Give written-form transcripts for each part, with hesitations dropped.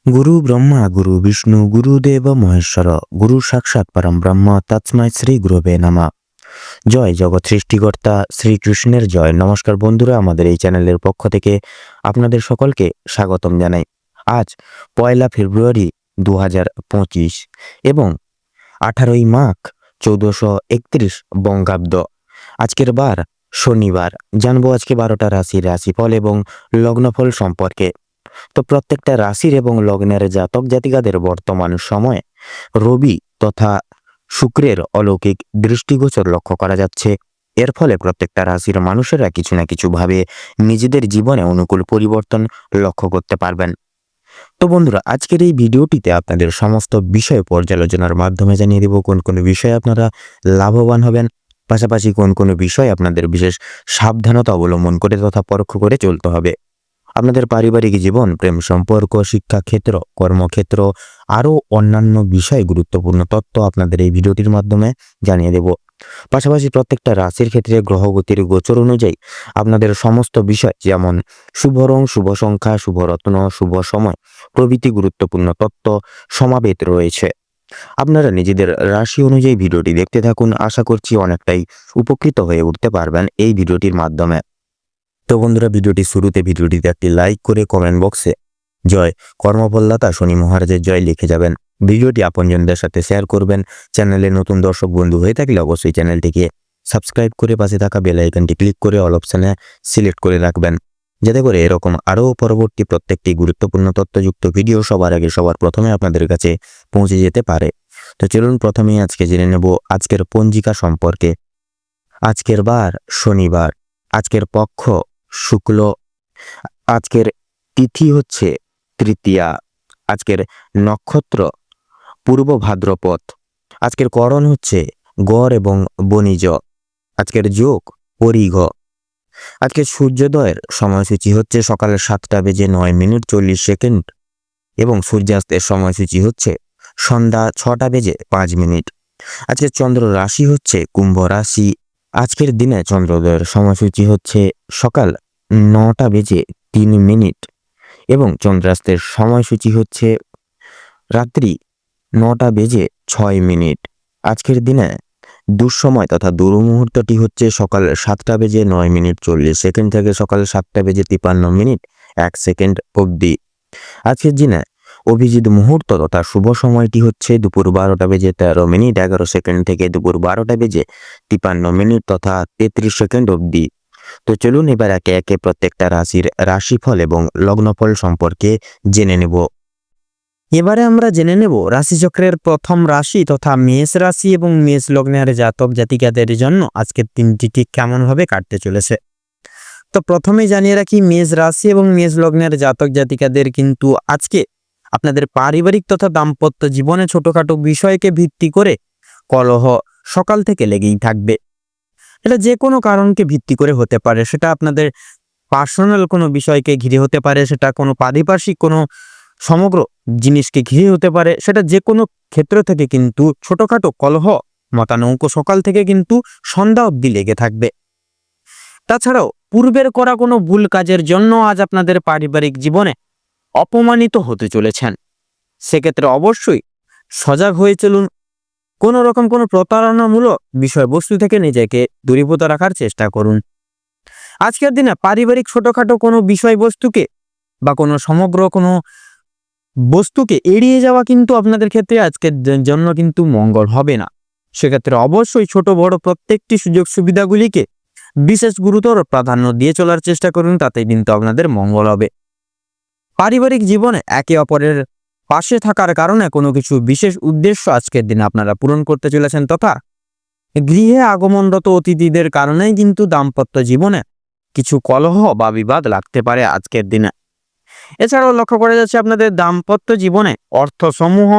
गुरु ब्रह्मा गुरु विष्णु गुरुदेव महेश्वर गुरु साक्षाৎ परम ब्रह्म तस्मै শ্রী গুরুবে নমঃ। জয় জগৎ সৃষ্টিকর্তা শ্রীকৃষ্ণের জয়। নমস্কার বন্ধুরা, আমাদের এই চ্যানেলের পক্ষ থেকে আপনাদের সকলকে স্বাগতম জানাই। আজ 1 ফেব্রুয়ারি 2025 এবং 18 মাঘ 1431 বঙ্গাব্দ। আজকের বার শনিবার। জানবো আজকে 12টা রাশির রাশিফল এবং লগ্নফল সম্পর্কে। তো প্রত্যেকটা রাশির এবং লগ্নের জাতক জাতিকাদের বর্তমান সময়ে রবি তথা শুক্রের অলৌকিক দৃষ্টিগোচর লক্ষ্য করা যাচ্ছে। এর ফলে প্রত্যেকটা রাশির মানুষেরা কিছু না কিছু ভাবে নিজেদের জীবনে অনুকূল পরিবর্তন লক্ষ্য করতে পারবেন। তো বন্ধুরা, আজকের এই ভিডিওটিতে আপনাদের সমস্ত বিষয় পর্যালোচনার মাধ্যমে জানিয়ে দেব কোন কোন বিষয়ে আপনারা লাভবান হবেন, পাশাপাশি কোন কোন বিষয় আপনাদের বিশেষ সাবধানতা অবলম্বন করে তথা পরোক্ষ করে চলতে হবে। আপনাদের পারিবারিক জীবন, প্রেম সম্পর্ক, শিক্ষাক্ষেত্র, কর্মক্ষেত্র আরও অন্যান্য বিষয় গুরুত্বপূর্ণ তথ্য আপনাদের এই ভিডিওটির মাধ্যমে জানিয়ে দেব। পাশাপাশি প্রত্যেকটা রাশির ক্ষেত্রে গ্রহগতির গোচর অনুযায়ী আপনাদের সমস্ত বিষয় যেমন শুভ রং, শুভ সংখ্যা, শুভ রত্ন, শুভ সময় প্রভৃতি গুরুত্বপূর্ণ তথ্য সমাবেত রয়েছে। আপনারা নিজেদের রাশি অনুযায়ী ভিডিওটি দেখতে থাকুন। আশা করছি অনেকটাই উপকৃত হয়ে উঠতে পারবেন এই ভিডিওটির মাধ্যমে। তো বন্ধুরা, ভিডিওটিতে একটি লাইক করে কমেন্ট বক্সে জয় কর্মফলদাতা শনি মহারাজের জয় লিখে যাবেন। ভিডিওটি আপনজনদের সাথে শেয়ার করবেন। চ্যানেলে নতুন দর্শক বন্ধু হয়ে থাকলে অবশ্যই চ্যানেলটিকে সাবস্ক্রাইব করে পাশে থাকা বেল আইকনটি ক্লিক করে অল অপশনে সিলেক্ট করে রাখবেন, যাতে করে এরকম আরও পরবর্তী প্রত্যেকটি গুরুত্বপূর্ণ তথ্যযুক্ত ভিডিও সবার আগে সবার প্রথমে আপনাদের কাছে পৌঁছে যেতে পারে। তো চলুন প্রথমেই আজকে জেনে নেব আজকের পঞ্জিকা সম্পর্কে। আজকের বার শনিবার, আজকের পক্ষ শুক্ল, আজকের তিথি হচ্ছে তৃতীয়া, আজকের নক্ষত্র পূর্ব ভাদ্রপদ, আজকের করণ হচ্ছে গড় এবং বণিজ, আজকের যোগ পরিঘ, আজকের সূর্যোদয়ের সময়সূচি হচ্ছে সকাল 7:09:40 এবং সূর্যাস্তের সময়সূচি হচ্ছে সন্ধ্যা 6:05। আজকের চন্দ্র রাশি হচ্ছে কুম্ভ রাশি। আজকের দিনে চন্দ্রোদয়ের সময়সূচি হচ্ছে সকাল 9:03 এবং চন্দ্রাস্তের সময়সূচি হচ্ছে রাত্রি 9:06। আজকের দিনে দুঃসময় তথা দুর্মুহূর্তটি হচ্ছে সকাল 7:09:40 থেকে সকাল 7:53 অবধি। আজকের দিনে অভিজিৎ মুহূর্ত তথা শুভ সময়টি হচ্ছে দুপুর 12:13:11 থেকে দুপুর 12:53 তথা 33 অবধি। তো চলুন এবার একে একে প্রত্যেকটা রাশির রাশিফল এবং লগ্নফল সম্পর্কে জেনে নেব। এবারে আমরা জেনে নেব রাশিচক্রের প্রথম রাশি তথা মেষ রাশি এবং মেষ লগ্নের জাতক জাতিকাদের জন্য আজকের দিনটি ঠিক কেমনভাবে কাটতে চলেছে। তো প্রথমেই জানিয়ে রাখি, মেষ রাশি এবং মেষ লগ্নের জাতক জাতিকাদের কিন্তু আজকে আপনাদের পারিবারিক তথা দাম্পত্য জীবনে ছোটখাটো বিষয়কে ভিত্তি করে কলহ সকাল থেকে লেগেই থাকবে। এটা যে কোনো কারণকে ভিত্তি করে হতে পারে, সেটা আপনাদের পার্সোনাল কোনো বিষয়কে ঘিরে হতে পারে, সেটা কোনো পারিপার্শ্বিক কোনো সমগ্র জিনিসকে ঘিরে হতে পারে, সেটা যে কোনো ক্ষেত্র থেকে কিন্তু ছোটখাটো কলহ মতানৌক সকাল থেকে কিন্তু সন্ধ্যা অবধি লেগে থাকবে। তাছাড়াও পূর্বের করা কোনো ভুল কাজের জন্য আজ আপনাদের পারিবারিক জীবনে অপমানিত হতে চলেছেন। সেক্ষেত্রে অবশ্যই সজাগ হয়ে চলুন। কোনো রকম কোনো প্রতারণামূলক বিষয়বস্তু থেকে নিজেকে দূরীভূত রাখার চেষ্টা করুন। আজকের দিনে পারিবারিক ছোটখাটো কোনো বিষয়বস্তুকে বা কোনো সমগ্র কোনো বস্তুকে এড়িয়ে যাওয়া কিন্তু আপনাদের ক্ষেত্রে আজকের জন্য কিন্তু মঙ্গল হবে না। সেক্ষেত্রে অবশ্যই ছোট বড় প্রত্যেকটি সুযোগ সুবিধাগুলিকে বিশেষ গুরুতর প্রাধান্য দিয়ে চলার চেষ্টা করুন, তাতে কিন্তু আপনাদের মঙ্গল হবে। পারিবারিক জীবনে একে অপরের পাশে থাকার কারণে কোনো কিছু বিশেষ উদ্দেশ্য আজকের দিনে আপনারা পূরণ করতে চলেছেন, তথা গৃহে আগমনরত অতিথিদের কারণেই কিন্তু দাম্পত্য জীবনে কিছু কলহ বা বিবাদ লাগতে পারে আজকের দিনে। এছাড়াও লক্ষ্য করা যাচ্ছে আপনাদের দাম্পত্য জীবনে অর্থসমূহ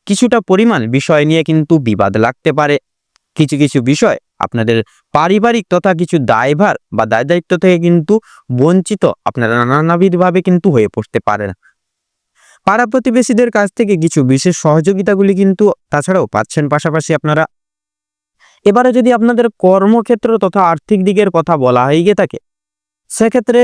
কিছুটা পরিমাণ বিষয় নিয়ে কিন্তু বিবাদ লাগতে পারে। কিছু কিছু বিষয় আপনাদের পারিবারিক তথা কিছু দায়ভার বা দায় দায়িত্ব থেকে কিন্তু বঞ্চিত আপনারা নানাবিধভাবে কিন্তু হয়ে পড়তে পারেন। পাড়া প্রতিবেশীদের কাছ থেকে কিছু বিশেষ সহযোগিতাগুলি কিন্তু তাছাড়াও পাচ্ছেন। পাশাপাশি আপনারা এবারে যদি আপনাদের কর্মক্ষেত্র তথা আর্থিক দিকের কথা বলা হয়ে গিয়ে থাকে, সেক্ষেত্রে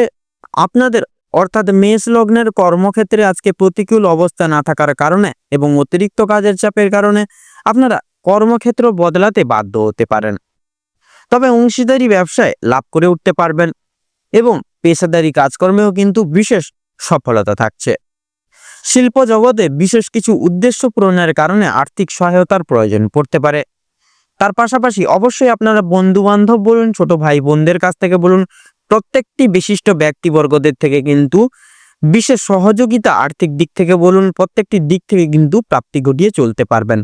আপনাদের অর্থাৎ মেষ লগ্নের কর্মক্ষেত্রে আজকে প্রতিকূল অবস্থা না থাকার কারণে এবং অতিরিক্ত কাজের চাপের কারণে আপনারা কর্মক্ষেত্র বদলাতে বাধ্য হতে পারেন। তবে অংশীদারি ব্যবসায় লাভ করে উঠতে পারবেন এবং পেশাদারি কাজকর্মেও কিন্তু বিশেষ সফলতা থাকছে। শিল্প জগতে বিশেষ কিছু উদ্দেশ্য পূরণের কারণে আর্থিক সহায়তার প্রয়োজন পড়তে পারে। তার পাশাপাশি অবশ্যই আপনারা বন্ধু বান্ধব বলুন, ছোট ভাই বোনদের কাছ থেকে বলুন, প্রত্যেকটি বিশিষ্ট ব্যক্তিবর্গদের থেকে কিন্তু বিশেষ সহযোগিতা, আর্থিক দিক থেকে বলুন, প্রত্যেকটি দিক থেকে কিন্তু প্রাপ্তি ঘটিয়ে চলতে পারবেন।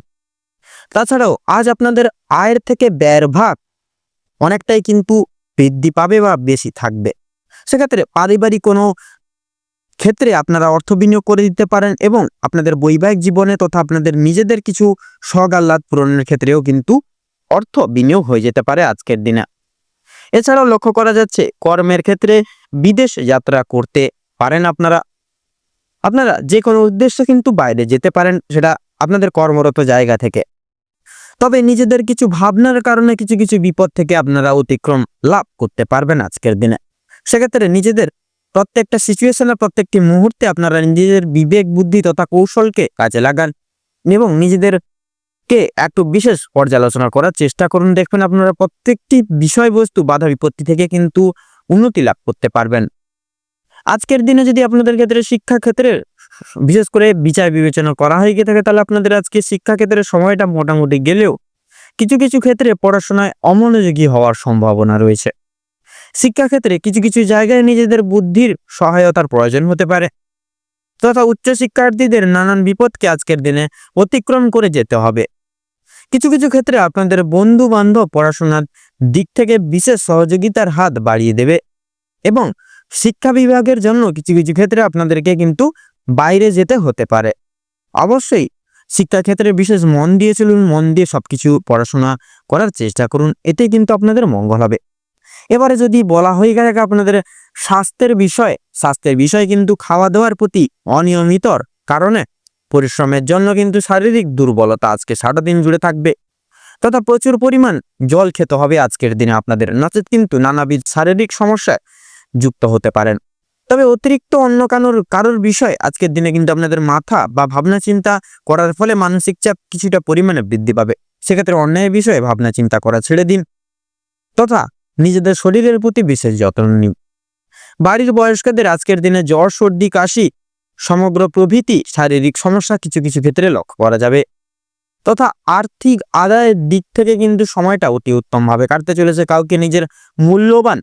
তাছাড়াও আজ আপনাদের আয়ের থেকে ব্যয়ের ভাগ অনেকটাই কিন্তু বৃদ্ধি পাবে বা বেশি থাকবে। সেক্ষেত্রে পারিবারিক কোনো ক্ষেত্রে আপনারা অর্থ বিনিয়োগ করে দিতে পারেন এবং আপনাদের বৈবাহিক জীবনে তথা আপনাদের নিজেদের কিছু শখ আহ্লাদ পূরণের ক্ষেত্রেও কিন্তু অর্থ বিনিয়োগ হয়ে যেতে পারে আজকের দিনে। এছাড়াও লক্ষ্য করা যাচ্ছে কর্মের ক্ষেত্রে বিদেশ যাত্রা করতে পারেন আপনারা যে কোনো উদ্দেশ্যে কিন্তু বাইরে যেতে পারেন, সেটা আপনাদের কর্মরত জায়গা থেকে। তবে নিজেদের কিছু ভাবনার কারণে কিছু কিছু বিপদ থেকে আপনারা অতিক্রম লাভ করতে পারবেন আজকের দিনে। সেক্ষেত্রে নিজেদের প্রত্যেকটা সিচুয়েশনে, প্রত্যেকটি মুহূর্তে আপনারা নিজেদের বিবেক বুদ্ধি তথা কৌশলকে কাজে লাগান এবং নিজেদেরকে একটু বিশেষ পর্যালোচনা করার চেষ্টা করুন। দেখবেন আপনারা প্রত্যেকটি বিষয়বস্তু বাধা বিপত্তি থেকে কিন্তু উন্নতি লাভ করতে পারবেন। আজকের দিনে যদি আপনাদের ক্ষেত্রে শিক্ষা ক্ষেত্রে বিশেষ করে বিচার বিবেচনা করা হয়ে গিয়ে থাকে, তাহলে আপনাদের আজকে শিক্ষা ক্ষেত্রের সময়টা মোটামুটি গেলেও কিছু কিছু ক্ষেত্রে পড়াশোনায় অমনোযোগী হওয়ার সম্ভাবনা রয়েছে। শিক্ষাক্ষেত্রে কিছু কিছু জায়গায় নিজেদের বুদ্ধির সহায়তার প্রয়োজন হতে পারে তথা উচ্চশিক্ষার্থীদের নানান বিপদকে আজকের দিনে অতিক্রম করে যেতে হবে। কিছু কিছু ক্ষেত্রে আপনাদের বন্ধু বান্ধব পড়াশোনার দিক থেকে বিশেষ সহযোগিতার হাত বাড়িয়ে দেবে এবং শিক্ষা বিভাগের জন্য কিছু কিছু ক্ষেত্রে আপনাদেরকে কিন্তু বাইরে যেতে হতে পারে। অবশ্যই শিক্ষাক্ষেত্রে বিশেষ মন দিয়ে চলুন, মন দিয়ে সবকিছু পড়াশোনা করার চেষ্টা করুন, এতে কিন্তু আপনাদের মঙ্গল হবে। এবারে যদি বলা হয়ে গেলে আপনাদের স্বাস্থ্যের বিষয় কিন্তু খাওয়া দাওয়ার প্রতি অনিয়মিতর কারণে পরিশ্রমের জন্য কিন্তু শারীরিক দুর্বলতা আজকে সারাটা দিন জুড়ে থাকবে তথা প্রচুর পরিমাণ জল খেতে হবে আজকের দিনে আপনাদের, নচেত কিন্তু নানাবিধ শারীরিক সমস্যায় যুক্ত হতে পারেন। তবে অতিরিক্ত অন্য কারোর বিষয় আজকের দিনে কিন্তু আপনাদের মাথা বা ভাবনা চিন্তা করার ফলে মানসিক চাপ কিছুটা পরিমাণে বৃদ্ধি পাবে। সেক্ষেত্রে অন্যায় বিষয়ে ভাবনা চিন্তা করা ছেড়ে দিন তথা নিজেদের শরীরের প্রতি বিশেষ যত্ন নিন। বাড়ির বয়স্কদের আজকের দিনে জ্বর, সর্দি, কাশি সমগ্র প্রভৃতি শারীরিক সমস্যা কিছু কিছু ক্ষেত্রে লক্ষ্য করা যাবে তথা আর্থিক আদায়ের দিক থেকে কিন্তু সময়টা অতি উত্তমভাবে কাটতে চলেছে। কাউকে নিজের মূল্যবান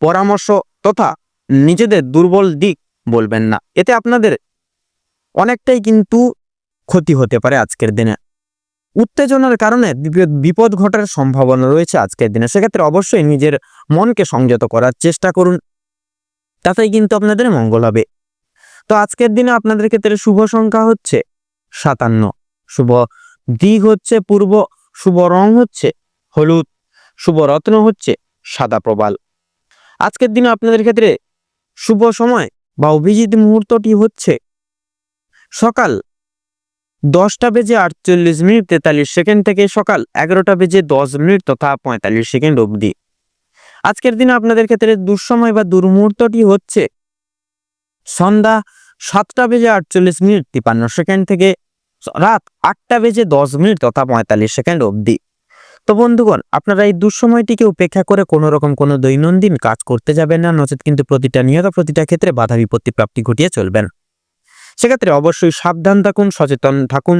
পরামর্শ তথা নিজেদের দুর্বল দিক বলবেন না, এতে আপনাদের অনেকটাই কিন্তু ক্ষতি হতে পারে আজকের দিনে। উত্তেজনার কারণে বিপদ ঘটার সম্ভাবনা রয়েছে আজকের দিনে। সেক্ষেত্রে অবশ্যই নিজের মনকে সংযত করার চেষ্টা করুন, তাতেই কিন্তু আপনাদের মঙ্গল হবে। তো আজকের দিনে আপনাদের ক্ষেত্রে শুভ সংখ্যা হচ্ছে 57, শুভ দিক হচ্ছে পূর্ব, শুভ রং হচ্ছে হলুদ, শুভ রত্ন হচ্ছে সাদা প্রবাল। আজকের দিনে আপনাদের ক্ষেত্রে শুভ সময় বা অভিজিৎ মুহূর্তটি হচ্ছে সকাল 10:48:43 থেকে সকাল 11:10 তথা 45 অবধি। আজকের দিনে আপনাদের ক্ষেত্রে দুঃসময় বা দুর্মুহূর্তটি হচ্ছে সন্ধ্যা 7:48:53 থেকে রাত 8:10 তথা 45 অবধি। তো বন্ধুগণ, আপনারা এই দুঃসময়টিকে উপেক্ষা করে কোনো রকম কোনো দৈনন্দিন কাজ করতে যাবেন না, নচেত কিন্তু প্রতিটা ক্ষেত্রে বাধা বিপত্তি প্রাপ্তি ঘটিয়ে চলবেন। সেক্ষেত্রে অবশ্যই সাবধান থাকুন, সচেতন থাকুন,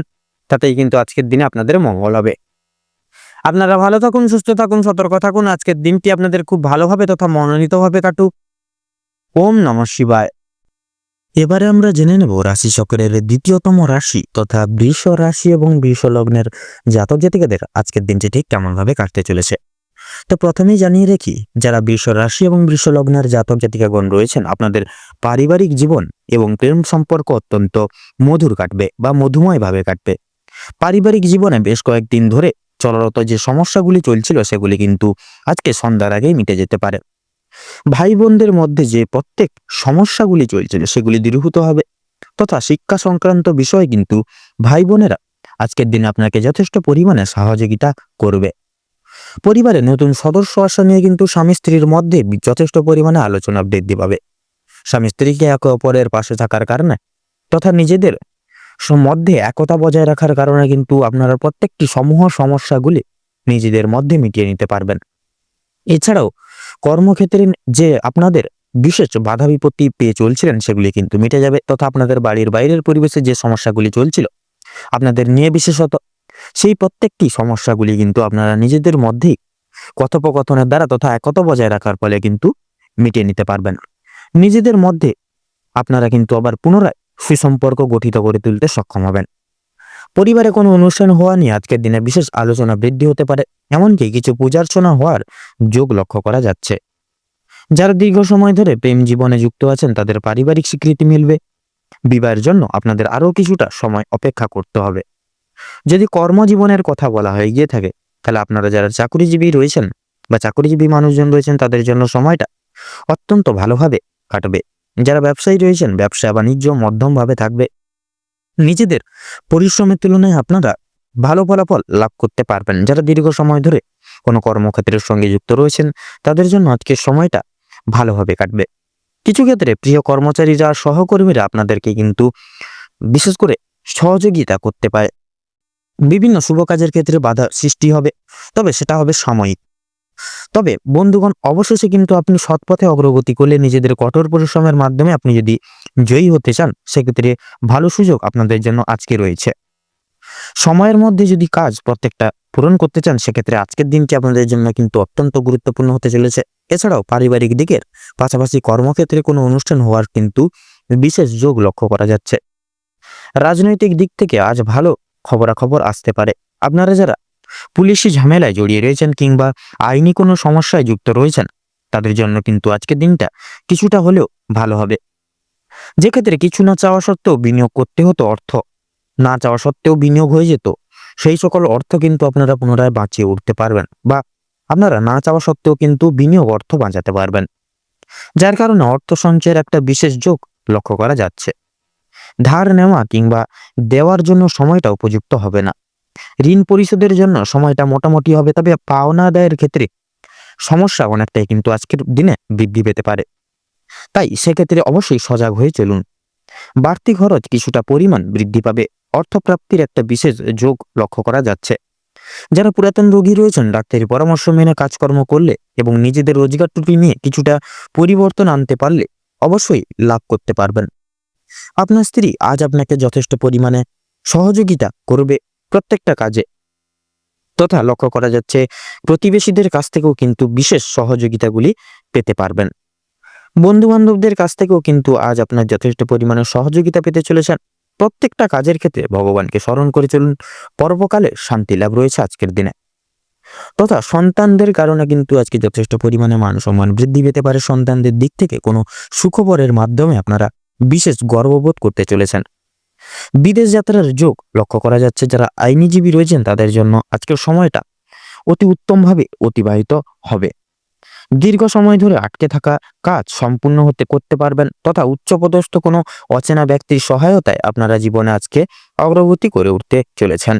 তাতেই কিন্তু আজকের দিনে আপনাদের মঙ্গল হবে। আপনারা ভালো থাকুন, সুস্থ থাকুন, সতর্ক থাকুন। আজকের দিনটি আপনাদের খুব ভালোভাবে তথা মনোনীতভাবে কাটুক। ওম নমঃ শিবায়। এবারে আমরা জেনে নেব রাশি চক্রের দ্বিতীয়তম রাশি তথা বৃষ রাশি এবং বৃষ লগ্নের জাতক জাতিকাদের আজকের দিনটি ঠিক কেমন ভাবে কাটতে চলেছে। তো প্রথমেই জানিয়ে রাখি, যারা বৃষ রাশি এবং বৃষ লগ্নের জাতক জাতিকাগণ রয়েছেন, আপনাদের পারিবারিক জীবন এবং প্রেম সম্পর্ক অত্যন্ত মধুর কাটবে বা মধুময় ভাবে কাটবে। পারিবারিক জীবনে বেশ কয়েকদিন ধরে চলরত যে সমস্যাগুলি চলছিল সেগুলি কিন্তু আজকে সন্ধ্যার আগেই মিটে যেতে পারে। ভাই বোনদের মধ্যে যে প্রত্যেক সমস্যাগুলি চলছিল সেগুলি দূরীভূত হবে তথা শিক্ষা সংক্রান্ত বিষয়ে কিন্তু ভাই বোনেরা আজকের দিনে আপনাকে যথেষ্ট পরিমাণে সহযোগিতা করবে। পরিবারে নতুন সদস্য আসা নিয়ে কিন্তু স্বামী স্ত্রীর মধ্যে যথেষ্ট পরিমাণে আলোচনা বৃদ্ধি পাবে। স্বামী স্ত্রীকে একে অপরের পাশে থাকার কারণে তথা নিজেদের মধ্যে একতা বজায় রাখার কারণে কিন্তু আপনারা প্রত্যেকটি সমূহ সমস্যাগুলি নিজেদের মধ্যে মিটিয়ে নিতে পারবেন। এছাড়াও কর্মক্ষেত্রে যে আপনাদের বিশেষ বাধা বিপত্তি পেয়ে চলছিলেন সেগুলি কিন্তু মিটে যাবে, তথা আপনাদের বাড়ির বাইরের পরিবেশে যে সমস্যাগুলি চলছিল আপনাদের নিয়ে বিশেষত, সেই প্রত্যেকটি সমস্যাগুলি কিন্তু আপনারা নিজেদের মধ্যেই কথোপকথনের দ্বারা তথা একতা বজায় রাখার ফলে কিন্তু মিটিয়ে নিতে পারবেন। নিজেদের মধ্যে আপনারা কিন্তু আবার পুনরায় সুসম্পর্ক গঠিত করে তুলতে সক্ষম হবেন। পরিবারে কোনো অনুষ্ঠান হওয়া নিয়ে আজকের দিনে বিশেষ আলোচনা বৃদ্ধি হতে পারে, এমনকি কিছু পূজার্চনা হওয়ার যোগ লক্ষ্য করা যাচ্ছে। যারা দীর্ঘ সময় ধরে প্রেম জীবনে যুক্ত আছেন তাদের পারিবারিক স্বীকৃতি মিলবে। বিবাহের জন্য আপনাদের আরও কিছুটা সময় অপেক্ষা করতে হবে। যদি কর্মজীবনের কথা বলা হয়ে গিয়ে থাকে তাহলে আপনারা যারা চাকরিজীবী রয়েছেন বা চাকরিজীবী মানুষজন রয়েছেন তাদের জন্য সময়টা অত্যন্ত ভালোভাবে কাটবে। যারা ব্যবসায়ী রয়েছেন ব্যবসা বাণিজ্য মধ্যমভাবে থাকবে। নিজেদের পরিশ্রমের তুলনায় আপনারা ভালো ফলাফল লাভ করতে পারবেন। যারা দীর্ঘ সময় ধরে কোনো কর্মক্ষেত্রের সঙ্গে যুক্ত রয়েছেন তাদের জন্য আজকের সময়টা ভালোভাবে কাটবে। কিছু ক্ষেত্রে প্রিয় কর্মচারীরা সহকর্মীরা আপনাদেরকে কিন্তু বিশেষ করে সহযোগিতা করতে পারে। বিভিন্ন শুভ কাজের ক্ষেত্রে বাধা সৃষ্টি হবে, তবে সেটা হবে সাময়িক। তবে বন্ধুগণ, অবশেষে কিন্তু আপনি সৎপথে অগ্রগতি করলে নিজেদের কঠোর পরিশ্রমের মাধ্যমে আপনি যদি জয়ী হতে চান সেক্ষেত্রে ভালো সুযোগ আপনাদের জন্য আজকে রয়েছে। সময়ের মধ্যে যদি কাজ প্রত্যেকটা পূরণ করতে চান সেক্ষেত্রে আজকের দিনটি আপনাদের জন্য কিন্তু অত্যন্ত গুরুত্বপূর্ণ হতে চলেছে। এছাড়াও পারিবারিক দিকের পাশাপাশি কর্মক্ষেত্রে কোনো অনুষ্ঠান হওয়ার কিন্তু বিশেষ যোগ লক্ষ্য করা যাচ্ছে। রাজনৈতিক দিক থেকে আজ ভালো খবরাখবর আসতে পারে। আপনারা যারা পুলিশি ঝামেলায় জড়িয়ে রয়েছেন কিংবা আইনি কোনো সমস্যায় যুক্ত রয়েছেন তাদের জন্য কিন্তু আজকের দিনটা কিছুটা হলেও ভালো হবে। যে ক্ষেত্রে কিছু না চাওয়া সত্ত্বেও বিনিয়োগ করতে হতো, অর্থ না চাওয়া সত্ত্বেও বিনিয়োগ হয়ে যেত, সেই সকল অর্থ কিন্তু আপনারা পুনরায় বাঁচিয়ে উঠতে পারবেন বা আপনারা না চাওয়া সত্ত্বেও কিন্তু বিনিয়োগ অর্থ বাঁচাতে পারবেন, যার কারণে অর্থ সঞ্চয়ের একটা বিশেষ যোগ লক্ষ্য করা যাচ্ছে। ধার নেওয়া কিংবা দেওয়ার জন্য সময়টা উপযুক্ত হবে না। ঋণ পরিশোধের জন্য সময়টা মোটামুটি হবে, তবে পাওনা আদায়ের ক্ষেত্রে সমস্যা অনেকটাই কিন্তু আজকের দিনে বৃদ্ধি পেতে পারে। তাই সেক্ষেত্রে অবশ্যই সজাগ হয়ে চলুন। বাড়তি খরচ কিছুটা পরিমাণ বৃদ্ধি পাবে। অর্থপ্রাপ্তির একটা বিশেষ যোগ লক্ষ্য করা যাচ্ছে। যারা পুরাতন রোগী রয়েছেন ডাক্তারি পরামর্শ মেনে কাজকর্ম করলে এবং নিজেদের রোজগার ত্রুটি নিয়ে কিছুটা পরিবর্তন আনতে পারলে অবশ্যই লাভ করতে পারবেন। আপনার স্ত্রী আজ আপনাকে যথেষ্ট পরিমাণে সহযোগিতা করবে প্রত্যেকটা কাজে, তথা লক্ষ্য করা যাচ্ছে প্রতিবেশীদের কাছ থেকেও কিন্তু বিশেষ সহযোগিতাগুলি পেতে পারবেন। বন্ধু বান্ধবদের কাছ থেকেও কিন্তু আজ আপনার যথেষ্ট পরিমাণে সহযোগিতা পেতে চলেছেন। প্রত্যেকটা কাজের ক্ষেত্রে ভগবানকে স্মরণ করে চলুন। পরবকালে শান্তি লাভ রয়েছে আজকের দিনে, তথা সন্তানদের কারণে কিন্তু আজকে যথেষ্ট পরিমাণে মান সম্মান বৃদ্ধি পেতে পারে। সন্তানদের দিক থেকে কোনো সুখবরের মাধ্যমে আপনারা বিশেষ গর্ববোধ করতে চলেছেন। বিদেশ যাত্রার যোগ লক্ষ্য করা যাচ্ছে। যারা আইনজীবী রয়েছেন তাদের জন্য আজকের সময়টা অতি উত্তমভাবে অতিবাহিত হবে। দীর্ঘ সময় ধরে আটকে থাকা কাজ সম্পূর্ণ করতে পারবেন, তথা উচ্চপদস্থ কোনো অচেনা ব্যক্তির সহায়তায় আপনারা জীবনে আজকে অগ্রগতি করে উঠতে চলেছেন।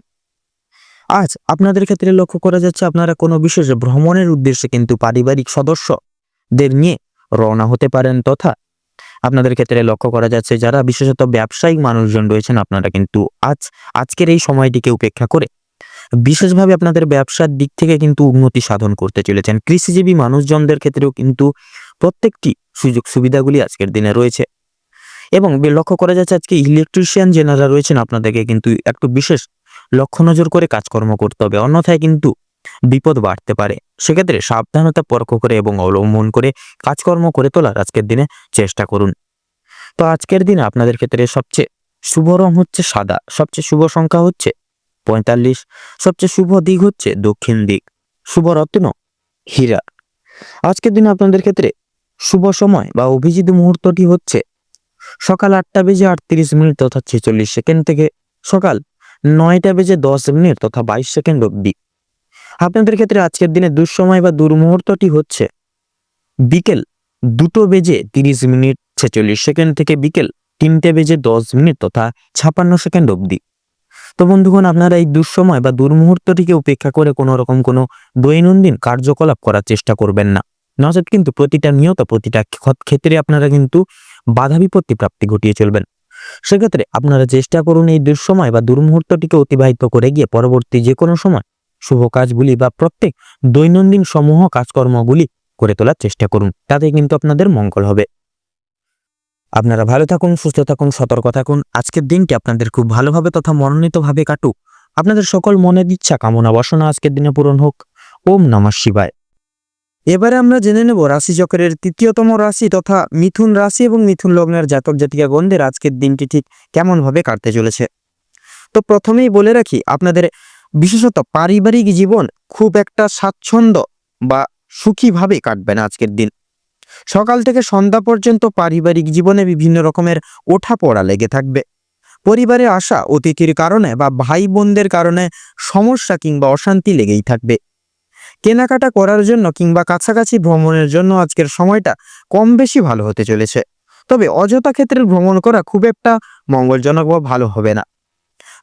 আজ আপনাদের ক্ষেত্রে লক্ষ্য করা যাচ্ছে আপনারা কোনো বিশেষ ভ্রমণের উদ্দেশ্যে কিন্তু পারিবারিক সদস্যদের নিয়ে রওনা হতে পারেন, তথা আপনাদের ক্ষেত্রে লক্ষ্য করা যাচ্ছে যারা বিশেষত ব্যবসায়িক মানুষজন রয়েছেন আপনারা কিন্তু আজকের এই সময়টিকে উপেক্ষা করে বিশেষভাবে আপনাদের ব্যবসার দিক থেকে কিন্তু উন্নতি সাধন করতে চলেছেন। কৃষিজীবী মানুষজনদের ক্ষেত্রেও কিন্তু প্রত্যেকটি সুযোগ সুবিধাগুলি আজকের দিনে রয়েছে এবং লক্ষ্য করা যাচ্ছে আজকে ইলেকট্রিশিয়ান যারা রয়েছেন আপনাদেরকে কিন্তু একটু বিশেষ লক্ষ্য নজর করে কাজকর্ম করতে হবে, অন্যথায় কিন্তু বিপদ বাড়তে পারে। সেক্ষেত্রে সাবধানতা পরখ করে এবং অবলম্বন করে কাজকর্ম করে তোলার আজকের দিনে চেষ্টা করুন। তো আজকের দিনে আপনাদের ক্ষেত্রে সবচেয়ে শুভ রং হচ্ছে সাদা, সবচেয়ে শুভ সংখ্যা হচ্ছে 45, সবচেয়ে শুভ দিক হচ্ছে দক্ষিণ দিক, শুভ রত্ন হীরা। আজকের দিনে আপনাদের ক্ষেত্রে শুভ সময় বা অভিজিৎ মুহূর্তটি হচ্ছে সকাল 8:38 তথা 46 সেকেন্ড থেকে সকাল 9:10 তথা 22 সেকেন্ড অবধি। আপনাদের ক্ষেত্রে আজকের দিনে দুঃসময় বা দুর্মুহূর্তটি হচ্ছে বিকেল 2:30 সেকেন্ড থেকে বিকেল 3:10 তথা 56 সেকেন্ড অবধি। তো বন্ধুগণ, আপনারা এই দুঃসময় বা দুর্মুহূর্তটিকে উপেক্ষা করে কোনো রকম কোনো দৈনন্দিন কার্যকলাপ করার চেষ্টা করবেন না, নচেত কিন্তু প্রতিটা ক্ষেত্রে আপনারা কিন্তু বাধা বিপত্তি প্রাপ্তি ঘটিয়ে চলবেন। সেক্ষেত্রে আপনারা চেষ্টা করুন এই দুঃসময় বা দুর্মুহূর্তটিকে অতিবাহিত করে গিয়ে পরবর্তী যে কোনো সময় শুভ কাজগুলি বা প্রত্যেক দৈনন্দিন সমূহ কাজকর্মগুলি করে তোলার চেষ্টা করুন, তাতে কিন্তু আপনাদের মঙ্গল হবে। আপনারা ভালো থাকুন, সুস্থ থাকুন, সতর্ক থাকুন। আজকের দিনটি আপনাদের খুব ভালোভাবে তথা মনোনীতভাবে কাটুক। আপনাদের সকল মনের ইচ্ছা কামনা বাসনা আজকের দিনে পূরণ হোক। ওম নমঃ শিবায়। এবারে আমরা জেনে নেব রাশিচক্রের তৃতীয়তম রাশি তথা মিথুন রাশি এবং মিথুন লগ্নের জাতক জাতিকাগণদের আজকের দিনটি ঠিক কেমন ভাবে কাটতে চলেছে। তো প্রথমেই বলে রাখি, আপনাদের বিশেষত পারিবারিক জীবন খুব একটা স্বাচ্ছন্দ্য বা সুখীভাবে কাটবে না আজকের দিন। সকাল থেকে সন্ধ্যা পর্যন্ত পারিবারিক জীবনে বিভিন্ন রকমের ওঠাপড়া লেগে থাকবে। পরিবারে আসা অতিথির কারণে বা ভাই বোনদের কারণে সমস্যা কিংবা অশান্তি লেগেই থাকবে। কেনাকাটা করার জন্য কিংবা কাছাকাছি ভ্রমণের জন্য আজকের সময়টা কম বেশি ভালো হতে চলেছে। তবে অযথা ক্ষেত্রে ভ্রমণ করা খুব একটা মঙ্গলজনক বা ভালো হবে না।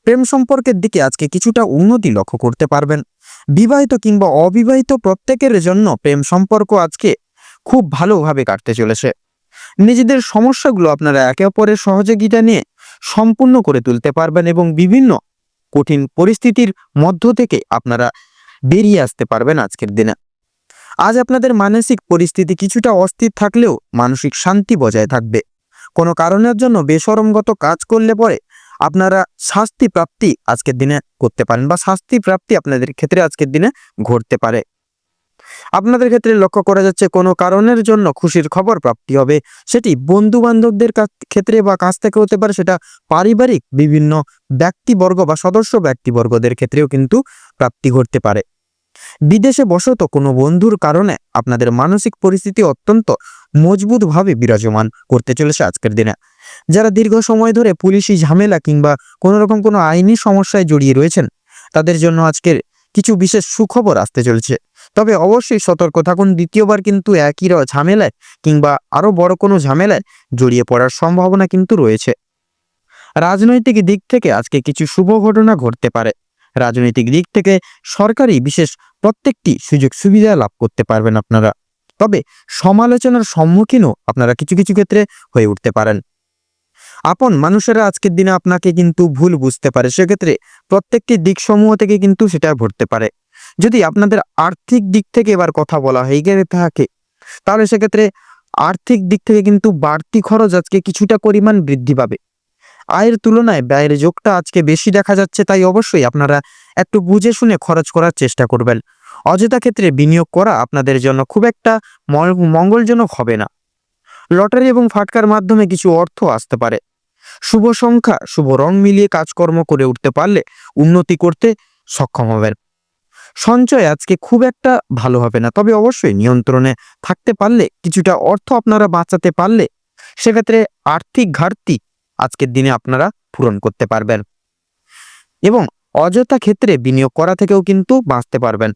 প্রেম সম্পর্কের দিকে আজকে কিছুটা উন্নতি লক্ষ্য করতে পারবেন। বিবাহিত কিংবা অবিবাহিত প্রত্যেকের জন্য প্রেম সম্পর্ক আজকে খুব ভালোভাবে কাটতে চলেছে। নিজেদের সমস্যাগুলো আপনারা একে অপরের সহযোগিতা নিয়ে সম্পূর্ণ করে তুলতে পারবেন এবং বিভিন্ন কঠিন পরিস্থিতির মধ্য থেকে আপনারা বেরিয়ে আসতে পারবেন আজকের দিনে। আজ আপনাদের মানসিক পরিস্থিতি কিছুটা অস্থির থাকলেও মানসিক শান্তি বজায় থাকবে। কোনো কারণের জন্য বেশরমগত কাজ করলে পরে আপনারা শাস্তি প্রাপ্তি আজকের দিনে করতে পারেন বা শাস্তি প্রাপ্তি আপনাদের ক্ষেত্রে আজকের দিনে ঘটতে পারে। আপনাদের ক্ষেত্রে লক্ষ্য করা যাচ্ছে কোনো কারণের জন্য খুশির খবর প্রাপ্তি হবে, সেটি বন্ধু বান্ধবদের ক্ষেত্রে বা কাছ থেকে হতে পারে, সেটা পারিবারিক বিভিন্ন ব্যক্তিবর্গ বা সদস্য ব্যক্তিবর্গদের ক্ষেত্রেও কিন্তু প্রাপ্তি ঘটতে পারে। বিদেশে বসত কোনো বন্ধুর কারণে আপনাদের মানসিক পরিস্থিতি অত্যন্ত মজবুতভাবে বিরাজমান করতে চলেছে আজকের দিনে। যারা দীর্ঘ সময় ধরে পুলিশি ঝামেলা কিংবা কোনো রকম কোনো আইনি সমস্যায় জড়িয়ে রয়েছেন, তাদের জন্য আজকের কিছু বিশেষ সুখবর আসতে চলেছে। তবে অবশ্যই সতর্ক থাকুন, দ্বিতীয়বার কিন্তু একই ঝামেলায় কিংবা আরো বড় কোনো ঝামেলায় জড়িয়ে পড়ার সম্ভাবনা কিন্তু রয়েছে। রাজনৈতিক দিক থেকে আজকে কিছু শুভ ঘটনা ঘটতে পারে। রাজনৈতিক দিক থেকে সরকারি বিশেষ প্রত্যেকটি সুযোগ সুবিধা লাভ করতে পারবেন আপনারা। তবে সমালোচনার সম্মুখীনও আপনারা কিছু কিছু ক্ষেত্রে হয়ে উঠতে পারেন। আপন মানুষেরা আজকের দিনে আপনাকে কিন্তু ভুল বুঝতে পারে, সেক্ষেত্রে প্রত্যেকটি দিক সমূহ থেকে কিন্তু সেটা ঘটতে পারে। যদি আপনাদের আর্থিক দিক থেকে এবার কথা বলা হয়ে গিয়ে থাকে, তাহলে সেক্ষেত্রে আর্থিক দিক থেকে কিন্তু বাড়তি খরচ আজকে কিছুটা পরিমাণ বৃদ্ধি পাবে। আয়ের তুলনায় ব্যয়ের যোগটা আজকে বেশি দেখা যাচ্ছে, তাই অবশ্যই আপনারা একটু বুঝে শুনে খরচ করার চেষ্টা করবেন। অযথা ক্ষেত্রে বিনিয়োগ করা আপনাদের জন্য খুব একটা মঙ্গলজনক হবে না। লটারি এবং ফাটকার মাধ্যমে কিছু অর্থ আসতে পারে। শুভ সংখ্যা শুভ রং মিলিয়ে কাজকর্ম করে উঠতে পারলে উন্নতি করতে সক্ষম হবেন। সঞ্চয় আজকে খুব একটা ভালো হবে না, তবে অবশ্যই নিয়ন্ত্রণে থাকতে পারলে, কিছুটা অর্থ আপনারা বাঁচাতে পারলে সেক্ষেত্রে আর্থিক ঘাটতি আজকের দিনে আপনারা পূরণ করতে পারবেন এবং অযথা ক্ষেত্রে বিনিয়োগ করা থেকেও কিন্তু বাঁচতে পারবেন।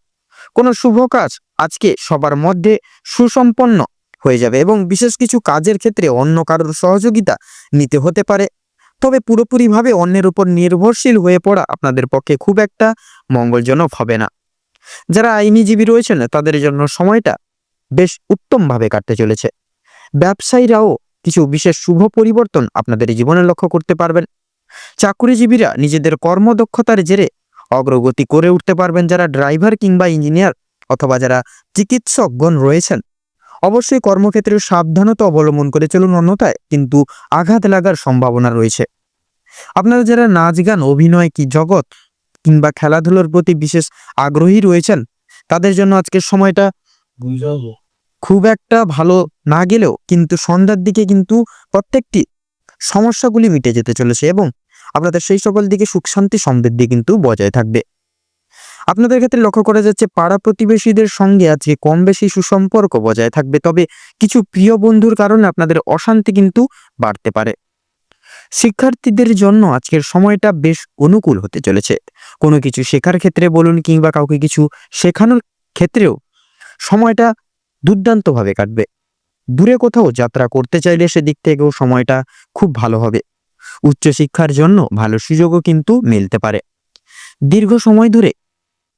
কোনো শুভ কাজ আজকে সবার মধ্যে সুসম্পন্ন হয়ে যাবে এবং বিশেষ কিছু কাজের ক্ষেত্রে অন্য কারোর সহযোগিতা নিতে হতে পারে। তবে পুরোপুরিভাবে অন্যের উপর নির্ভরশীল হয়ে পড়া আপনাদের পক্ষে খুব একটা মঙ্গলজনক হবে না। যারা আইনজীবী রয়েছেন তাদের জন্য সময়টা বেশ উত্তমভাবে কাটতে চলেছে। ব্যবসায়ীরাও কিছু বিশেষ শুভ পরিবর্তন আপনাদের জীবনে লক্ষ্য করতে পারবেন। চাকরিজীবীরা নিজেদের কর্মদক্ষতার জেরে অগ্রগতি করে উঠতে পারবেন। যারা ড্রাইভার কিংবা ইঞ্জিনিয়ার অথবা যারা চিকিৎসকগণ রয়েছেন, অবশ্যই কর্মক্ষেত্রে সাবধানতা অবলম্বন করে চলুন, অন্যথায় কিন্তু আঘাত লাগার সম্ভাবনা রয়েছে। আপনারা যারা নাচ গান অভিনয় কি জগৎ কিংবা খেলাধুলার প্রতি বিশেষ আগ্রহী রয়েছেন, তাদের জন্য আজকের সময়টা খুব একটা ভালো না গেলেও কিন্তু সন্ধ্যার দিকে কিন্তু প্রত্যেকটি সমস্যাগুলি মিটে যেতে চলেছে এবং আপনাদের সেই সকল দিকে সুখ শান্তি সমৃদ্ধি কিন্তু বজায় থাকবে। আপনাদের ক্ষেত্রে লক্ষ্য করা যাচ্ছে পাড়া প্রতিবেশীদের সঙ্গে আজকে কম বেশি সুসম্পর্ক বজায় থাকবে, তবে কিছু প্রিয় বন্ধুর কারণে আপনাদের অশান্তি কিন্তু বাড়তে পারে। শিক্ষার্থীদের জন্য আজকের সময়টা বেশ অনুকূল হতে চলেছে। কোনো কিছু শেখার ক্ষেত্রে বলুন কিংবা কাউকে কিছু শেখানোর ক্ষেত্রেও সময়টা দুর্দান্তভাবে কাটবে। দূরে কোথাও যাত্রা করতে চাইলে সেদিক থেকেও সময়টা খুব ভালো হবে। উচ্চশিক্ষার জন্য ভালো সুযোগও কিন্তু মিলতে পারে। দীর্ঘ সময় ধরে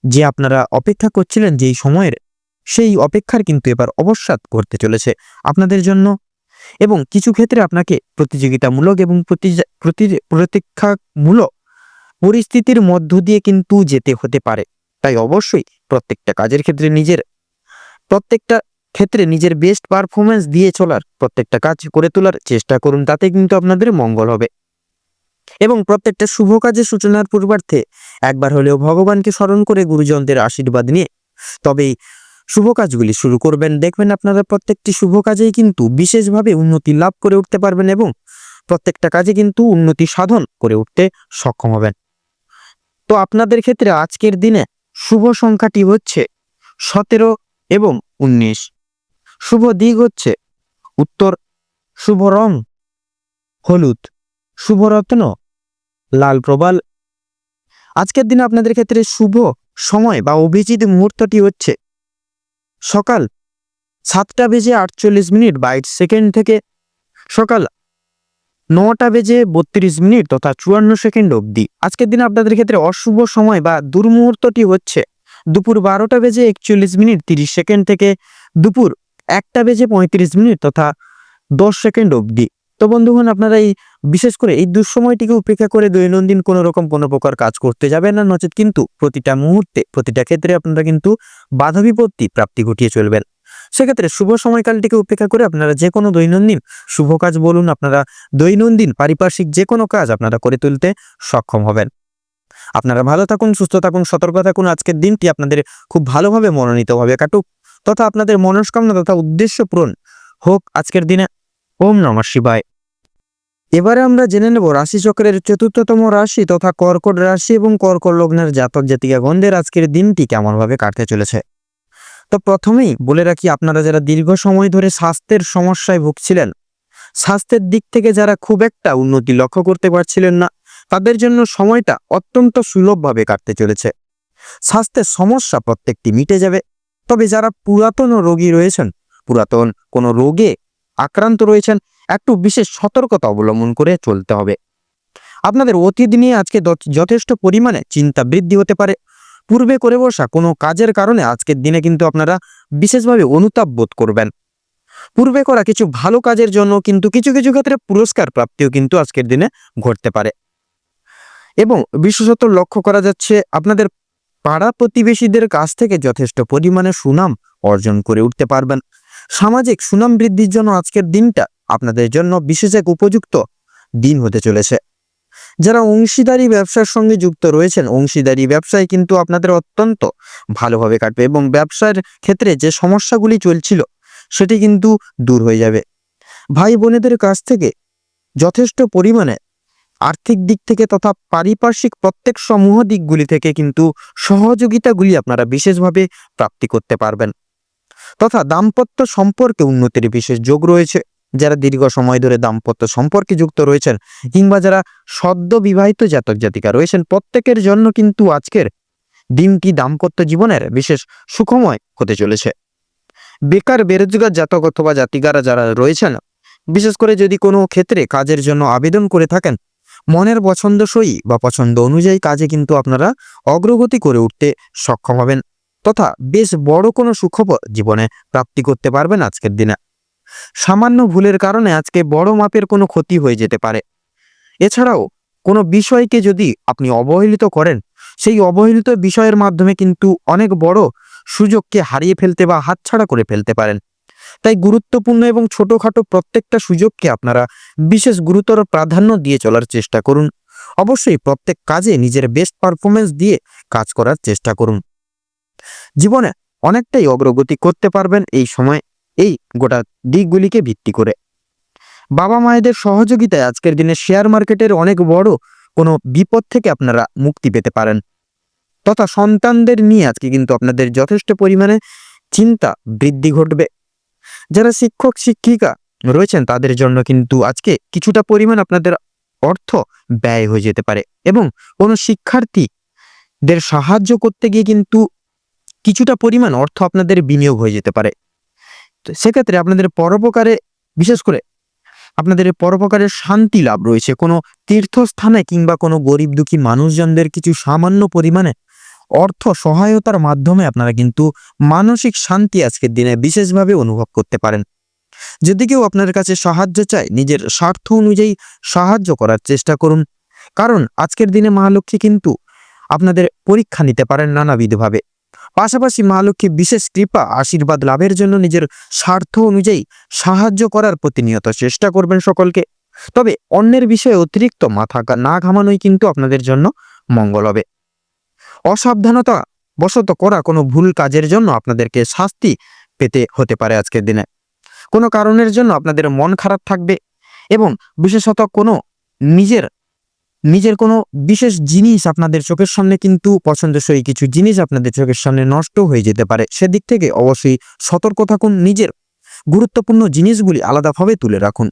যে আপনারা অপেক্ষা করছিলেন যেই সময়ের, সেই অপেক্ষার কিন্তু এবার অবসাদ করতে চলেছে আপনাদের জন্য। এবং কিছু ক্ষেত্রে আপনাকে প্রতিযোগিতামূলক এবং প্রতীক্ষামূলক পরিস্থিতির মধ্য দিয়ে কিন্তু যেতে হতে পারে। তাই অবশ্যই প্রত্যেকটা ক্ষেত্রে নিজের বেস্ট পারফরমেন্স দিয়ে চলার, প্রত্যেকটা কাজ করে তোলার চেষ্টা করুন, তাতে কিন্তু আপনাদের মঙ্গল হবে। এবং প্রত্যেকটা শুভ কাজের সূচনার পূর্বার্থে একবার হলেও ভগবানকে স্মরণ করে গুরুজনদের আশীর্বাদ নিয়ে তবেই শুভ কাজগুলি শুরু করবেন। দেখবেন আপনারা প্রত্যেকটি শুভ কাজেই কিন্তু বিশেষভাবে উন্নতি লাভ করে উঠতে পারবেন এবং প্রত্যেকটা কাজে কিন্তু উন্নতি সাধন করে উঠতে সক্ষম হবেন। তো আপনাদের ক্ষেত্রে আজকের দিনে শুভ সংখ্যাটি হচ্ছে 17 এবং 19। শুভ দিক হচ্ছে উত্তর, শুভ রং হলুদ, শুভ রত্ন লাল প্রবাল। আজকের দিনে আপনাদের ক্ষেত্রে শুভ সময় বা অভিজিৎ মুহূর্তটি হচ্ছে সকাল 7:48 থেকে সকাল 9:32 তথা 54 অবধি। আজকের দিনে আপনাদের ক্ষেত্রে অশুভ সময় বা দুর্মুহূর্তটি হচ্ছে দুপুর 12:41 থেকে দুপুর 1:35 তথা 10 অবধি। তো বন্ধুগণ, আপনারা বিশেষ করে এই দুঃসময়টিকে উপেক্ষা করে দৈনন্দিন কোনো প্রকার কাজ করতে যাবেন না, নচেত কিন্তু প্রতিটা মুহূর্তে প্রতিটা ক্ষেত্রে আপনারা কিন্তু বাধা বিপত্তি প্রাপ্তি ঘটিয়ে চলবেন। সেক্ষেত্রে শুভ সময়কালটিকে উপেক্ষা করে আপনারা যে কোনো দৈনন্দিন শুভ কাজ বলুন, আপনারা দৈনন্দিন পারিপার্শ্বিক যে কোনো কাজ আপনারা করে তুলতে সক্ষম হবেন। আপনারা ভালো থাকুন, সুস্থ থাকুন, সতর্ক থাকুন। আজকের দিনটি আপনাদের খুব ভালোভাবে মনোনীতভাবে কাটুক, তথা আপনাদের মনস্কামনা তথা উদ্দেশ্য পূরণ হোক আজকের দিনে। ওম নমঃ শিবায়। এবারে আমরা জেনে নেব রাশিচক্রের ৪র্থতম রাশি তথা কর্কট রাশি এবং কর্কট লগ্নের জাতক জাতিকাগণদের আজকের দিনটি কেমনভাবে কাটতে চলেছে। তো প্রথমেই বলে রাখি, আপনারা যারা দীর্ঘ সময় ধরে স্বাস্থ্যের সমস্যায় ভুগছিলেন, স্বাস্থ্যের দিক থেকে যারা খুব একটা উন্নতি লক্ষ্য করতে পারছিলেন না, তাদের জন্য সময়টা অত্যন্ত সুলভভাবে কাটতে চলেছে। স্বাস্থ্যের সমস্যা প্রত্যেকটি মিটে যাবে। তবে যারা পুরাতন রোগী রয়েছেন, পুরাতন কোনো রোগে আক্রান্ত রয়েছেন, একটু বিশেষ সতর্কতা অবলম্বন করে চলতে হবে। আপনাদের অতীত নিয়ে আজকে যথেষ্ট পরিমাণে চিন্তা বৃদ্ধি হতে পারে। পূর্বে করে বসা কোনো কাজের কারণে আজকের দিনে কিন্তু আপনারা বিশেষভাবে অনুতাপ বোধ করবেন। পূর্বে করা কিছু ভালো কাজের জন্য কিন্তু কিছু কিছু ক্ষেত্রে পুরস্কার প্রাপ্তিও কিন্তু আজকের দিনে ঘটতে পারে। এবং বিশেষত লক্ষ্য করা যাচ্ছে আপনাদের পাড়া প্রতিবেশীদের কাছ থেকে যথেষ্ট পরিমাণে সুনাম অর্জন করে উঠতে পারবেন। সামাজিক সুনাম বৃদ্ধির জন্য আজকের দিনটা আপনাদের জন্য বিশেষ এক উপযুক্ত দিন হতে চলেছে। যারা অংশীদারি ব্যবসার সঙ্গে যুক্ত রয়েছেন, অংশীদারি ব্যবসায় কিন্তু আপনাদের অত্যন্ত ভালোভাবে কাটবে এবং ব্যবসার ক্ষেত্রে যে সমস্যাগুলি চলছিল সেটি কিন্তু দূর হয়ে যাবে। ভাই বোনেদের কাছ থেকে যথেষ্ট পরিমাণে আর্থিক দিক থেকে তথা পারিপার্শ্বিক প্রত্যেক সমূহ দিকগুলি থেকে কিন্তু সহযোগিতাগুলি আপনারা বিশেষভাবে প্রাপ্তি করতে পারবেন। তথা দাম্পত্য সম্পর্কে উন্নতির বিশেষ যোগ রয়েছে। যারা দীর্ঘ সময় ধরে দাম্পত্য সম্পর্কে যুক্ত রয়েছেন কিংবা যারা সদ্য বিবাহিত জাতক জাতিকা রয়েছেন, প্রত্যেকের জন্য কিন্তু আজকের দিনটি দাম্পত্য জীবনের বিশেষ সুখময় হতে চলেছে। বেকার বেরোজগার জাতক অথবা জাতিকারা যারা রয়েছেন, বিশেষ করে যদি কোনো ক্ষেত্রে কাজের জন্য আবেদন করে থাকেন, মনের পছন্দসই বা পছন্দ অনুযায়ী কাজে কিন্তু আপনারা অগ্রগতি করে উঠতে সক্ষম হবেন, তথা বেশ বড় কোনো সুখবর জীবনে প্রাপ্তি করতে পারবেন আজকের দিনে। সামান্য ভুলের কারণে আজকে বড় মাপের কোনো ক্ষতি হয়ে যেতে পারে। এছাড়াও কোনো বিষয়কে যদি আপনি অবহেলিত করেন, সেই অবহেলিত বিষয়ের মাধ্যমে কিন্তু অনেক বড় সুযোগকে হারিয়ে ফেলতে বা হাতছাড়া করে ফেলতে পারেন। তাই গুরুত্বপূর্ণ এবং ছোটখাটো প্রত্যেকটা সুযোগকে আপনারা বিশেষ গুরুতর প্রাধান্য দিয়ে চলার চেষ্টা করুন। অবশ্যই প্রত্যেক কাজে নিজের বেস্ট পারফরমেন্স দিয়ে কাজ করার চেষ্টা করুন। জীবনে অনেকটাই অগ্রগতি করতে পারবেন এই সময় এই গোটা দিকগুলিকে ভিত্তি করে। বাবা মায়েদের সহযোগিতায় আজকের দিনে শেয়ার মার্কেটের অনেক বড় কোনো বিপদ থেকে আপনারা মুক্তি পেতে পারেন, তথা সন্তানদের নিয়ে আজকে কিন্তু আপনাদের যথেষ্ট পরিমাণে চিন্তা বৃদ্ধি ঘটবে। যারা শিক্ষক শিক্ষিকা রয়েছেন তাদের জন্য কিন্তু আজকে কিছুটা পরিমাণ আপনাদের অর্থ ব্যয় হয়ে যেতে পারে এবং কোনো শিক্ষার্থীদের সাহায্য করতে গিয়ে কিন্তু কিছুটা পরিমাণ অর্থ আপনাদের বিনিয়োগ হয়ে যেতে পারে। তো সেক্ষেত্রে আপনাদের পরোপকারে, বিশেষ করে আপনাদের পরোপকারের শান্তি লাভ রয়েছে। কোনো তীর্থস্থানে কিংবা কোনো গরিব দুঃখী মানুষজনদের কিছু সামান্য পরিমাণে অর্থ সহায়তার মাধ্যমে আপনারা কিন্তু মানসিক শান্তি আজকের দিনে বিশেষভাবে অনুভব করতে পারেন। যদি কেউ আপনার কাছে সাহায্য চায়, নিজের স্বার্থ অনুযায়ী সাহায্য করার চেষ্টা করুন, কারণ আজকের দিনে মা লক্ষ্মী কিন্তু আপনাদের পরীক্ষা নিতে পারেন নানাবিধভাবে। পাশাপাশি মা লক্ষ্মী বিশেষ কৃপা আশীর্বাদ লাভের জন্য নিজের স্বার্থ অনুযায়ী সাহায্য করার প্রতিনিয়ত চেষ্টা করবেন সকলকে। তবে অন্যের বিষয়ে অতিরিক্ত মাথা না ঘামানোই কিন্তু আপনাদের জন্য মঙ্গল হবে। অসাবধানতা বশত করা কোনো ভুল কাজের জন্য আপনাদেরকে শাস্তি পেতে হতে পারে আজকের দিনে। কোনো কারণের জন্য আপনাদের মন খারাপ থাকবে এবং বিশেষত কোনো নিজের কোনো বিশেষ জিনিস আপনাদের চোখের সামনে কিন্তু পছন্দসই কিছু জিনিস আপনাদের চোখের সামনে নষ্ট হয়ে যেতে পারে। সেদিক থেকে অবশ্যই সতর্ক থাকুন, নিজের গুরুত্বপূর্ণ জিনিসগুলি আলাদাভাবে তুলে রাখুন।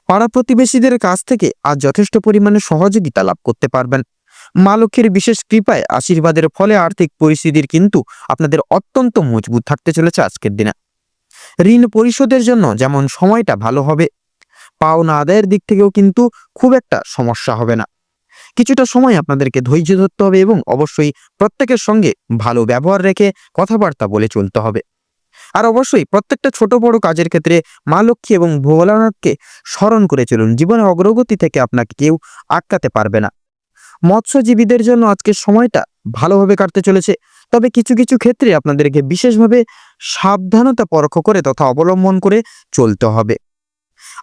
পাড়া প্রতিবেশীদের কাছ থেকে আজ যথেষ্ট পরিমাণে সহযোগিতা লাভ করতে পারবেন। মা লক্ষ্মীর বিশেষ কৃপায় আশীর্বাদের ফলে আর্থিক পরিস্থিতির কিন্তু আপনাদের অত্যন্ত মজবুত থাকতে চলেছে আজকের দিনে। ঋণ পরিশোধের জন্য যেমন সময়টা ভালো হবে, পাওনা আদায়ের দিক থেকেও কিন্তু খুব একটা সমস্যা হবে না। কিছুটা সময় আপনাদেরকে ধৈর্য ধরতে হবে এবং অবশ্যই প্রত্যেকের সঙ্গে ভালো ব্যবহার রেখে কথাবার্তা বলে চলতে হবে। আর অবশ্যই প্রত্যেকটা ছোট বড় কাজের ক্ষেত্রে মা লক্ষ্মী এবং ভোলানাথকে স্মরণ করে চলুন। জীবনে অগ্রগতি থেকে আপনাকে কেউ আটকাতে পারবে না। মৎস্যজীবীদের জন্য আজকের সময়টা ভালোভাবে কাটতে চলেছে, তবে কিছু কিছু ক্ষেত্রে আপনাদেরকে বিশেষভাবে সাবধানতা পরখ করে তথা অবলম্বন করে চলতে হবে।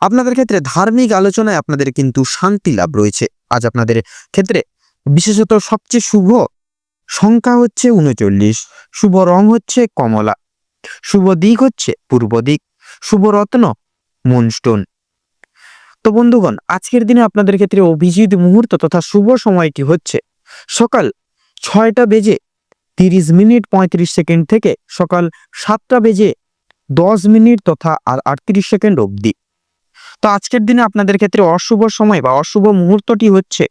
আপনাদের ক্ষেত্রে ধার্মিক আলোচনায় আপনাদের কিন্তু শান্তি লাভ রয়েছে। আজ আপনাদের ক্ষেত্রে বিশেষত সবচেয়ে শুভ সংখ্যা হচ্ছে 39, শুভ রং হচ্ছে কমলা, শুভ দিক হচ্ছে পূর্ব দিক, শুভ রত্ন মুনস্টোন। তো বন্ধুগণ, আজকের দিনে আপনাদের ক্ষেত্রে অভিজিৎ মুহূর্ত তথা শুভ সময়টি হচ্ছে সকাল 6:30 থেকে সকাল 7:10 তথা 38 সেকেন্ড অবধি। তো আজকের দিনে আপনাদের ক্ষেত্রে অশুভ সময় বা অশুভ মুহূর্তটি হচ্ছে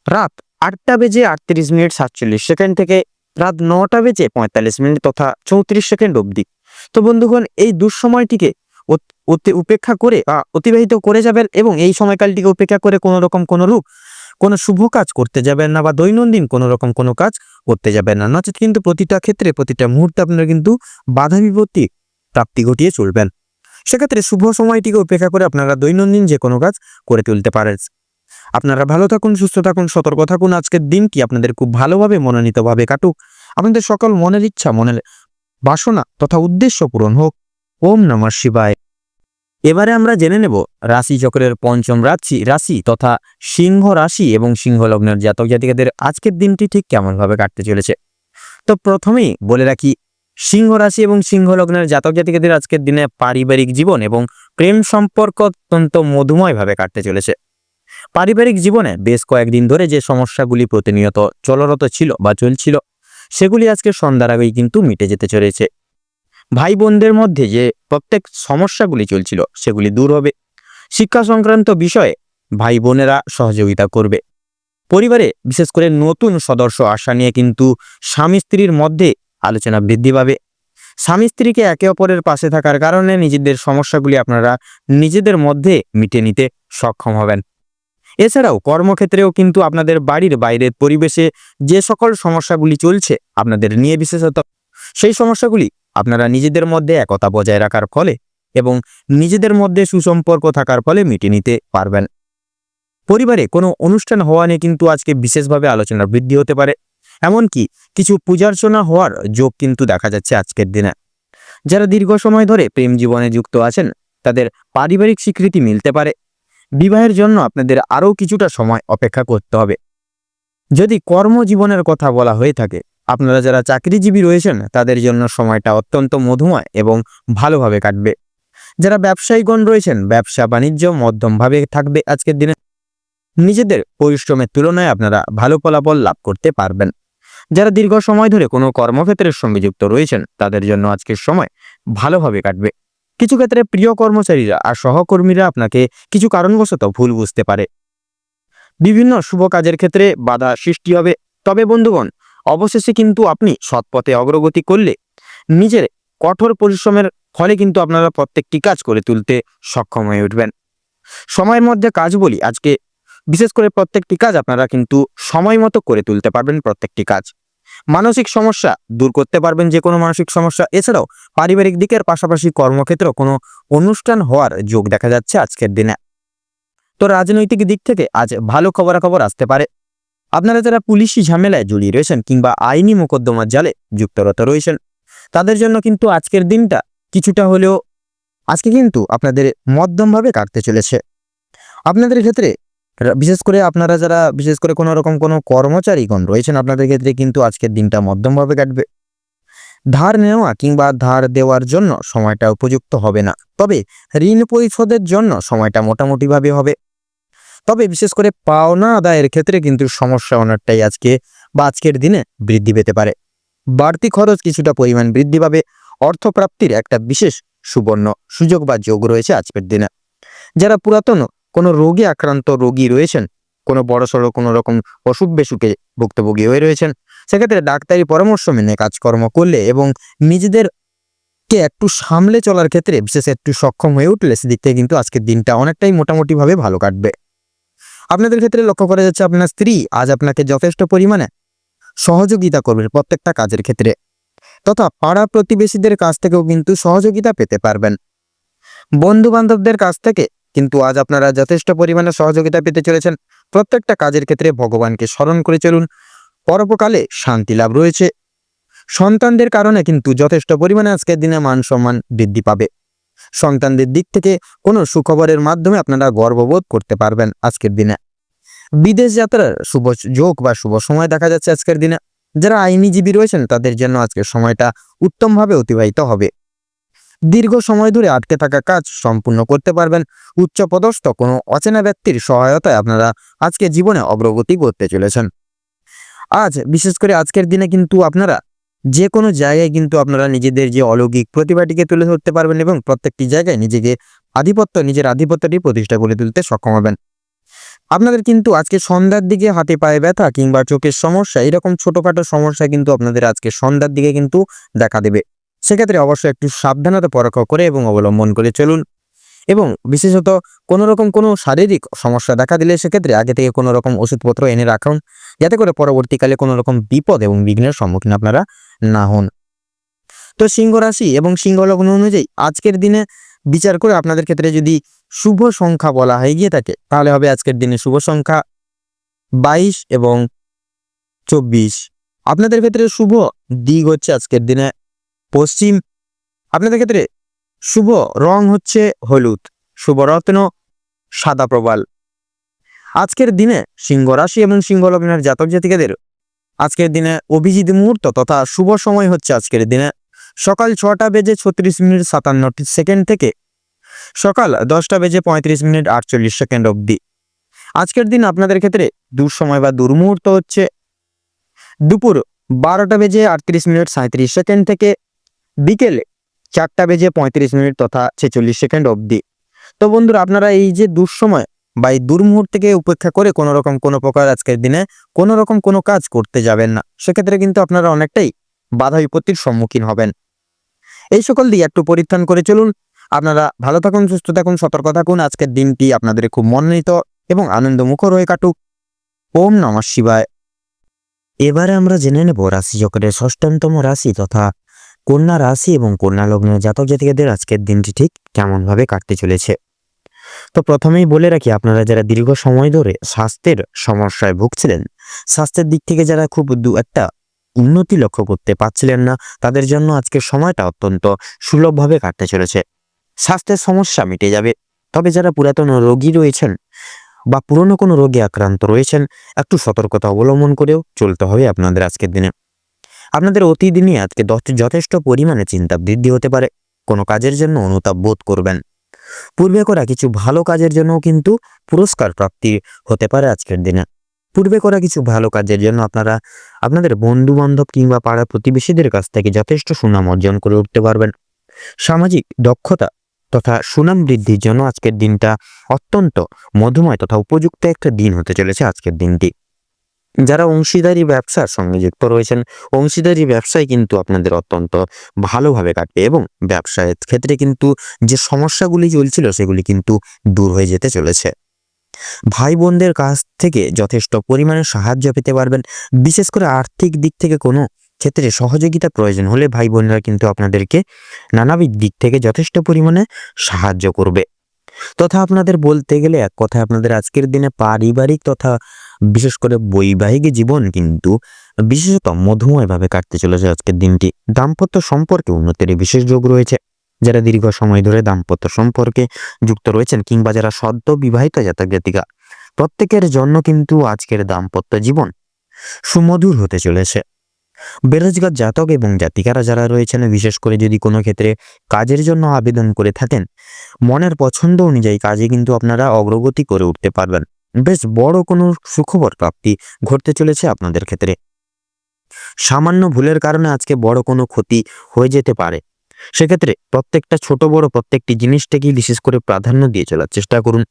রাত 8:38 থেকে রাত 9:45 তথা 34 সেকেন্ড অবধি। তো বন্ধুগণ, এই দুঃসময়টিকে উপেক্ষা করে বা অতিবাহিত করে যাবেন এবং এই সময়কালটিকে উপেক্ষা করে কোনো শুভ কাজ করতে যাবেন না বা দৈনন্দিন কোনো কাজ করতে যাবেন না। নচেত কিন্তু প্রতিটা ক্ষেত্রে প্রতিটা মুহূর্তে আপনারা কিন্তু বাধা বিপত্তি প্রাপ্তি ঘটিয়ে চলবেন। সেক্ষেত্রে শুভ সময়টিকে উপেক্ষা করে আপনারা দৈনন্দিন যে কোনো কাজ করে তুলতে পারেন। আপনারা ভালো থাকুন, সুস্থ থাকুন, সতর্ক থাকুন। আজকের দিনটি আপনাদের খুব ভালোভাবে মনোনীতভাবে কাটুক। আপনাদের সকল মনের ইচ্ছা, মনের বাসনা তথা উদ্দেশ্য পূরণ হোক। ওম নমঃ শিবায়। এবারে আমরা জেনে নেব রাশি চক্রের পঞ্চম রাশি তথা সিংহ রাশি এবং সিংহ লগ্নের জাতক জাতিকাদের আজকের দিনটি ঠিক কেমন ভাবে কাটতে চলেছে। তো প্রথমেই বলে রাখি, সিংহ রাশি এবং সিংহ লগ্নের জাতক জাতিকাদের আজকের দিনে পারিবারিক জীবন এবং প্রেম সম্পর্ক অত্যন্ত মধুময় ভাবে কাটতে চলেছে। পারিবারিক জীবনে বেশ কয়েকদিন ধরে যে সমস্যাগুলি প্রতিনিয়ত চলরত ছিল বা চলছিল, সেগুলি আজকে সন্ধ্যার আগেই কিন্তু মিটে যেতে চলেছে। ভাই বোনদের মধ্যে যে প্রত্যেক সমস্যাগুলি চলছিল সেগুলি দূর হবে। শিক্ষা সংক্রান্ত বিষয়ে ভাই বোনেরা সহযোগিতা করবে। পরিবারে বিশেষ করে নতুন সদস্য আসা নিয়ে কিন্তু স্বামী স্ত্রীর মধ্যে আলোচনা বৃদ্ধি পাবে। স্বামী স্ত্রীকে একে অপরের পাশে থাকার কারণে নিজেদের সমস্যাগুলি আপনারা নিজেদের মধ্যে মিটে নিতে সক্ষম হবেন। এছাড়াও কর্মক্ষেত্রেও কিন্তু আপনাদের বাড়ির বাইরের পরিবেশে যে সকল সমস্যাগুলি চলছে আপনাদের নিয়ে বিশেষত, সেই সমস্যাগুলি আপনারা নিজেদের মধ্যে একতা বজায় রাখার ফলে এবং নিজেদের মধ্যে সুসম্পর্ক থাকার ফলে মিটিয়ে নিতে পারবেন। পরিবারে কোনো অনুষ্ঠান হওয়া নিয়ে কিন্তু আজকে বিশেষভাবে আলোচনা বৃদ্ধি হতে পারে। এমনকি কিছু পূজার্চনা হওয়ার যোগ কিন্তু দেখা যাচ্ছে আজকের দিনে। যারা দীর্ঘ সময় ধরে প্রেম জীবনে যুক্ত আছেন তাদের পারিবারিক স্বীকৃতি মিলতে পারে। বিবাহের জন্য আপনাদের আরও কিছুটা সময় অপেক্ষা করতে হবে। যদি কর্মজীবনের কথা বলা হয়ে থাকে, আপনারা যারা চাকরিজীবী রয়েছেন তাদের জন্য সময়টা অত্যন্ত মধুময় এবং ভালোভাবে কাটবে। যারা ব্যবসায়ীগণ রয়েছেন, ব্যবসা বাণিজ্য মধ্যমভাবে থাকবে আজকের দিনে। নিজেদের পরিশ্রমের তুলনায় আপনারা ভালো ফলাফল লাভ করতে পারবেন। যারা দীর্ঘ সময় ধরে কোনো কর্মক্ষেত্রের সঙ্গে যুক্ত রয়েছেন তাদের জন্য আজকের সময় ভালোভাবে কাটবে। কিছু ক্ষেত্রে প্রিয় কর্মচারীরা আর সহকর্মীরা আপনাকে কিছু কারণবশত ভুল বুঝতে পারে। বিভিন্ন শুভ কাজের ক্ষেত্রে বাধা সৃষ্টি হবে। তবে বন্ধুগণ, অবশেষে কিন্তু আপনি সৎপথে অগ্রগতি করলে নিজের কঠোর পরিশ্রমের ফলে কিন্তু আপনারা প্রত্যেকটি কাজ করে তুলতে সক্ষম হয়ে উঠবেন। সময়ের মধ্যে কাজ বলি, আজকে বিশেষ করে প্রত্যেকটি কাজ আপনারা কিন্তু সময় মতো করে তুলতে পারবেন। প্রত্যেকটি কাজ মানসিক সমস্যা দূর করতে পারবেন, যে কোনো মানসিক সমস্যা। এছাড়াও পারিবারিক দিকের পাশাপাশি কর্মক্ষেত্র কোনো অনুষ্ঠান হওয়ার যোগ দেখা যাচ্ছে আজকের দিনে। তো রাজনৈতিক দিক থেকে আজ ভালো খবরাখবর আসতে পারে। আপনারা যারা পুলিশি ঝামেলায় জড়িয়ে রয়েছেন কিংবা আইনি মোকদ্দমার জালে যুক্তরত রয়েছেন, তাদের জন্য কিন্তু আজকের দিনটা কিছুটা হলেও আজকে কিন্তু আপনাদের মধ্যমভাবে কাটতে চলেছে। আপনাদের ক্ষেত্রে বিশেষ করে আপনারা যারা বিশেষ করে কোনো রকম কোনো কর্মচারীগণ রয়েছেন, আপনাদের ক্ষেত্রে কিন্তু আজকের দিনটা মধ্যমভাবে কাটবে। ধার নেওয়া কিংবা ধার দেওয়ার জন্য সময়টা উপযুক্ত হবে না, তবে ঋণ পরিশোধের জন্য সময়টা মোটামুটিভাবে হবে। তবে বিশেষ করে পাওনা আদায়ের ক্ষেত্রে কিন্তু সমস্যা অনেকটাই আজকের দিনে বৃদ্ধি পেতে পারে। বাড়তি খরচ কিছুটা পরিমাণ বৃদ্ধি পাবে। অর্থপ্রাপ্তির একটা বিশেষ সুবর্ণ সুযোগ বা যোগ রয়েছে আজকের দিনে। যারা পুরাতন কোনো রোগে আক্রান্ত রোগী রয়েছেন, কোনো বড়সড় কোনো রকম অসুখ বিসুখে ভুক্তভোগী হয়ে রয়েছেন, সেক্ষেত্রে ডাক্তারি পরামর্শ মেনে কাজকর্ম করলে এবং নিজেদেরকে একটু সামলে চলার ক্ষেত্রে বিশেষ একটু সক্ষম হয়ে উঠলে সেদিক থেকে কিন্তু আজকের দিনটা অনেকটাই মোটামুটিভাবে ভালো কাটবে। আপনাদের ক্ষেত্রে লক্ষ্য করা যাচ্ছে আপনার স্ত্রী আজ আপনাকে যথেষ্ট পরিমাণে সহযোগিতা করবেন প্রত্যেকটা কাজের ক্ষেত্রে, তথা পাড়া প্রতিবেশীদের কাছ থেকেও কিন্তু সহযোগিতা পেতে পারবেন। বন্ধু বান্ধবদের কাছ থেকে কিন্তু আজ আপনারা যথেষ্ট পরিমাণে সহযোগিতা পেতে চলেছেন। প্রত্যেকটা কাজের ক্ষেত্রে ভগবানকে স্মরণ করে চলুন। পরোপকালে শান্তি লাভ রয়েছে। সন্তানদের কারণে কিন্তু যথেষ্ট পরিমাণে আজকের দিনে মান সম্মান বৃদ্ধি পাবে। সন্তানদের দিক থেকে কোনো সুখবরের মাধ্যমে আপনারা গর্ববোধ করতে পারবেন আজকের দিনে। বিদেশ যাত্রার শুভ যোগ বা শুভ সময় দেখা যাচ্ছে আজকের দিনে। যারা আইনজীবী রয়েছেন তাদের জন্য আজকের সময়টা উত্তমভাবে অতিবাহিত হবে। দীর্ঘ সময় ধরে আটকে থাকা কাজ সম্পূর্ণ করতে পারবেন। উচ্চপদস্থ কোনো অচেনা ব্যক্তির সহায়তায় আপনারা আজকে জীবনে অগ্রগতি করতে চলেছেন। আজ বিশেষ করে আজকের দিনে কিন্তু আপনারা যে কোনো জায়গায় কিন্তু আপনারা নিজেদের যে অলৌকিক প্রতিভাটিকে তুলে ধরতে পারবেন এবং প্রত্যেকটি জায়গায় নিজের আধিপত্যটি প্রতিষ্ঠা করে তুলতে সক্ষম হবেন। আপনাদের কিন্তু আজকে সন্ধ্যার দিকে হাতে পায়ে ব্যথা কিংবা চোখের সমস্যা, এরকম ছোটখাটো সমস্যা কিন্তু আপনাদের আজকে সন্ধ্যার দিকে কিন্তু দেখা দেবে। সেক্ষেত্রে অবশ্যই একটু সাবধানতা পরীক্ষা করে এবং অবলম্বন করে চলুন। এবং বিশেষত কোনো রকম কোনো শারীরিক সমস্যা দেখা দিলে সেক্ষেত্রে আগে থেকে কোনো রকম ওষুধপত্র এনে রাখুন, যাতে করে পরবর্তীকালে কোনো রকম বিপদ এবং বিঘ্নের সম্মুখীন আপনারা না হন। তো সিংহ রাশি এবং সিংহ লগ্ন অনুযায়ী আজকের দিনে বিচার করে আপনাদের ক্ষেত্রে যদি শুভ সংখ্যা বলা হয়ে গিয়ে থাকে, তাহলে হবে আজকের দিনে শুভ সংখ্যা 22 এবং 24। আপনাদের ক্ষেত্রে শুভ দিক হচ্ছে আজকের দিনে পশ্চিম। আপনাদের ক্ষেত্রে শুভ রং হচ্ছে হলুদ, শুভ রত্ন সাদা প্রবাল। আজকের দিনে সিংহ রাশি এবং সিংহ লগ্নের জাতক জাতিকাদের আজকের দিনে অভিজিৎ মুহূর্ত তথা শুভ সময় হচ্ছে আজকের দিনে সকাল 6টা বেজে 36 মিনিট 57 সেকেন্ড থেকে সকাল 10টা বেজে 35 মিনিট 48 সেকেন্ড অবধি। আজকের দিন আপনাদের ক্ষেত্রে দুঃসময় বা দুর্মুহূর্ত হচ্ছে দুপুর 12টা বেজে 38 মিনিট 37 সেকেন্ড থেকে বিকেলে 4টা বেজে 35 মিনিট তথা 46 সেকেন্ড অবধি। তো বন্ধুরা, আপনারা এই যে দুঃসময় বা এই দুর্মুহূর্তকে উপেক্ষা করে কোনো প্রকার আজকের দিনে কোনো রকম কোনো কাজ করতে যাবেন না। সেক্ষেত্রে কিন্তু আপনারা অনেকটাই বাধা বিপত্তির সম্মুখীন হবেন। এই সকল দিয়ে একটু পরিত্রাণ করে চলুন। আপনারা ভালো থাকুন, সুস্থ থাকুন, সতর্ক থাকুন। আজকের দিনটি আপনাদের খুব মনোনীত এবং আনন্দমুখর হয়ে কাটুক। ওম নমঃ শিবায়। এবারে আমরা জেনে নেব রাশিচক্রের ষষ্ঠতম রাশি তথা কন্যা রাশি এবং কন্যা লগ্নের জাতক জাতিকাদের আজকের দিনটি ঠিক কেমনভাবে কাটতে চলেছে। তো প্রথমেই বলে রাখি, আপনারা যারা দীর্ঘ সময় ধরে স্বাস্থ্যের সমস্যায় ভুগছিলেন, স্বাস্থ্যের দিক থেকে যারা খুব একটা উন্নতি লক্ষ্য করতে পারছিলেন না, তাদের জন্য আজকের সময়টা অত্যন্ত সুলভভাবে কাটতে চলেছে। স্বাস্থ্যের সমস্যা মিটে যাবে। তবে যারা পুরাতন রোগী রয়েছেন বা পুরনো কোনো রোগে আক্রান্ত রয়েছেন, একটু সতর্কতা অবলম্বন করেও চলতে হবে আপনাদের আজকের দিনে। আপনাদের অতিদিনই আজকে যথেষ্ট পরিমাণে চিন্তা বৃদ্ধি হতে পারে। কোনো কাজের জন্য অনুতাপ বোধ করবেন। পূর্বে করা কিছু ভালো কাজের জন্য কিন্তু পুরস্কার প্রাপ্তি হতে পারে আজকের দিনে। পূর্বে করা কিছু ভালো কাজের জন্য আপনারা আপনাদের বন্ধু বান্ধব কিংবা পাড়া প্রতিবেশীদের কাছ থেকে যথেষ্ট সুনাম অর্জন করে উঠতে পারবেন। সামাজিক দক্ষতা তথা সুনাম বৃদ্ধির জন্য আজকের দিনটা অত্যন্ত মধুময় তথা উপযুক্ত একটা দিন হতে চলেছে আজকের দিনটি। যারা অংশীদারি ব্যবসার সঙ্গে যুক্ত রয়েছেন, অংশীদারি ব্যবসায় কিন্তু আপনাদের অত্যন্ত ভালোভাবে কাটবে এবং ব্যবসায়ের ক্ষেত্রে কিন্তু যে সমস্যাগুলি চলছিল সেগুলি কিন্তু দূর হয়ে যেতে চলেছে। ভাই বোনদের কাছ থেকে যথেষ্ট পরিমাণে সাহায্য পেতে পারবেন। বিশেষ করে আর্থিক দিক থেকে কোনো ক্ষেত্রে সহযোগিতা প্রয়োজন হলে ভাই বোনেরা কিন্তু আপনাদেরকে নানাবিধ দিক থেকে যথেষ্ট পরিমাণে সাহায্য করবে। তথা আপনাদের বলতে গেলে এক কথায় আপনাদের আজকের দিনে পারিবারিক তথা বিশেষ করে বৈবাহিক জীবন কিন্তু বিশেষত মধুময়ভাবে কাটতে চলেছে আজকের দিনটি। দাম্পত্য সম্পর্কে উন্নতির বিশেষ যোগ রয়েছে। যারা দীর্ঘ সময় ধরে দাম্পত্য সম্পর্কে যুক্ত রয়েছেন কিংবা যারা সদ্য বিবাহিত জাতক জাতিকা, প্রত্যেকের জন্য কিন্তু আজকের দাম্পত্য জীবন সুমধুর হতে চলেছে। বেরোজগার জাতক এবং জাতিকারা যারা রয়েছেন, বিশেষ করে যদি কোনো ক্ষেত্রে কাজের জন্য আবেদন করে থাকেন, মনের পছন্দ অনুযায়ী কাজে কিন্তু আপনারা অগ্রগতি করে উঠতে পারবেন। বেশ বড় কোনো সুখবর প্রাপ্তি ঘটতে চলেছে আপনাদের ক্ষেত্রে। সামান্য ভুলের কারণে আজকে বড় কোনো ক্ষতি হয়ে যেতে পারে। সেক্ষেত্রে প্রত্যেকটা ছোট বড় প্রত্যেকটি জিনিসটাকে বিশেষ করে প্রাধান্য দিয়ে চলার চেষ্টা করুন।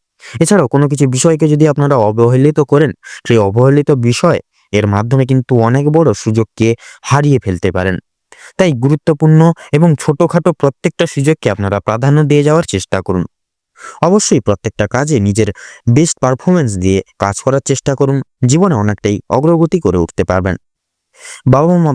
এছাড়াও কোনো কিছু বিষয়কে যদি আপনারা অবহেলিত করেন, সেই অবহেলিত বিষয় এর মাধ্যমে কিন্তু অনেক বড় সুযোগকে হারিয়ে ফেলতে পারেন। তাই গুরুত্বপূর্ণ এবং ছোটখাটো প্রত্যেকটা সুযোগকে আপনারা প্রাধান্য দিয়ে যাওয়ার চেষ্টা করুন। অবশ্যই প্রত্যেকটা কাজে নিজের বেস্ট পারফরমেন্স দিয়ে কাজ করার চেষ্টা করুন। জীবনে অনেকটাই অগ্রগতি করে উঠতে পারবেন।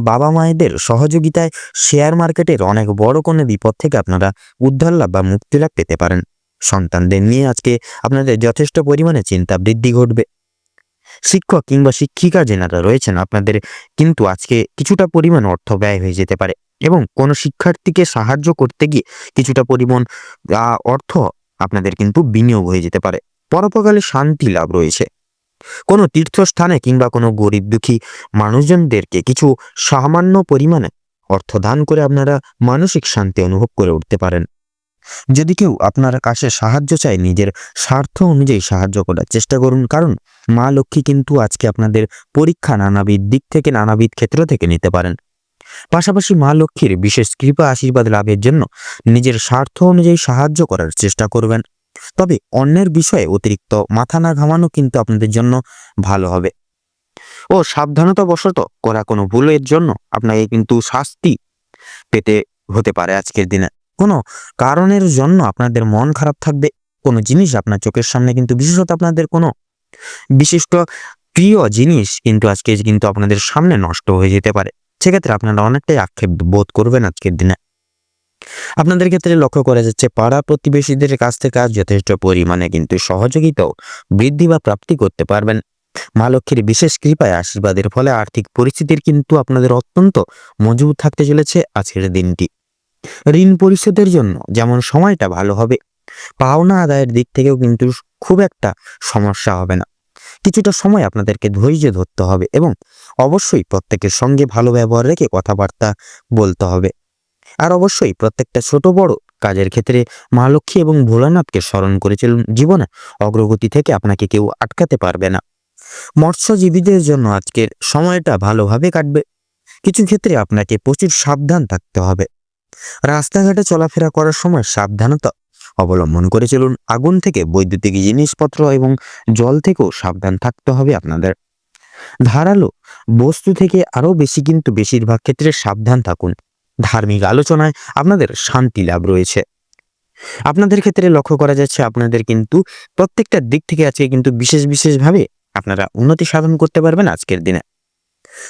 বাবা মায়েদের সহযোগিতায় শেয়ার মার্কেটের অনেক বড় কোনো বিপদ থেকে আপনারা উদ্ধার লাভ বা মুক্তি লাভ পেতে পারেন। সন্তানদের নিয়ে আজকে আপনাদের যথেষ্ট পরিমাণে চিন্তা বৃদ্ধি ঘটবে। শিক্ষক কিংবা শিক্ষিকা যেনারা রয়েছেন, আপনাদের কিন্তু আজকে কিছুটা পরিমাণ অর্থ ব্যয় হয়ে যেতে পারে এবং কোনো শিক্ষার্থীকে সাহায্য করতে গিয়ে কিছুটা পরিমাণ অর্থ আপনাদের কিন্তু বিনিয়োগ হয়ে যেতে পারে। পরোপকালে শান্তি লাভ রয়েছে। কোনো তীর্থস্থানে কিংবা কোনো গরিব দুঃখী মানুষজনদেরকে কিছু সামান্য পরিমাণে অর্থ দান করে আপনারা মানসিক শান্তি অনুভব করে উঠতে পারেন। যদি কেউ আপনার কাছে সাহায্য চায়, নিজের স্বার্থ অনুযায়ী সাহায্য করার চেষ্টা করুন, কারণ মা লক্ষ্মী কিন্তু আজকে আপনাদের পরীক্ষা নানাবিধ দিক থেকে নানাবিধ ক্ষেত্র থেকে নিতে পারেন। পাশাপাশি মা লক্ষ্মীর বিশেষ কৃপা আশীর্বাদ লাভের জন্য নিজের স্বার্থ অনুযায়ী সাহায্য করার চেষ্টা করবেন। তবে অন্যের বিষয়ে অতিরিক্ত মাথা না ঘামানো কিন্তু আপনাদের জন্য ভালো হবে। ও সাবধানতা বশত করা কোনো ভুলের জন্য আপনাকে কিন্তু শাস্তি পেতে হতে পারে আজকের দিনে। কোনো কারণের জন্য আপনাদের মন খারাপ থাকবে। কোনো জিনিস আপনার চোখের সামনে কিন্তু বিশেষত আপনাদের কোনো বিশিষ্ট প্রিয় জিনিস কিন্তু আজকে কিন্তু আপনাদের সামনে নষ্ট হয়ে যেতে পারে। সেক্ষেত্রে আপনারা অনেকটাই আক্ষেপ বোধ করবেন আজকের দিনে। আপনাদের ক্ষেত্রে লক্ষ্য করা যাচ্ছে পাড়া প্রতিবেশীদের কাছ থেকে আজ যথেষ্ট পরিমাণে কিন্তু সহযোগিতাও বৃদ্ধি বা প্রাপ্তি করতে পারবেন। মা লক্ষ্মীর বিশেষ কৃপায় আশীর্বাদের ফলে আর্থিক পরিস্থিতির কিন্তু আপনাদের অত্যন্ত মজবুত থাকতে চলেছে আজকের দিনটি। ঋণ পরিশোধের জন্য যেমন সময়টা ভালো হবে, পাওনা আদায়ের দিক থেকেও কিন্তু খুব একটা সমস্যা হবে না। কিছুটা সময় আপনাদেরকে ধৈর্য ধরতে হবে এবং অবশ্যই প্রত্যেকের সঙ্গে ভালো ব্যবহার রেখে কথাবার্তা বলতে হবে। আর অবশ্যই প্রত্যেকটা ছোট বড় কাজের ক্ষেত্রে মা লক্ষ্মী এবং ভোলানাথকে স্মরণ করে চলুন। জীবনে অগ্রগতি থেকে আপনাকে কেউ আটকাতে পারবে না। মৎস্যজীবীদের জন্য আজকের সময়টা ভালোভাবে কাটবে। কিছু ক্ষেত্রে আপনাকে প্রচুর সাবধান থাকতে হবে। রাস্তাঘাটে চলাফেরা করার সময় সাবধানতা অবলম্বন করে চলুন। আগুন থেকে, বৈদ্যুতিক জিনিসপত্র এবং জল থেকেও সাবধান থাকতে হবে আপনাদের। ধারালো বস্তু থেকে আরও বেশি কিন্তু বেশিরভাগ ক্ষেত্রে সাবধান থাকুন। ধার্মিক আলোচনায় আপনাদের শান্তি লাভ রয়েছে। আপনাদের ক্ষেত্রে লক্ষ্য করা যাচ্ছে আপনাদের কিন্তু প্রত্যেকটা দিক থেকে আজকে কিন্তু বিশেষভাবে আপনারা উন্নতি সাধন করতে পারবেন আজকের দিনে।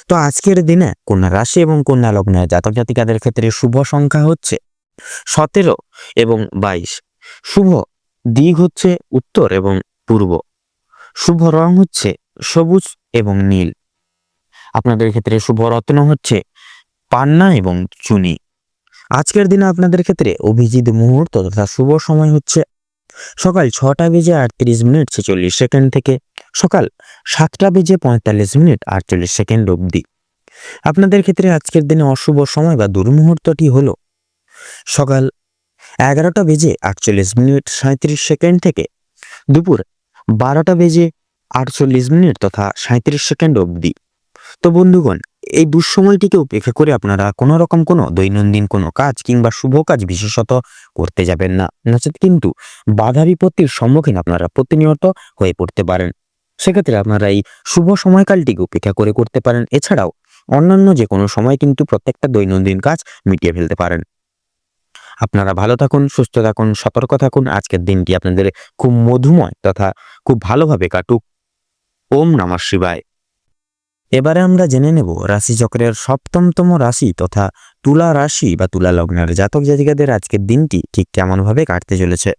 তো আজকের দিনে কন্যা রাশি এবং কন্যা লগ্নের জাতক জাতিকাদের ক্ষেত্রে শুভ সংখ্যা হচ্ছে 17 এবং 22। শুভ দিক হচ্ছে উত্তর এবং পূর্ব। শুভ রং হচ্ছে সবুজ এবং নীল। আপনাদের ক্ষেত্রে শুভ রত্ন হচ্ছে পান্না এবং চুনি। আজকের দিনে আপনাদের ক্ষেত্রে অভিজিৎ মুহূর্ত তথা শুভ সময় হচ্ছে সকাল 6:38:46 থেকে সকাল 7:45:48 অবধি। আপনাদের ক্ষেত্রে আজকের দিনে অশুভ সময় বা দুর্মুহূর্তটি হলো সকাল 11:48:37 থেকে দুপুর 12:48 তথা 37 অবধি। তো বন্ধুগণ, এই দুঃসময়টিকে উপেক্ষা করে আপনারা কোনো রকম কোনো দৈনন্দিন কোনো কাজ কিংবা শুভ কাজ বিশেষত করতে যাবেন না, নচেত কিন্তু বাধা বিপত্তির সম্মুখীন আপনারা প্রতিনিয়ত হয়ে পড়তে পারেন। সেক্ষেত্রে আপনারা এই শুভ সময়কালটিকে উপেক্ষা করে করতে পারেন। এছাড়াও অন্যান্য যে কোনো সময় কিন্তু প্রত্যেকটা দৈনন্দিন কাজ মিটিয়ে ফেলতে পারেন। আপনারা ভালো থাকুন, সুস্থ থাকুন, সতর্ক থাকুন। আজকের দিনটি আপনাদের খুব মধুময় তথা খুব ভালোভাবে কাটুক। ওম নমঃ শিবায়। এবারে আমরা জেনে নেব রাশিচক্রের সপ্তমতম রাশি তথা তুলা রাশি বা তুলা লগ্নের জাতক জাতিকাদের আজকের দিনটি ঠিক কেমনভাবে কাটতে চলেছে।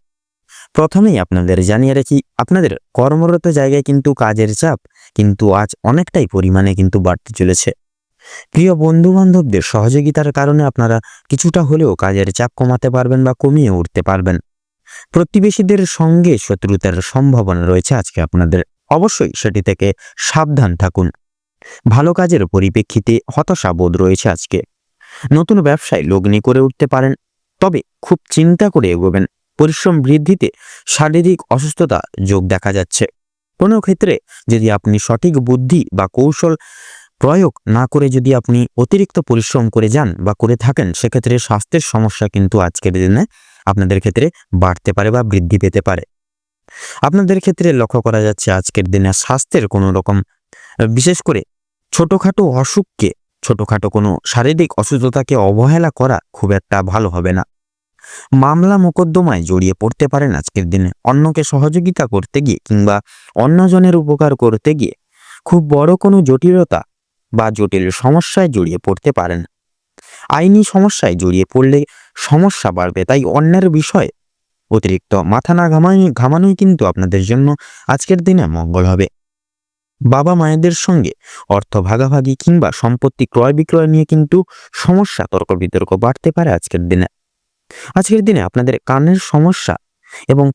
প্রথমেই আপনাদের জানিয়ে রাখি, আপনাদের কর্মরত জায়গায় কিন্তু কাজের চাপ কিন্তু আজ অনেকটাই পরিমাণে কিন্তু বাড়তে চলেছে। প্রিয় বন্ধু বান্ধবদের সহযোগিতার কারণে আপনারা কিছুটা হলেও কাজের চাপ কমাতে পারবেন বা কমিয়ে উঠতে পারবেন। প্রতিবেশীদের সঙ্গে শত্রুতার সম্ভাবনা রয়েছে আজকে আপনাদের, অবশ্যই সেটি থেকে সাবধান থাকুন। ভালো কাজের পরিপ্রেক্ষিতে হতাশাবোধ রয়েছে আজকে। নতুন ব্যবসায় লগ্নি করে উঠতে পারেন, তবে খুব চিন্তা করে এগোবেন। পরিশ্রম বৃদ্ধিতে শারীরিক অসুস্থতা যোগ দেখা যাচ্ছে। কোনো ক্ষেত্রে যদি আপনি সঠিক বুদ্ধি বা কৌশল প্রয়োগ না করে যদি আপনি অতিরিক্ত পরিশ্রম করে যান বা করে থাকেন, সেক্ষেত্রে স্বাস্থ্যের সমস্যা কিন্তু আজকের দিনে আপনাদের ক্ষেত্রে বাড়তে পারে বা বৃদ্ধি পেতে পারে। আপনাদের ক্ষেত্রে লক্ষ্য করা যাচ্ছে আজকের দিনে স্বাস্থ্যের কোনো রকম বিশেষ করে ছোটখাটো অসুখকে, ছোটখাটো কোনো শারীরিক অসুস্থতাকে অবহেলা করা খুব একটা ভালো হবে না। মামলা মোকদ্দমায় জড়িয়ে পড়তে পারেন আজকের দিনে। অন্যকে সহযোগিতা করতে গিয়ে কিংবা অন্যজনের উপকার করতে গিয়ে খুব বড় কোনো জটিলতা বা জটিল সমস্যায় জড়িয়ে পড়তে পারেন। আইনি সমস্যায় জড়িয়ে পড়লে সমস্যা বাড়বে, তাই অন্যের বিষয়ে অতিরিক্ত মাথা না ঘামানোই কিন্তু আপনাদের জন্য আজকের দিনে মঙ্গল হবে। বাবা মায়েদের সঙ্গে অর্থ ভাগাভাগি কিংবা সম্পত্তি ক্রয় বিক্রয় নিয়ে কিন্তু সমস্যা, তর্ক বিতর্ক বাড়তে পারে আজকের দিনে। আজকের দিনে আপনাদের কানের সমস্যা এবং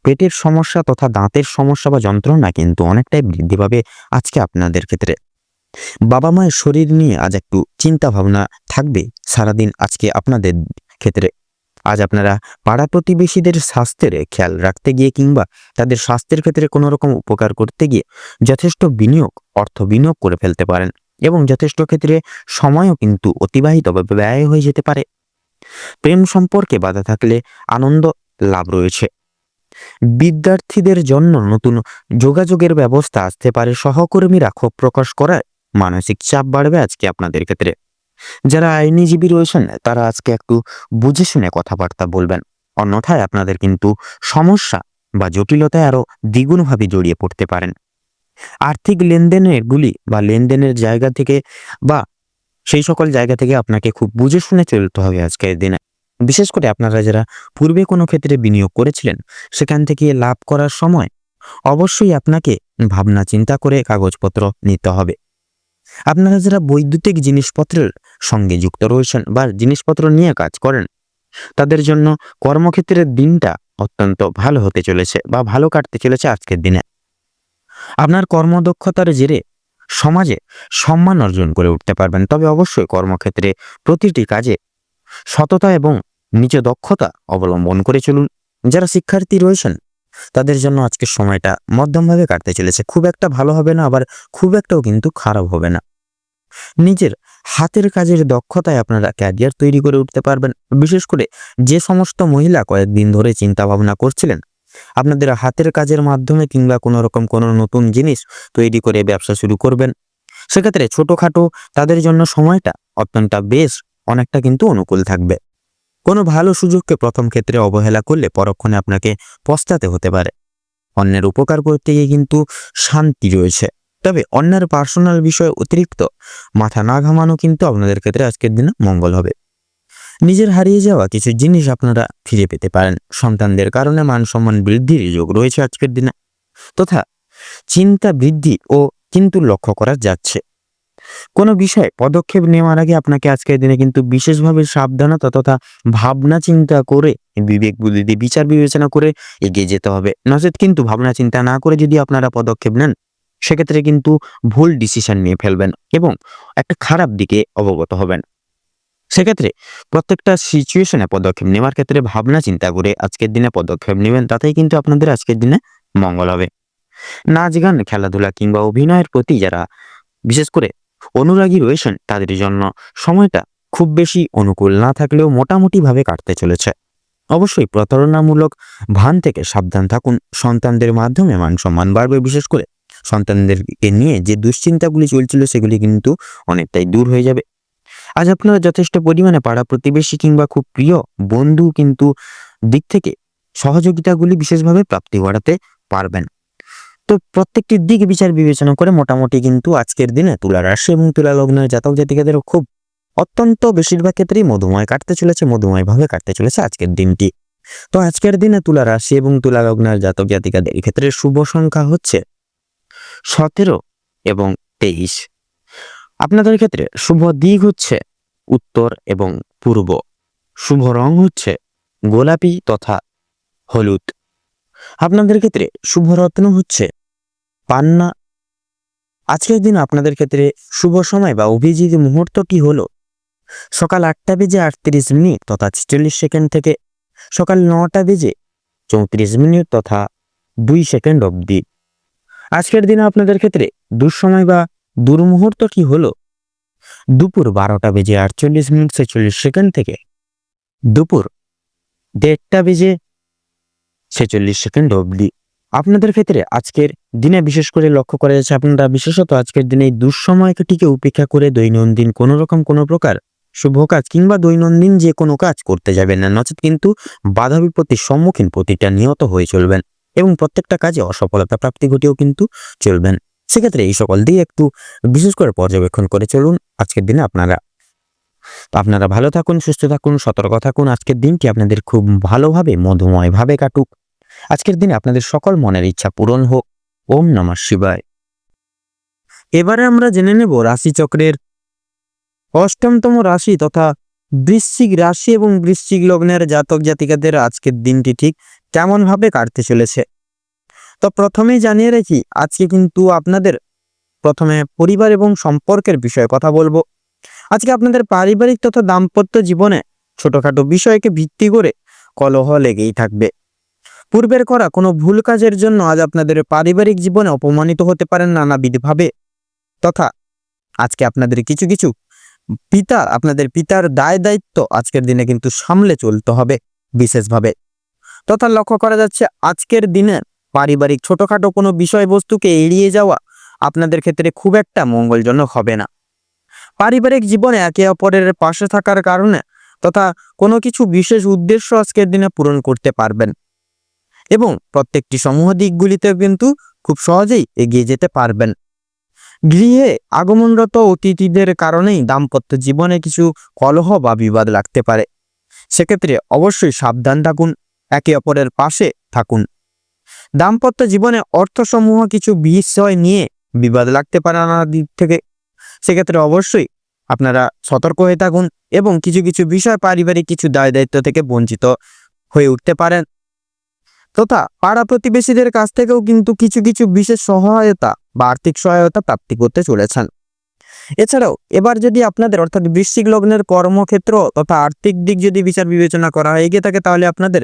পেটের সমস্যা তথা দাঁতের সমস্যা বা যন্ত্রণা কিন্তু অনেকটাই বৃদ্ধি পাবে আজকে আপনাদের ক্ষেত্রে। বাবা মায়ের শরীর নিয়ে আজ একটু চিন্তা ভাবনা থাকবে সারাদিন আজকে আপনাদের ক্ষেত্রে। আজ আপনারা পাড়া প্রতিবেশীদের স্বাস্থ্যের খেয়াল রাখতে গিয়ে কিংবা তাদের স্বাস্থ্যের ক্ষেত্রে কোনো রকম উপকার করতে গিয়ে যথেষ্ট অর্থ বিনিয়োগ করে ফেলতে পারেন এবং যথেষ্ট ক্ষেত্রে সময়ও কিন্তু অতিবাহিত বা ব্যয় হয়ে যেতে পারে। প্রেম সম্পর্কে বাধা থাকলে আনন্দ লাভ রয়েছে। বিদ্যার্থীদের জন্য নতুন যোগাযোগের ব্যবস্থা আসতে পারে। সহকর্মীরা ক্ষোভ প্রকাশ করায় মানসিক চাপ বাড়বে আজকে আপনাদের ক্ষেত্রে। যারা আইনজীবী রয়েছেন তারা আজকে একটু বুঝে শুনে কথাবার্তা বলবেন, অন্যথায় আপনাদের কিন্তু সমস্যা বা জটিলতায় আরো দ্বিগুণভাবে জড়িয়ে পড়তে পারেন। আর্থিক লেনদেনের জায়গা থেকে বা সেই সকল জায়গা থেকে আপনাকে খুব বুঝে শুনে চলতে হবে আজকের দিনে। বিশেষ করে আপনারা যারা পূর্বে কোনো ক্ষেত্রে বিনিয়োগ করেছিলেন, সেখান থেকে লাভ করার সময় অবশ্যই আপনাকে ভাবনা চিন্তা করে কাগজপত্র নিতে হবে। আপনারা যারা বৈদ্যুতিক জিনিসপত্রের সঙ্গে যুক্ত রয়েছেন বা জিনিসপত্র নিয়ে কাজ করেন, তাদের জন্য কর্মক্ষেত্রের দিনটা অত্যন্ত ভালো হতে চলেছে বা ভালো কাটতে চলেছে আজকের দিনে। আপনার কর্মদক্ষতার জেরে সমাজে সম্মান অর্জন করে উঠতে পারবেন, তবে অবশ্যই কর্মক্ষেত্রে প্রতিটি কাজে সততা এবং নিজ দক্ষতা অবলম্বন করে চলুন। যারা শিক্ষার্থী রয়েছেন তাদের জন্য আজকের সময়টা মধ্যমভাবে কাটতে চলেছে। খুব একটা ভালো হবে না, আবার খুব একটাও কিন্তু খারাপ হবে না। নিজের হাতের কাজের দক্ষতায় আপনারা ক্যারিয়ার তৈরি করে উঠতে পারবেন। বিশেষ করে যে সমস্ত মহিলা কয়েকদিন ধরে চিন্তা ভাবনা করছিলেন আপনাদের হাতের কাজের মাধ্যমে কিংবা কোনো রকম কোনো নতুন জিনিস তৈরি করে ব্যবসা শুরু করবেন, সেক্ষেত্রে ছোটখাটো তাদের জন্য সময়টা অত্যন্ত অনেকটা কিন্তু অনুকূল থাকবে। কোনো ভালো সুযোগকে প্রথম ক্ষেত্রে অবহেলা করলে পরক্ষণে আপনাকে পস্তাতে হতে পারে। অন্যের উপকার করতে গিয়ে কিন্তু শান্তি রয়েছে, তবে অন্যের পার্সোনাল বিষয়ে অতিরিক্ত মাথা না ঘামানো কিন্তু আপনাদের ক্ষেত্রে আজকের দিনে মঙ্গল হবে। নিজের হারিয়ে যাওয়া কিছু জিনিস আপনারা ফিরে পেতে পারেন। সন্তানদের কারণে মান সম্মান বৃদ্ধির যোগ রয়েছে আজকের দিনে, তথা চিন্তা বৃদ্ধি ও কিন্তু লক্ষ্য করা যাচ্ছে। কোনো বিষয়ে পদক্ষেপ নেওয়ার আগে আপনাকে আজকের দিনে কিন্তু বিশেষভাবে সাবধানতা তথা ভাবনা চিন্তা করে বিবেক বুদ্ধি বিচার বিবেচনা করে এগিয়ে যেতে হবে। নচেত কিন্তু ভাবনা চিন্তা না করে যদি আপনারা পদক্ষেপ নেন, সেক্ষেত্রে কিন্তু ভুল ডিসিশন নিয়ে ফেলবেন এবং একটা খারাপ দিকে অবগত হবেন। সেক্ষেত্রে প্রত্যেকটা সিচুয়েশনে পদক্ষেপ নেওয়ার ক্ষেত্রে ভাবনা চিন্তা করে আজকের দিনে পদক্ষেপ নেবেন, তাতেই কিন্তু আপনাদের আজকের দিনে মঙ্গল হবে। নাচ গান, খেলাধুলা কিংবা অভিনয়ের প্রতি যারা বিশেষ করে অনুরাগী রয়েছেন, তাদের জন্য সময়টা খুব বেশি অনুকূল না থাকলেও মোটামুটি ভাবে কাটতে চলেছে। অবশ্যই প্রতারণামূলক ভান থেকে সাবধান থাকুন। সন্তানদের মাধ্যমে মান সম্মান বাড়বে। বিশেষ করে সন্তানদেরকে নিয়ে যে দুশ্চিন্তাগুলি চলছিল সেগুলি কিন্তু অনেকটাই দূর হয়ে যাবে। আজ আপনারা যথেষ্ট পরিমাণে পাড়া প্রতিবেশী কিংবা খুব প্রিয় বন্ধু কিন্তু দিক থেকে সহযোগিতাগুলি বিশেষভাবে প্রাপ্তি ঘটাতে পারবেন। তো প্রত্যেকটি দিক বিচার বিবেচনা করে মোটামুটি কিন্তু আজকের দিনে তুলা রাশি এবং তুলা লগ্নের জাতক জাতিকাদের খুব অত্যন্ত বেশিরভাগ ক্ষেত্রেই মধুময় কাটতে চলেছে, মধুময় ভাবে কাটতে চলেছে আজকের দিনটি। তো আজকের দিনে তুলা রাশি এবং তুলা লগ্নের জাতক জাতিকাদের ক্ষেত্রে শুভ সংখ্যা হচ্ছে 17 এবং 23। আপনাদের ক্ষেত্রে শুভ দিক হচ্ছে উত্তর এবং পূর্ব। শুভ রং হচ্ছে গোলাপি তথা হলুদ। আপনাদের ক্ষেত্রে শুভ রত্ন হচ্ছে পান্না। আজকের দিন আপনাদের ক্ষেত্রে শুভ সময় বা অভিজিৎ মুহূর্তটি হলো সকাল 8:38 তথা 46 সেকেন্ড থেকে সকাল 9:34 তথা 2 সেকেন্ড অবধি। আজকের দিনে আপনাদের ক্ষেত্রে দুঃসময় বা দুর্মুহূর্তটি হলো দুপুর 12:48 46 সেকেন্ড থেকে দুপুর 1:46 সেকেন্ড অবধি। আপনাদের ক্ষেত্রে আজকের দিনে বিশেষ করে লক্ষ্য করা যাচ্ছে আপনারা বিশেষত আজকের দিনে এই দুঃসময়টিকে উপেক্ষা করে দৈনন্দিন কোনো রকম কোনো প্রকার শুভ কাজ কিংবা দৈনন্দিন যে কোনো কাজ করতে যাবেন না, নচেত কিন্তু বাধা বিপত্তির সম্মুখীন প্রতিটা নিহত হয়ে চলবেন এবং প্রত্যেকটা কাজে অসফলতা প্রাপ্তি ঘটিয়েও কিন্তু চলবেন। সেক্ষেত্রে এই সকল দিয়ে একটু বিশেষ করে পর্যবেক্ষণ করে চলুন আজকের দিনে আপনারা ভালো থাকুন, সুস্থ থাকুন, সতর্ক থাকুন। আজকের দিনটি আপনাদের খুব ভালোভাবে মধুময়ভাবে কাটুক। আজকের দিনে আপনাদের সকল মনের ইচ্ছা পূরণ হোক। ওম নমঃ শিবায়। এবারে আমরা জেনে নেব রাশিচক্রের অষ্টমতম রাশি তথা বৃশ্চিক রাশি এবং বৃশ্চিক লগ্নের জাতক জাতিকাদের আজকের দিনটি ঠিক কেমন ভাবে কাটতে চলেছে। তো প্রথমেই জানিয়ে রাখি আজকে কিন্তু আপনাদের প্রথমে পরিবার এবং সম্পর্কের বিষয়ে কথা বলবো। আজকে আপনাদের পারিবারিক তথা দাম্পত্য জীবনে ছোটখাটো বিষয়কে ভিত্তি করে কলহ লেগেই থাকবে। পূর্বের করা কোনো ভুল কাজের জন্য আজ আপনাদের পারিবারিক জীবনে অপমানিত হতে পারেন নানাবিধভাবে, তথা আজকে আপনাদের কিছু আপনাদের পিতার দায় দায়িত্ব আজকের দিনে কিন্তু সামলে চলতে হবে বিশেষভাবে। তথা লক্ষ্য করা যাচ্ছে আজকের দিনে পারিবারিক ছোটখাটো কোনো বিষয়বস্তুকে এড়িয়ে যাওয়া আপনাদের ক্ষেত্রে খুব একটা মঙ্গলজনক হবে না। পারিবারিক জীবনে একে অপরের পাশে থাকার কারণে তথা কোনো কিছু বিশেষ উদ্দেশ্য আজকের দিনে পূরণ করতে পারবেন এবং প্রত্যেকটি সমূহ দিকগুলিতে কিন্তু খুব সহজেই এগিয়ে যেতে পারবেন। গৃহে আগমনরত অতিথিদের কারণেই দাম্পত্য জীবনে কিছু কলহ বা বিবাদ লাগতে পারে। সেক্ষেত্রে অবশ্যই সাবধান থাকুন, একে অপরের পাশে থাকুন। দাম্পত্য জীবনে অর্থসমূহ কিছু বিষয় নিয়ে বিবাদ লাগতে পারে নানা দিক থেকে। সেক্ষেত্রে অবশ্যই আপনারা সতর্ক হয়ে থাকুন এবং কিছু বিষয় পারিবারিক কিছু দায় দায়িত্ব থেকে বঞ্চিত হয়ে উঠতে পারেন। তথা পাড়া প্রতিবেশীদের কাছ থেকেও কিন্তু কিছু বিশেষ সহায়তা বা আর্থিক সহায়তা প্রাপ্তি করতে চলেছেন। এছাড়াও এবার যদি আপনাদের অর্থাৎ বৃশ্চিক লগ্নের কর্মক্ষেত্র তথা আর্থিক দিক যদি বিচার বিবেচনা করা হয়ে গিয়ে থাকে, তাহলে আপনাদের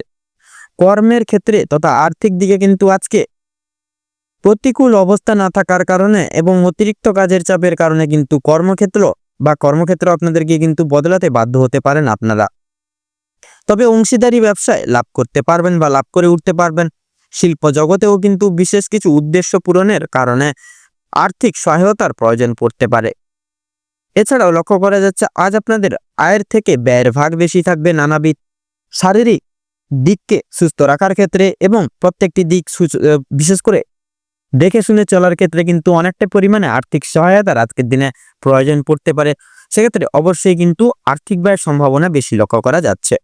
কর্মের ক্ষেত্রে তথা আর্থিক দিকে কিন্তু আজকে প্রতিকূল অবস্থা না থাকার কারণে এবং অতিরিক্ত কাজের চাপের কারণে কিন্তু কর্মক্ষেত্র আপনাদেরকে কিন্তু বদলাতে বাধ্য হতে পারেন আপনারা। তবে অংশীদারি ব্যবসায় লাভ করতে পারবেন বা লাভ করে উঠতে পারবেন। শিল্প জগতেও কিন্তু বিশেষ কিছু উদ্দেশ্য পূরণের কারণে আর্থিক সহায়তার প্রয়োজন পড়তে পারে। এছাড়াও লক্ষ্য করা যাচ্ছে আজ আপনাদের আয়ের থেকে ব্যয়ের ভাগ বেশি থাকবে নানাবিধ শারীরিক দিককে সুস্থ রাখার ক্ষেত্রে এবং প্রত্যেকটি দিক বিশেষ করে দেখে শুনে চলার ক্ষেত্রে কিন্তু অনেকটা পরিমাণে আর্থিক সহায়তার আজকের দিনে প্রয়োজন পড়তে পারে। সেক্ষেত্রে অবশ্যই কিন্তু আর্থিক ব্যয়ের সম্ভাবনা বেশি লক্ষ্য করা যাচ্ছে।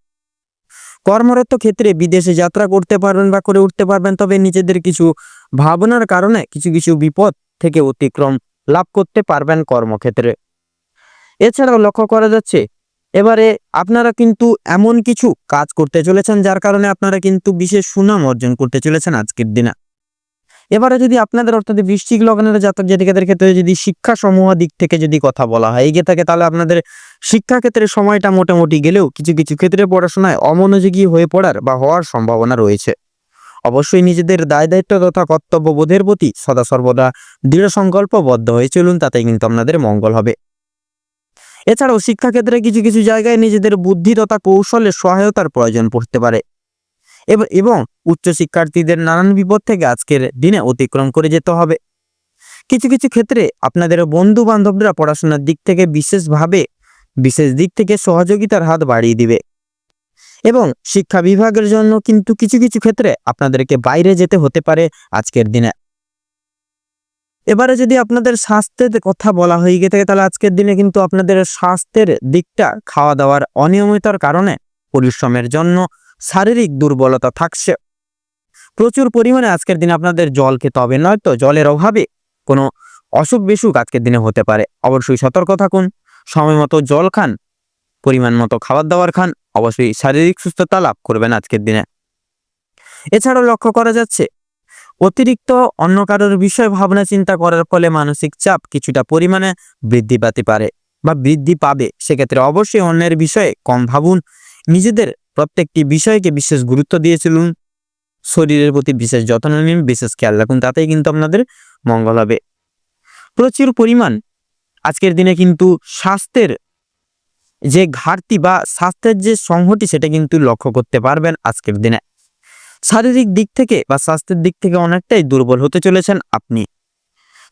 কর্মরত ক্ষেত্রে বিদেশে যাত্রা করতে পারবেন বা করে উঠতে পারবেন, তবে নিজেদের কিছু ভাবনার কারণে কিছু বিপদ থেকে অতিক্রম লাভ করতে পারবেন কর্মক্ষেত্রে। এছাড়াও লক্ষ্য করা যাচ্ছে এবারে আপনারা কিন্তু এমন কিছু কাজ করতে চলেছেন যার কারণে আপনারা কিন্তু বিশেষ সুনাম অর্জন করতে চলেছেন আজকের দিনে। এবারে যদি আপনাদের অর্থাৎ বৃশ্চিক লগ্নের জাতক জাতিকাদের ক্ষেত্রে যদি শিক্ষা সমূহ দিক থেকে যদি কথা বলা হয় এগিয়ে থাকে, তাহলে আপনাদের শিক্ষা ক্ষেত্রে সময়টা মোটামুটি গেলেও কিছু ক্ষেত্রে পড়াশোনায় অমনোযোগী হয়ে পড়ার বা হওয়ার সম্ভাবনা রয়েছে। অবশ্যই নিজেদের দায় দায়িত্ব তথা কর্তব্যবোধের প্রতি সদা সর্বদা দৃঢ় সংকল্পবদ্ধ হয়ে চলুন, তাতে কিন্তু আপনাদের মঙ্গল হবে। এছাড়াও শিক্ষাক্ষেত্রে কিছু জায়গায় নিজেদের বুদ্ধি তথা কৌশলের সহায়তার প্রয়োজন পড়তে পারে এবং উচ্চ শিক্ষার্থীদের নানান বিপদ থেকে আজকের দিনে অতিক্রম করে যেতে হবে। কিছু ক্ষেত্রে আপনাদের বন্ধু বান্ধবরা পড়াশোনার দিক থেকে বিশেষ দিক থেকে সহযোগিতার হাত বাড়িয়ে দিবে এবং শিক্ষা বিভাগের জন্য কিন্তু কিছু ক্ষেত্রে আপনাদেরকে বাইরে যেতে হতে পারে আজকের দিনে। এবারে যদি আপনাদের স্বাস্থ্যের কথা বলা হয়ে গিয়ে থাকে, তাহলে আজকের দিনে কিন্তু আপনাদের স্বাস্থ্যের দিকটা খাওয়া দাওয়ার অনিয়মিততার কারণে পরিশ্রমের জন্য শারীরিক দুর্বলতা থাকছে। প্রচুর পরিমাণে আজকের দিনে আপনাদের জল খেতে হবে, নয়তো জলের অভাবে কোনো অসুখ বিসুখ আজকের দিনে হতে পারে। অবশ্যই সতর্ক থাকুন, সময় মতো জল খান, পরিমাণ মতো খাবার দাবার খান, অবশ্যই শারীরিক সুস্থতা লাভ করবেন আজকের দিনে। এছাড়াও লক্ষ্য করা যাচ্ছে অতিরিক্ত অন্য কারোর বিষয়ে ভাবনা চিন্তা করার ফলে মানসিক চাপ কিছুটা পরিমাণে বৃদ্ধি পেতে পারে বা বৃদ্ধি পাবে। সেক্ষেত্রে অবশ্যই অন্যের বিষয়ে কম ভাবুন, নিজেদের প্রত্যেকটি বিষয়কে বিশেষ গুরুত্ব দিয়ে চলুন, শরীরের প্রতি বিশেষ যত্ন নিন, বিশেষ খেয়াল রাখুন, তাতেই কিন্তু আপনাদের মঙ্গল হবে। প্রচুর পরিমাণ আজকের দিনে কিন্তু স্বাস্থ্যের যে ঘাটতি বা স্বাস্থ্যের যে সংহতি সেটা কিন্তু লক্ষ্য করতে পারবেন আজকের দিনে। শারীরিক দিক থেকে বা স্বাস্থ্যের দিক থেকে অনেকটাই দুর্বল হতে চলেছেন আপনি।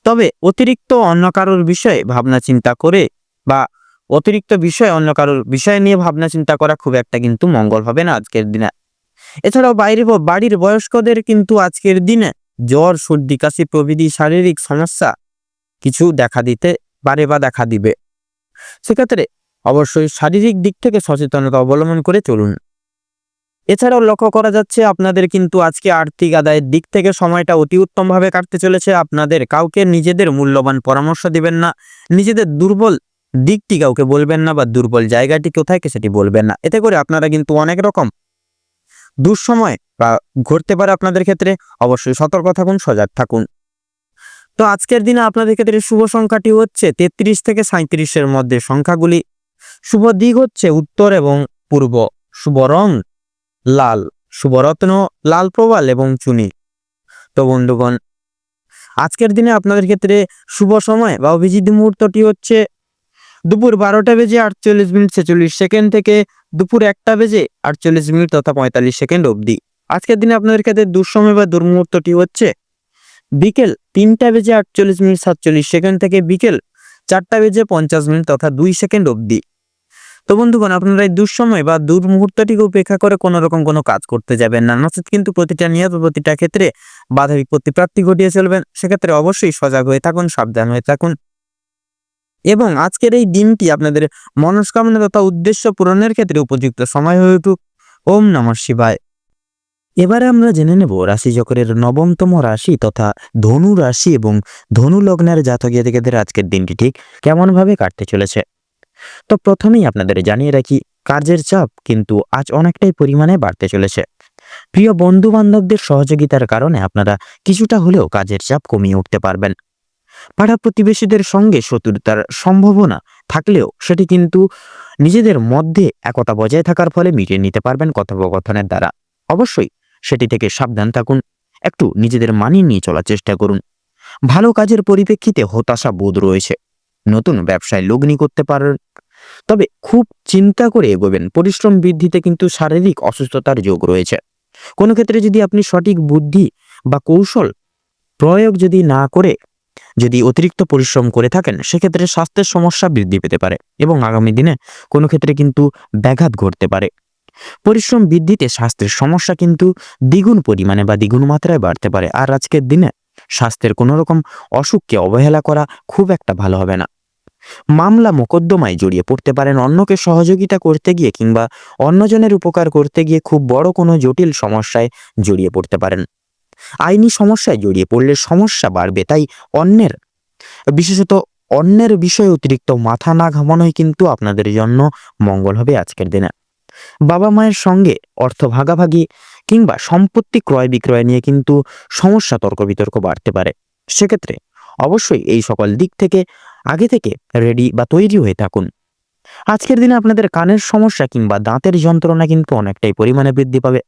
তবে অতিরিক্ত অন্য কারোর বিষয়ে ভাবনা চিন্তা করে বা অতিরিক্ত বিষয় অন্য কারোর বিষয় নিয়ে ভাবনা চিন্তা করা খুব একটা কিন্তু মঙ্গল হবে না আজকের দিনে। এছাড়াও বাড়ির বয়স্কদের কিন্তু আজকের দিনে জ্বর, সর্দি, কাশি প্রভৃতি শারীরিক সমস্যা কিছু দেখা দিতে পারে বা দেখা দিবে। সেক্ষেত্রে অবশ্যই শারীরিক দিক থেকে সচেতনতা অবলম্বন করে চলুন। এছাড়াও লক্ষ্য করা যাচ্ছে আপনাদের কিন্তু আজকে আর্থিক আদায়ের দিক থেকে সময়টা অতি উত্তমভাবে কাটতে চলেছে। আপনাদের কাউকে নিজেদের মূল্যবান পরামর্শ দিবেন না, নিজেদের দুর্বল দিকটি কাউকে বলবেন না বা দুর্বল জায়গাটি কোথায় সেটি বলবেন না। এতে করে আপনারা কিন্তু অনেক রকম দুঃসময় বা ঘটতে পারে আপনাদের ক্ষেত্রে। অবশ্যই সতর্ক থাকুন, সজাগ থাকুন। তো আজকের দিনে আপনাদের ক্ষেত্রে শুভ সংখ্যাটি হচ্ছে 33 থেকে 37-এর মধ্যে সংখ্যাগুলি। শুভ দিক হচ্ছে উত্তর এবং পূর্ব। শুভ রং লাল, শুভরত্ন লাল প্রবাল এবং চুনি। তো বন্ধুগণ, আজকের দিনে আপনাদের ক্ষেত্রে শুভ সময় বা অভিজিৎ মুহূর্তটি হচ্ছে দুপুর 12:48:46 থেকে দুপুর 1:48 তথা 45 অবধি। আজকের দিনে আপনাদের ক্ষেত্রে দুঃসময় বা দুর্মুহূর্তটি হচ্ছে বিকেল 3:48:47 থেকে বিকেল 4:50 তথা 2 সেকেন্ড অবধি। তো বন্ধুগণ, আপনারা এই দুঃসময় বা দুর্মুহূর্তটিকে উপেক্ষা করে কোনো রকম কোনো কাজ করতে যাবেন না, নচেত কিন্তু প্রতিটা নিয়ত প্রতিটা ক্ষেত্রে বাধা বিপত্তি প্রাপ্তি ঘটিয়ে চলবেন। সেক্ষেত্রে অবশ্যই সজাগ হয়ে থাকুন, সাবধান হয়ে থাকুন এবং আজকের এই দিনটি আপনাদের মনস্কামনা তথা উদ্দেশ্য পূরণের ক্ষেত্রে উপযুক্ত সময় হয়ে উঠুক। ওম নমঃ শিবায়। এবারে আমরা জেনে নেব রাশিচক্রের 9তম রাশি তথা ধনু রাশি এবং ধনু লগ্নের জাতক জাতিকাদের আজকের দিনটি ঠিক কেমনভাবে কাটতে চলেছে। তো প্রথমেই আপনাদের জানিয়ে রাখি, কাজের চাপ কিন্তু আজ অনেকটাই পরিমাণে বাড়তে চলেছে। প্রিয় বন্ধু বান্ধবদের সহযোগিতার কারণে আপনারা কিছুটা হলেও কাজের চাপ কমিয়ে উঠতে পারবেন। পাড়া প্রতিবেশীদের সঙ্গে শত্রুতার সম্ভাবনা থাকলেও সেটি কিন্তু নিজেদের মধ্যে একতা বজায় থাকার ফলে মিটিয়ে নিতে পারবেন কথোপকথনের দ্বারা। অবশ্যই সেটি থেকে সাবধান থাকুন, একটু নিজেদের মানিয়ে নিয়ে চলার চেষ্টা করুন। ভালো কাজের পরিপ্রেক্ষিতে হতাশা বোধ রয়েছে, নতুন ব্যবসায় লগ্নি করতে পারেন, তবে খুব চিন্তা করে এগোবেন। পরিশ্রম বৃদ্ধিতে কিন্তু শারীরিক অসুস্থতার যোগ রয়েছে। কোনো ক্ষেত্রে যদি আপনি সঠিক বুদ্ধি বা কৌশল প্রয়োগ যদি না করে যদি অতিরিক্ত পরিশ্রম করে থাকেন, সেক্ষেত্রে স্বাস্থ্যের সমস্যা বৃদ্ধি পেতে পারে এবং আগামী দিনে কোনো ক্ষেত্রে কিন্তু ব্যাঘাত ঘটতে পারে। পরিশ্রম বৃদ্ধিতে স্বাস্থ্যের সমস্যা কিন্তু দ্বিগুণ পরিমাণে বা দ্বিগুণ মাত্রায় বাড়তে পারে। আর আজকের দিনে স্বাস্থ্যের কোনো রকম অসুখকে অবহেলা করা খুব একটা ভালো হবে না। মামলা মোকদ্দমায় জড়িয়ে পড়তে পারেন, অন্যকে সহযোগিতা করতে গিয়ে কিংবা অন্যজনের উপকার করতে গিয়ে খুব বড় কোনো জটিল সমস্যায় জড়িয়ে পড়তে পারেন। আইনি সমস্যায় জড়িয়ে পড়লে সমস্যা বাড়বে, তাই বিশেষত অন্যের বিষয়ে অতিরিক্ত মাথা না ঘামানোই কিন্তু আপনাদের জন্য মঙ্গল হবে আজকের দিনে। বাবা মায়ের সঙ্গে অর্থ ভাগাভাগি কিংবা সম্পত্তি ক্রয় বিক্রয় নিয়ে কিন্তু সমস্যা তর্ক বিতর্ক বাড়তে পারে। সেক্ষেত্রে অবশ্যই এই সকল দিক থেকে আগে থেকে রেডি বা তৈরি হয়ে থাকুন। আজকের দিনে আপনাদের কানের সমস্যা কিংবা দাঁতের যন্ত্রণা কিন্তু অনেকটাই পরিমাণে বৃদ্ধি পাবে।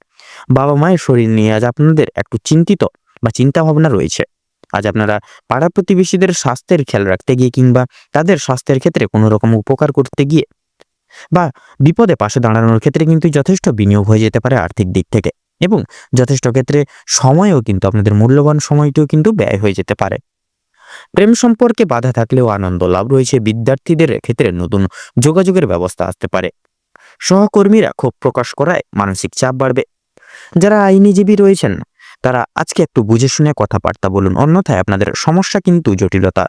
বাবা মায়ের শরীর নিয়ে আজ আপনাদের একটু চিন্তিত বা চিন্তা ভাবনা রয়েছে। আজ আপনারা পাড়া প্রতিবেশীদের স্বাস্থ্যের খেয়াল রাখতে গিয়ে কিংবা তাদের স্বাস্থ্যের ক্ষেত্রে কোনো রকম উপকার করতে গিয়ে বা বিপদে পাশে দাঁড়ানোর ক্ষেত্রে কিন্তু যথেষ্ট বিনিয়োগ হয়ে যেতে পারে আর্থিক দিক থেকে, এবং যথেষ্ট ক্ষেত্রে সময়ও কিন্তু আপনাদের মূল্যবান সময়টিও কিন্তু ব্যয় হয়ে যেতে পারে। প্রেম সম্পর্কে বাধা থাকলেও আনন্দ লাভ রয়েছে। বিদ্যার্থীদের ক্ষেত্রে নতুন যোগাযোগের ব্যবস্থা আসতে পারে। সহকর্মীরা ক্ষোভ প্রকাশ করায় মানসিক চাপ বাড়বে। যারা আইনজীবী রয়েছেন তারা আজকে একটু বুঝে শুনে কথাবার্তা বলুন, অন্যথায় আপনাদের সমস্যা কিন্তু জটিলতা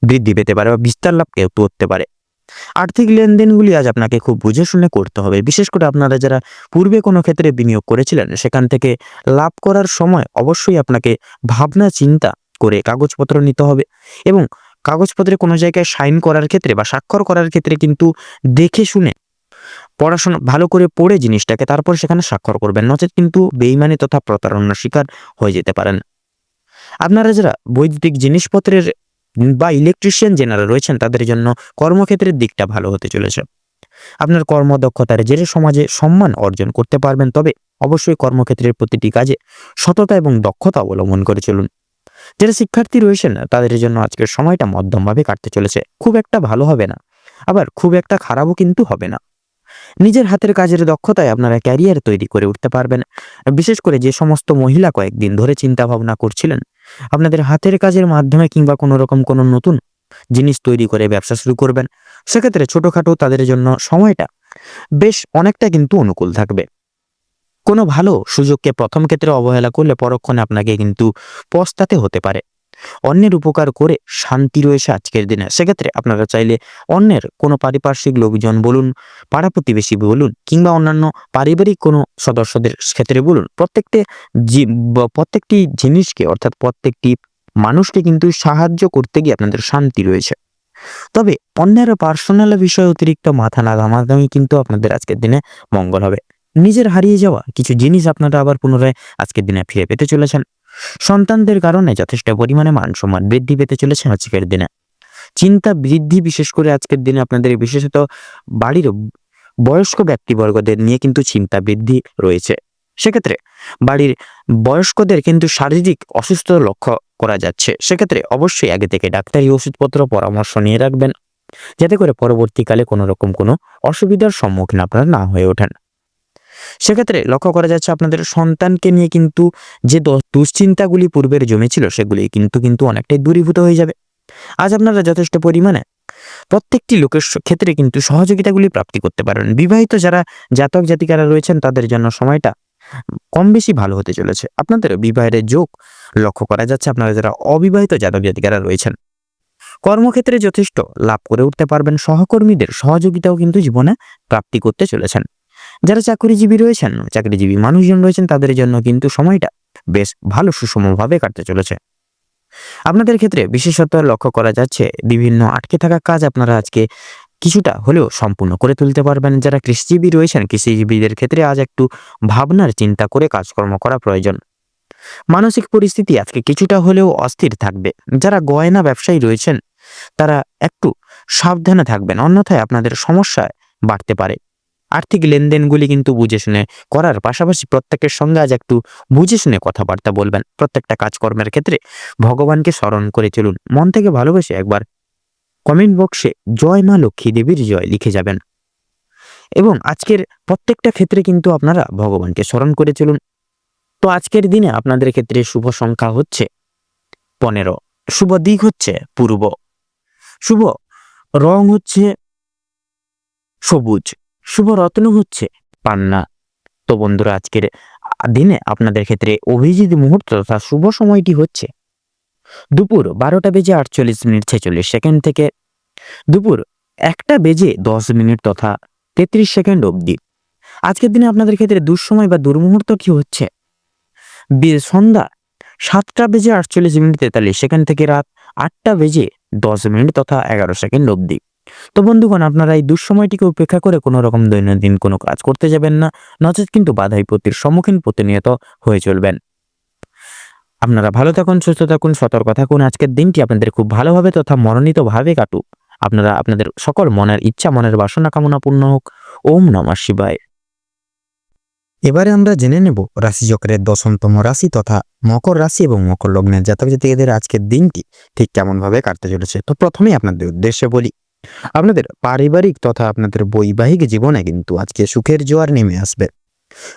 বৃদ্ধি পেতে পারে বা বিস্তার লাভ করতে পারে। আর্থিক লেনদেনগুলি আজ আপনাকে খুব বুঝে শুনে করতে হবে। বিশেষ করে আপনারা যারা পূর্বে কোনো ক্ষেত্রে বিনিয়োগ করেছিলেন, সেখান থেকে লাভ করার সময় অবশ্যই আপনাকে ভাবনা চিন্তা করে কাগজপত্র নিতে হবে এবং কাগজপত্রে কোনো জায়গায় সাইন করার ক্ষেত্রে বা স্বাক্ষর করার ক্ষেত্রে কিন্তু দেখে শুনে পড়াশোনা ভালো করে পড়ে জিনিসটাকে তারপর সেখানে স্বাক্ষর করবেন, নচেত কিন্তু বেইমানি তথা প্রতারণার শিকার হয়ে যেতে পারেন। আপনারা যারা বৈদ্যুতিক জিনিসপত্রের বা ইলেকট্রিশিয়ান যারা রয়েছেন, তাদের জন্য কর্মক্ষেত্রের দিকটা ভালো হতে চলেছে। আপনার কর্মদক্ষতার জেরে সমাজে সম্মান অর্জন করতে পারবেন, তবে অবশ্যই কর্মক্ষেত্রের প্রতিটি কাজে সততা এবং দক্ষতা অবলম্বন করে চলুন। যারা শিক্ষার্থী রয়েছেন তাদের জন্য আজকের সময়টা মধ্যমভাবে কাটতে চলেছে, খুব একটা ভালো হবে না, আবার খুব একটা খারাপও কিন্তু হবে না। নিজের হাতের কাজের দক্ষতায় আপনারা ক্যারিয়ার তৈরি করে উঠতে পারবেন। বিশেষ করে যে সমস্ত মহিলা কয়েকদিন ধরে চিন্তা ভাবনা করছিলেন আপনাদের হাতের কাজের মাধ্যমে কিংবা কোনো রকম কোনো নতুন জিনিস তৈরি করে ব্যবসা শুরু করবেন, সেক্ষেত্রে ছোটখাটো তাদের জন্য সময়টা বেশ অনেকটা কিন্তু অনুকূল থাকবে। কোনো ভালো সুযোগকে প্রথম ক্ষেত্রে অবহেলা করলে পরক্ষণে আপনাকে কিন্তু পস্তাতে হতে পারে। অন্যের উপকার করে শান্তি রয়েছে আজকের দিনে, সেক্ষেত্রে আপনারা চাইলে অন্যের কোনো পারিপার্শ্বিক লোকজন বলুন, পাড়া প্রতিবেশী বলুন কিংবা অন্যান্য পারিবারিক কোনো সদস্যদের ক্ষেত্রে বলুন, প্রত্যেকটি জিনিসকে অর্থাৎ প্রত্যেকটি মানুষকে কিন্তু সাহায্য করতে গিয়ে আপনাদের শান্তি রয়েছে। তবে অন্যের পার্সোনাল বিষয়ে অতিরিক্ত মাথা না ঘামাঘামি কিন্তু আপনাদের আজকের দিনে মঙ্গল হবে। নিজের হারিয়ে যাওয়া কিছু জিনিস আপনারা আবার পুনরায় আজকের দিনে ফিরে পেতে চলেছেন। সন্তানদের কারণে যথেষ্ট পরিমাণে মান সম্মান বৃদ্ধি পেতে চলেছে আজকের দিনে। চিন্তা বৃদ্ধি বিশেষ করে আজকের দিনে আপনাদের বিশেষত বাড়ির বয়স্ক ব্যক্তিবর্গদের নিয়ে কিন্তু চিন্তা বৃদ্ধি রয়েছে। সেক্ষেত্রে বাড়ির বয়স্কদের কিন্তু শারীরিক অসুস্থতা লক্ষ্য করা যাচ্ছে, সেক্ষেত্রে অবশ্যই আগে থেকে ডাক্তারি ওষুধপত্র পরামর্শ নিয়ে রাখবেন, যাতে করে পরবর্তীকালে কোনো রকম কোনো অসুবিধার সম্মুখীন আপনারা না হয়ে ওঠেন। সেক্ষেত্রে লক্ষ্য করা যাচ্ছে আপনাদের সন্তানকে নিয়ে কিন্তু যে দুশ্চিন্তাগুলি পূর্বের জমেছিল সেগুলি কিন্তু অনেকটাই দূরীভূত হয়ে যাবে। আজ আপনারা যথেষ্ট পরিমাণে প্রত্যেকটি লোকের ক্ষেত্রে কিন্তু সহযোগিতাগুলি প্রাপ্তি করতে পারেন। বিবাহিত যারা জাতক জাতিকারা রয়েছেন তাদের জন্য সময়টা কম বেশি ভালো হতে চলেছে। আপনাদের বিবাহের যোগ লক্ষ্য করা যাচ্ছে। আপনারা যারা অবিবাহিত জাতক জাতিকারা রয়েছেন, কর্মক্ষেত্রে যথেষ্ট লাভ করে উঠতে পারবেন। সহকর্মীদের সহযোগিতাও কিন্তু জীবনে প্রাপ্তি করতে চলেছেন। যারা চাকরিজীবী রয়েছেন, চাকরিজীবী মানুষজন রয়েছেন, তাদের জন্য কিন্তু সময়টা বেশ ভালো সুষমভাবে কাটতে চলেছে। আপনাদের ক্ষেত্রে বিশেষত লক্ষ্য করা যাচ্ছে বিভিন্ন আটকে থাকা কাজ আপনারা আজকে কিছুটা হলেও সম্পূর্ণ করে তুলতে পারবেন। যারা কৃষিজীবী রয়েছেন, কৃষিজীবীদের ক্ষেত্রে আজ একটু ভাবনার চিন্তা করে কাজকর্ম করা প্রয়োজন। মানসিক পরিস্থিতি আজকে কিছুটা হলেও অস্থির থাকবে। যারা গয়না ব্যবসায়ী রয়েছেন তারা একটু সাবধানে থাকবেন, অন্যথায় আপনাদের সমস্যায় বাড়তে পারে। আর্থিক লেনদেনগুলি কিন্তু বুঝে শুনে করার পাশাপাশি প্রত্যেকের সঙ্গে আজ একটু বুঝে শুনে কথাবার্তা বলবেন। প্রত্যেকটা কাজকর্মের ক্ষেত্রে ভগবানকে স্মরণ করে চলুন। মন থেকে ভালোবেসে একবার কমেন্ট বক্সে জয় মা লক্ষ্মী দেবীর জয় লিখে যাবেন এবং আজকের প্রত্যেকটা ক্ষেত্রে কিন্তু আপনারা ভগবানকে স্মরণ করে চলুন। তো আজকের দিনে আপনাদের ক্ষেত্রে শুভ সংখ্যা হচ্ছে 15, শুভ দিক হচ্ছে পূর্ব, শুভ রং হচ্ছে সবুজ, শুভ রত্ন হচ্ছে পান্না। তো বন্ধুরা, আজকের দিনে আপনাদের ক্ষেত্রে অভিজিৎ মুহূর্ত তথা শুভ সময়টি হচ্ছে দুপুর 12:48:46 থেকে দুপুর 1:10 তথা 33 সেকেন্ড অবধি। আজকের দিনে আপনাদের ক্ষেত্রে দুঃসময় বা দুর্মুহূর্ত কি হচ্ছে সন্ধ্যা 7:48:43 থেকে রাত 8:10 তথা 11 সেকেন্ড অবধি। তো বন্ধুগণ, আপনারা এই দুঃসময়টিকে উপেক্ষা করে কোনো রকম দৈনন্দিন কোনো কাজ করতে যাবেন না, নচেত কিন্তু বাধা বিপত্তির সম্মুখীন প্রতিনিয়ত হয়ে চলবেন। আপনারা ভালো থাকুন, সুস্থ থাকুন, সতর্ক থাকুন। আজকের দিনটি আপনাদের খুব ভালোভাবে তথা মনোনীতভাবে কাটুক। আপনারা আপনাদের সকল মনের ইচ্ছা, মনের বাসনা কামনা পূর্ণ হোক। ওম নমঃ শিবায়। এবারে আমরা জেনে নেব রাশিচক্রের 10তম রাশি তথা মকর রাশি এবং মকর লগ্নের জাতক জাতিকাদের আজকের দিনটি ঠিক কেমন ভাবে কাটতে চলেছে। তো প্রথমেই আপনাদের উদ্দেশ্যে বলি, আপনাদের পারিবারিক তথা আপনাদের বৈবাহিক জীবনে কিন্তু আজকে সুখের জোয়ার নেমে আসবে।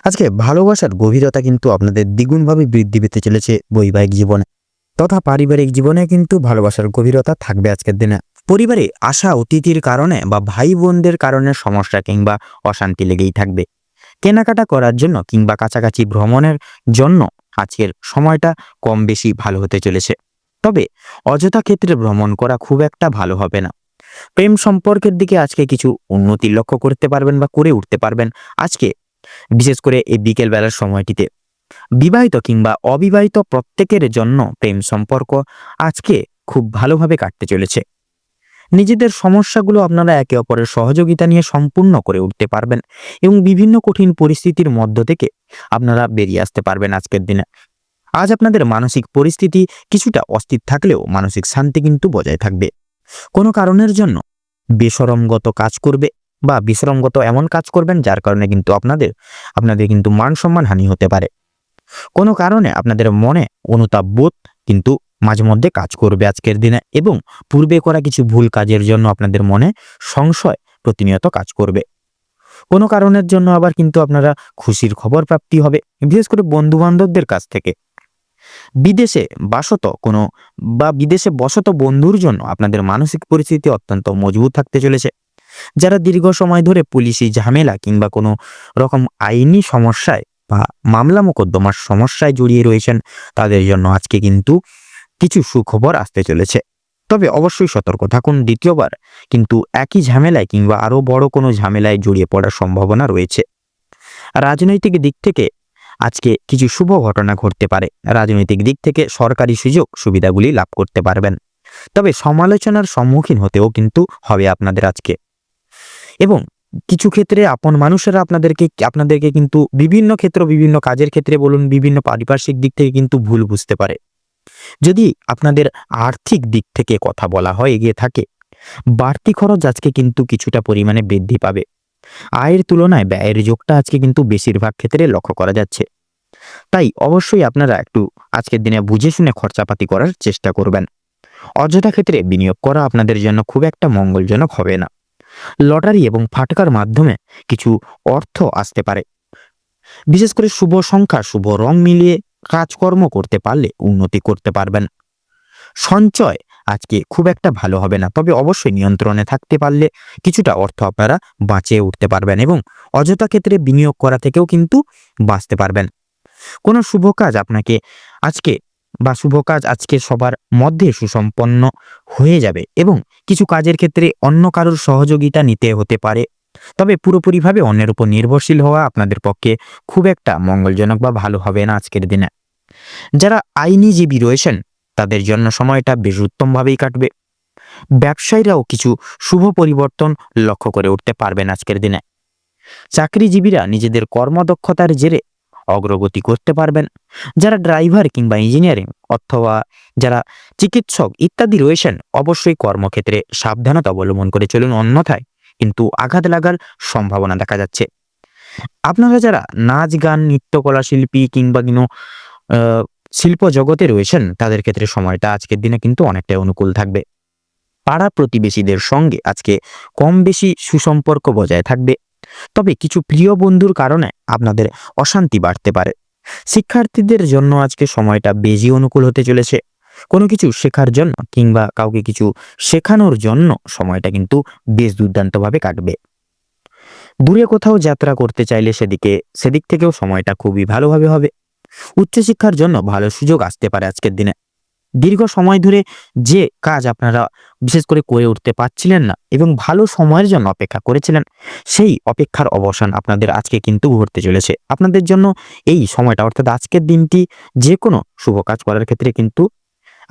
আজকে ভালোবাসার গভীরতা কিন্তু আপনাদের দ্বিগুণভাবে বৃদ্ধি পেতে চলেছে বৈবাহিক জীবনে তথা পারিবারিক জীবনে কিন্তু ভালোবাসার গভীরতা থাকবে আজকের দিনে। পরিবারে আসা অতিথির কারণে বা ভাই বোনদের কারণে সমস্যা কিংবা অশান্তি লেগেই থাকবে। কেনাকাটা করার জন্য কিংবা কাছাকাছি ভ্রমণের জন্য আজকের সময়টা কম বেশি ভালো হতে চলেছে। তবে অযথা ক্ষেত্রে ভ্রমণ করা খুব একটা ভালো হবে না। প্রেম সম্পর্কের দিকে আজকে কিছু উন্নতি লক্ষ্য করতে পারবেন বা করে উঠতে পারবেন আজকে, বিশেষ করে এই বিকেল বেলার সময়টিতে। বিবাহিত কিংবা অবিবাহিত প্রত্যেকের জন্য প্রেম সম্পর্ক আজকে খুব ভালোভাবে কাটতে চলেছে। নিজেদের সমস্যাগুলো আপনারা একে অপরের সহযোগিতা নিয়ে সম্পূর্ণ করে উঠতে পারবেন এবং বিভিন্ন কঠিন পরিস্থিতির মধ্য থেকে আপনারা বেরিয়ে আসতে পারবেন আজকের দিনে। আজ আপনাদের মানসিক পরিস্থিতি কিছুটা অস্থির থাকলেও মানসিক শান্তি কিন্তু বজায় থাকবে। কোনো কারণের জন্য বেশরমগত কাজ করবে বা বিশ্রামগত এমন কাজ করবেন যার কারণে কিন্তু আপনাদের কিন্তু মান সম্মান হানি হতে পারে। কোনো কারণে আপনাদের মনে অনুতাপ বোধ কিন্তু মাঝে মধ্যে কাজ করবে আজকের দিনে এবং পূর্বে করা কিছু ভুল কাজের জন্য আপনাদের মনে সংশয় প্রতিনিয়ত কাজ করবে। কোনো কারণের জন্য আবার কিন্তু আপনারা খুশির খবর প্রাপ্তি হবে, বিশেষ করে বন্ধু বান্ধবদের কাছ থেকে। বিদেশে বসত বন্ধুর জন্য আপনাদের মানসিক পরিস্থিতি অত্যন্ত মজবুত থাকতে চলেছে। যারা দীর্ঘ সময় ধরে পুলিশি ঝামেলা কিংবা কোনো রকম আইনি সমস্যায় বা মামলা মোকদ্দমার সমস্যায় জড়িয়ে রয়েছেন, তাদের জন্য আজকে কিন্তু কিছু সুখবর আসতে চলেছে। তবে অবশ্যই সতর্ক থাকুন, দ্বিতীয়বার কিন্তু একই ঝামেলায় কিংবা আরো বড় কোনো ঝামেলায় জড়িয়ে পড়ার সম্ভাবনা রয়েছে। রাজনৈতিক দিক থেকে আজকে কিছু শুভ ঘটনা ঘটতে পারে। রাজনৈতিক দিক থেকে সরকারি সুযোগ সুবিধাগুলি লাভ করতে পারবেন। তবে সমালোচনার সম্মুখীন হতেও কিন্তু হবে আপনাদের আজকে, এবং কিছু ক্ষেত্রে আপন মানুষেরা আপনাদেরকে কিন্তু বিভিন্ন কাজের ক্ষেত্রে বলুন, বিভিন্ন পারিপার্শ্বিক দিক থেকে কিন্তু ভুল বুঝতে পারে। যদি আপনাদের আর্থিক দিক থেকে কথা বলা হয় এগিয়ে থাকে, বাড়তি খরচ আজকে কিন্তু কিছুটা পরিমাণে বৃদ্ধি পাবে। আয়ের তুলনায় ব্যয়ের যোগটা আজকে কিন্তু বেশিরভাগ ক্ষেত্রে লক্ষ্য করা যাচ্ছে। তাই অবশ্যই আপনারা একটু আজকের দিনে বুঝে শুনে খরচাপাতি করার চেষ্টা করবেন। অযথা ক্ষেত্রে বিনিয়োগ করা আপনাদের জন্য খুব একটা মঙ্গলজনক হবে না। লটারি এবং ফাটকার মাধ্যমে কিছু অর্থ আসতে পারে। বিশেষ করে শুভ সংখ্যা শুভ রং মিলিয়ে কাজকর্ম করতে পারলে উন্নতি করতে পারবেন। সঞ্চয় আজকে খুব একটা ভালো হবে না, তবে অবশ্যই নিয়ন্ত্রণে থাকতে পারলে কিছুটা অর্থ আপনারা বাঁচিয়ে উঠতে পারবেন এবং অযথা ক্ষেত্রে বিনিয়োগ করা থেকেও কিন্তু বাঁচতে পারবেন। কোনো শুভ কাজ আজকে সবার মধ্যে সুসম্পন্ন হয়ে যাবে এবং কিছু কাজের ক্ষেত্রে অন্য কারোর সহযোগিতা নিতে হতে পারে। তবে পুরোপুরিভাবে অন্যের উপর নির্ভরশীল হওয়া আপনাদের পক্ষে খুব একটা মঙ্গলজনক বা ভালো হবে না আজকের দিনে। যারা আইনজীবী রয়েছেন তাদের জন্য সময়টা বেশ উত্তমভাবেই কাটবে। ব্যবসায়ীরাও কিছু শুভ পরিবর্তন লক্ষ্য করে উঠতে পারবেন আজকের দিনে। চাকরিজীবীরা নিজেদের কর্মদক্ষতার জেরে অগ্রগতি করতে পারবেন। যারা ড্রাইভার কিংবা ইঞ্জিনিয়ারিং অথবা যারা চিকিৎসক ইত্যাদি রয়েছেন, অবশ্যই কর্মক্ষেত্রে সাবধানতা অবলম্বন করে চলুন, অন্যথায় কিন্তু আঘাত লাগার সম্ভাবনা দেখা যাচ্ছে। আপনারা যারা নাচ গান নৃত্যকলা শিল্পী কিংবা শিল্প জগতে রয়েছেন, তাদের ক্ষেত্রে সময়টা আজকের দিনে কিন্তু অনেকটাই অনুকূল থাকবে। পাড়া প্রতিবেশীদের সঙ্গে আজকে কম বেশি সুসম্পর্ক বজায় থাকবে। তবে কিছু প্রিয় বন্ধুর কারণে আপনাদের অশান্তি বাড়তে পারে। শিক্ষার্থীদের জন্য আজকে সময়টা বেশি অনুকূল হতে চলেছে। কোনো কিছু শেখার জন্য কিংবা কাউকে কিছু শেখানোর জন্য সময়টা কিন্তু বেশ দুর্দান্তভাবে কাটবে। দূরে কোথাও যাত্রা করতে চাইলে সেদিক থেকেও সময়টা খুবই ভালোভাবে হবে। উচ্চশিক্ষার জন্য ভালো সুযোগ আসতে পারে আজকের দিনে। দীর্ঘ সময় ধরে যে কাজ আপনারা বিশেষ করে উঠতে পারছিলেন না এবং ভালো সময়ের জন্য অপেক্ষা করেছিলেন, সেই অপেক্ষার অবসান আপনাদের আজকে কিন্তু ঘটতে চলেছে। আপনাদের জন্য এই সময়টা অর্থাৎ আজকের দিনটি যে কোনো শুভ কাজ করার ক্ষেত্রে কিন্তু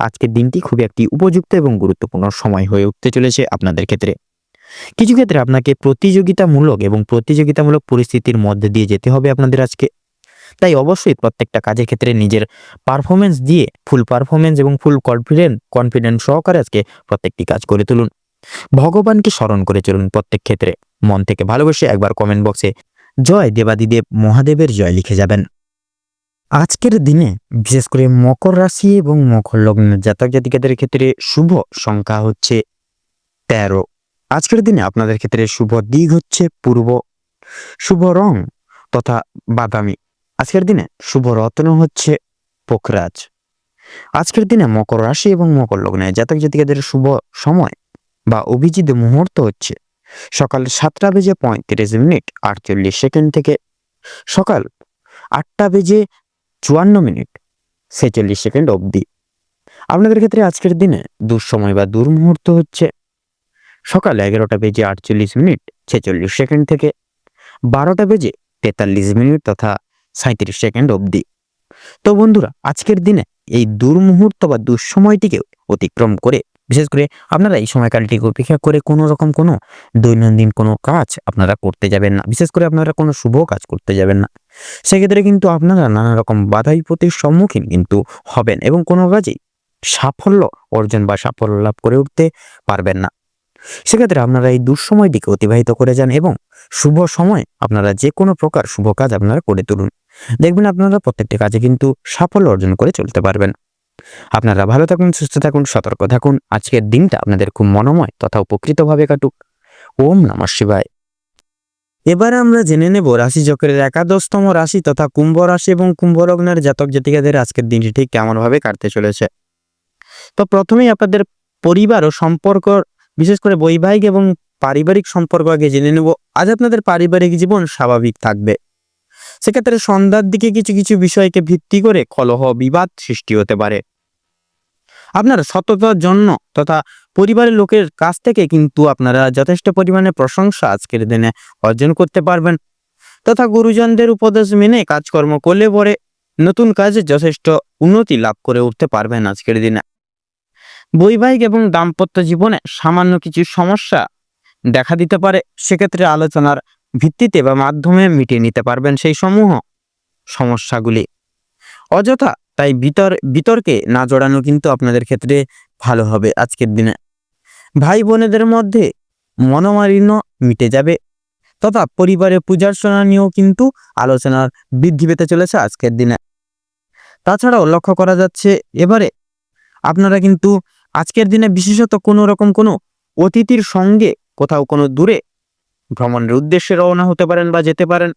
আজকের দিনটি খুবই একটি উপযুক্ত এবং গুরুত্বপূর্ণ সময় হয়ে উঠতে চলেছে আপনাদের ক্ষেত্রে। কিছু ক্ষেত্রে আপনাকে প্রতিযোগিতামূলক পরিস্থিতির মধ্যে দিয়ে যেতে হবে আপনাদের আজকে। তাই অবশ্যই প্রত্যেকটা কাজের ক্ষেত্রে নিজের ফুল পারফরমেন্স এবং ফুল কনফিডেন্ট সহকারে আজকে প্রত্যেকটি কাজ করে তুলুন। ভগবানকে স্মরণ করে চলুন প্রত্যেক ক্ষেত্রে। মন থেকে ভালোবেসে একবার কমেন্ট বক্সে জয় দেবাদিদেব মহাদেবের জয় লিখে যাবেন। আজকের দিনে বিশেষ করে মকর রাশি এবং মকর লগ্নের জাতক জাতিকাদের ক্ষেত্রে শুভ সংখ্যা হচ্ছে 13। আজকের দিনে আপনাদের ক্ষেত্রে শুভ দিক হচ্ছে পূর্ব, শুভ রং তথা বাদামি। আজকের দিনে শুভ রত্ন হচ্ছে পোখরাজ। আজকের দিনে মকর রাশি এবং মকর লগ্নে জাতক জাতিকাদের শুভ সময় বা অভিজিৎ মুহূর্ত হচ্ছে সকাল 7:35:48 থেকে সকাল 8:03 54 মিনিট 46 সেকেন্ড অবধি। আপনাদের ক্ষেত্রে আজকের দিনে দুঃসময় বা দুর্মুহূর্ত হচ্ছে সকাল 11টা বেজে 48 মিনিট 46 সেকেন্ড থেকে 12টা বেজে 43 মিনিট তথা 37 সেকেন্ড অবধি। তো বন্ধুরা, আজকের দিনে এই দুর্মুহূর্ত বা দুঃসময়টিকে অতিক্রম করে বিশেষ করে আপনারা এই সময়কালটিকে উপেক্ষা করে কোনো রকম কোনো দৈনন্দিন কোনো কাজ আপনারা করতে যাবেন না, বিশেষ করে আপনারা কোনো শুভ কাজ করতে যাবেন না। সেক্ষেত্রে কিন্তু আপনারা নানা রকম বাধা বিপত্তির সম্মুখীন কিন্তু হবেন এবং কোনো কাজেই সাফল্য অর্জন বা সাফল্য লাভ করে উঠতে পারবেন না। সেক্ষেত্রে আপনারা এই দুঃসময়টিকে অতিবাহিত করে যান এবং শুভ সময় আপনারা যে কোনো প্রকার শুভ কাজ আপনারা করে তুলুন। দেখবেন আপনারা প্রত্যেকটি কাজে কিন্তু সাফল্য অর্জন করে চলতে পারবেন। আপনারা ভালো থাকুন, সুস্থ থাকুন, সতর্ক থাকুন। আজকের দিনটা আপনাদের খুব মনোময় তথা উপকৃতভাবে কাটুক। ওম নমঃ শিবায়। এবারে আমরা জেনে নেব রাশিচক্রের 11তম রাশি তথা কুম্ভ রাশি এবং কুম্ভ লগ্নের জাতক জাতিকাদের আজকের দিনটি ঠিক কেমন ভাবে কাটতে চলেছে। তো প্রথমেই আপনাদের পরিবার ও সম্পর্ক, বিশেষ করে বৈবাহিক এবং পারিবারিক সম্পর্ক আগে জেনে নেব। আজ আপনাদের পারিবারিক জীবন স্বাভাবিক থাকবে। সেক্ষেত্রে সন্ধ্যার দিকে কিছু কিছু বিষয়কে ভিত্তি করে কলহ বিবাদ সৃষ্টি হতে পারে। আপনার সততার জন্য তথা পরিবারের লোকের কাছ থেকে কিন্তু আপনারা যথেষ্ট পরিমাণে প্রশংসা আজকের দিনে অর্জন করতে পারবেন তথা গুরুজনদের উপদেশ মেনে কাজকর্ম করলে পরে নতুন কাজে যথেষ্ট উন্নতি লাভ করে উঠতে পারবেন আজকের দিনে। বৈবাহিক এবং দাম্পত্য জীবনে সামান্য কিছু সমস্যা দেখা দিতে পারে, সেক্ষেত্রে আলোচনার ভিত্তিতে বা মাধ্যমে মিটিয়ে নিতে পারবেন সেই সমূহ সমস্যাগুলি। অযথা তাই বিতর্কে না জড়ানো কিন্তু আপনাদের ক্ষেত্রে ভালো হবে আজকের দিনে। ভাই বোনেদের মধ্যে মনোমালিন্য মিটে যাবে তথা পরিবারে পূজার্চনা নিয়েও কিন্তু আলোচনার বৃদ্ধি পেতে চলেছে আজকের দিনে। তাছাড়াও লক্ষ্য করা যাচ্ছে এবারে আপনারা কিন্তু আজকের দিনে বিশেষত কোনো রকম কোনো অতিথির সঙ্গে কোথাও কোনো দূরে ভ্রমণের উদ্দেশ্যে রওনা হতে পারেন বা যেতে পারেন।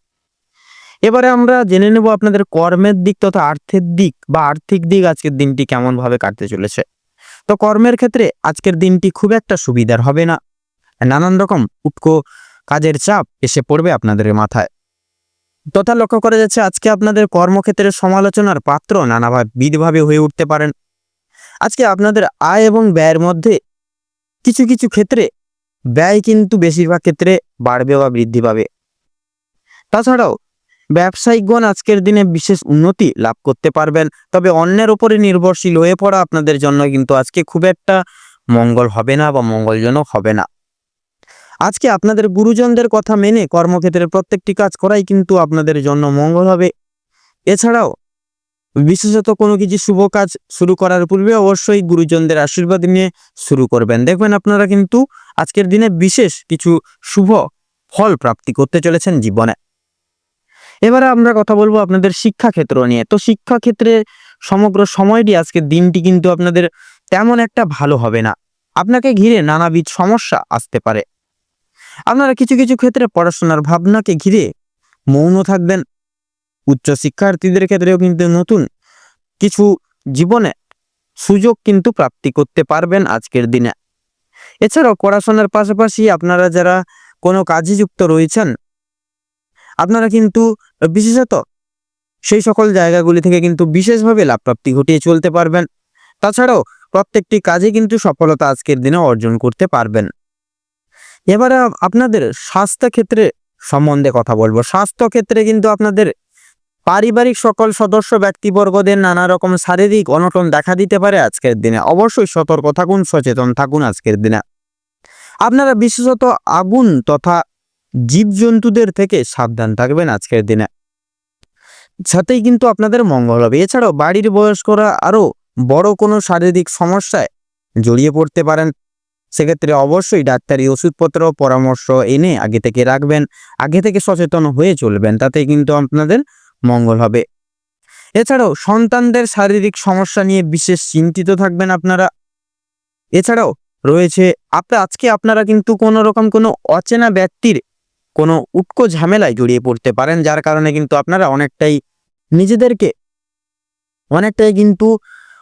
এবারে আমরা জেনে নেব আপনাদের কর্মের দিক তথা আর্থিক দিক আজকের দিনটি কেমন ভাবে কাটতে চলেছে। তো কর্মের ক্ষেত্রে আজকের দিনটি খুব একটা সুবিধার হবে না, নানান রকম উটকো কাজের চাপ এসে পড়বে আপনাদের মাথায়। তথা লক্ষ্য করা যাচ্ছে আজকে আপনাদের কর্মক্ষেত্রে সমালোচনার পাত্র নানাবিধভাবে হয়ে উঠতে পারেন। আজকে আপনাদের আয় এবং ব্যয়ের মধ্যে কিছু কিছু ক্ষেত্রে ব্যয় কিন্তু বেশিরভাগ ক্ষেত্রে বাড়বে বা বৃদ্ধি পাবে। তাছাড়াও ব্যবসায়িকগণ আজকের দিনে বিশেষ উন্নতি লাভ করতে পারবেন, তবে অন্যের উপরে নির্ভরশীল হয়ে পড়া আপনাদের জন্য কিন্তু আজকে খুব একটা মঙ্গল হবে না বা মঙ্গলজনক হবে না। আজকে আপনাদের গুরুজনদের কথা মেনে কর্মক্ষেত্রের প্রত্যেকটি কাজ করাই কিন্তু আপনাদের জন্য মঙ্গল হবে। এছাড়াও বিশেষত কোনো কিছু শুভ কাজ শুরু করার পূর্বে অবশ্যই গুরুজনদের আশীর্বাদ নিয়ে শুরু করবেন। দেখবেন আপনারা কিন্তু আজকের দিনে বিশেষ কিছু শুভ ফল প্রাপ্তি করতে চলেছেন জীবনে। এবারে আমরা কথা বলবো আপনাদের শিক্ষাক্ষেত্র নিয়ে। তো শিক্ষাক্ষেত্রে সমগ্র সময়টি আজকের দিনটি কিন্তু আপনাদের তেমন একটা ভালো হবে না। আপনাকে ঘিরে নানাবিধ সমস্যা আসতে পারে। আপনারা কিছু কিছু ক্ষেত্রে পড়াশোনার ভাবনাকে ঘিরে মৌন থাকবেন। উচ্চ শিক্ষার্থীদের ক্ষেত্রেও কিন্তু নতুন কিছু জীবনে সুযোগ কিন্তু প্রাপ্তি করতে পারবেন আজকের দিনে। এছাড়াও পড়াশোনার পাশাপাশি আপনারা যারা কোনো কাজে যুক্ত রয়েছেন আপনারা কিন্তু বিশেষত সেই সকল জায়গাগুলি থেকে কিন্তু বিশেষভাবে লাভ প্রাপ্তি ঘটিয়ে চলতে পারবেন। তাছাড়াও প্রত্যেকটি কাজে কিন্তু সফলতা আজকের দিনে অর্জন করতে পারবেন। এবারে আপনাদের স্বাস্থ্য ক্ষেত্রে সম্বন্ধে কথা বলবো। স্বাস্থ্য ক্ষেত্রে কিন্তু আপনাদের পারিবারিক সকল সদস্য ব্যক্তিবর্গদের নানা রকম শারীরিক অনটন দেখা দিতে পারে আজকের দিনে। অবশ্যই সতর্ক থাকুন, সচেতন থাকুন আজকের দিনে। আপনারা বিশেষত আগুন তথা জীবজন্তুদের থেকে সাবধান থাকবেন আজকের দিনে, সাথেই কিন্তু আপনাদের মঙ্গল হবে। এছাড়াও বাড়ির বয়স্করা আরো বড় কোনো শারীরিক সমস্যায় জড়িয়ে পড়তে পারেন। সেক্ষেত্রে অবশ্যই ডাক্তারি ওষুধপত্র পরামর্শ এনে আগে থেকে রাখবেন, আগে থেকে সচেতন হয়ে চলবেন, তাতে কিন্তু আপনাদের মঙ্গল হবে। এছাড়াও সন্তানদের শারীরিক সমস্যা নিয়ে বিশেষ চিন্তিত থাকবেন আপনারা। এছাড়াও রয়েছে আজকে আপনারা কিন্তু কোনো রকম কোনো অচেনা ব্যক্তির কোনো উটকো ঝামেলায় জড়িয়ে পড়তে পারেন, যার কারণে কিন্তু আপনারা নিজেদেরকে অনেকটাই কিন্তু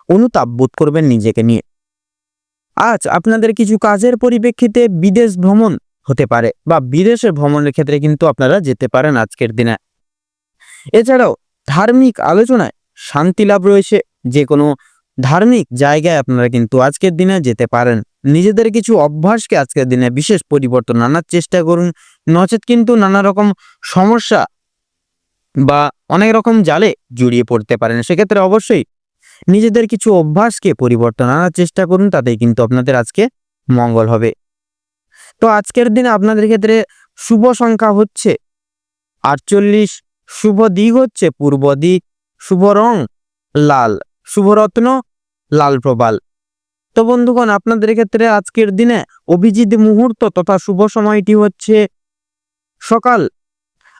অনুতাপ বোধ করবেন নিজেকে নিয়ে। আজ আপনাদের কিছু কাজের পরিপ্রেক্ষিতে বিদেশ ভ্রমণ হতে পারে বা বিদেশে ভ্রমণের ক্ষেত্রে কিন্তু আপনারা যেতে পারেন আজকের দিনে। এছাড়াও ধার্মিক আলোচনায় শান্তি লাভ রয়েছে। যে কোনো ধার্মিক জায়গায় আপনারা কিন্তু আজকের দিনে যেতে পারেন। নিজেদের কিছু অভ্যাসকে আজকের দিনে বিশেষ পরিবর্তন আনার চেষ্টা করুন, নচেত কিন্তু নানা রকম সমস্যা বা অনেক রকম জালে জড়িয়ে পড়তে পারেন। সেক্ষেত্রে অবশ্যই নিজেদের কিছু অভ্যাসকে পরিবর্তন আনার চেষ্টা করুন, তাতেই কিন্তু আপনাদের আজকে মঙ্গল হবে। তো আজকের দিনে আপনাদের ক্ষেত্রে শুভ সংখ্যা হচ্ছে 48, শুভ দিক হচ্ছে পূর্ব দিক, শুভ রং লাল, শুভ রত্ন লাল প্রবাল। তো বন্ধুগণ, আপনাদের ক্ষেত্রে আজকের দিনে অভিজিৎ মুহূর্ত তথা শুভ সময়টি হচ্ছে সকাল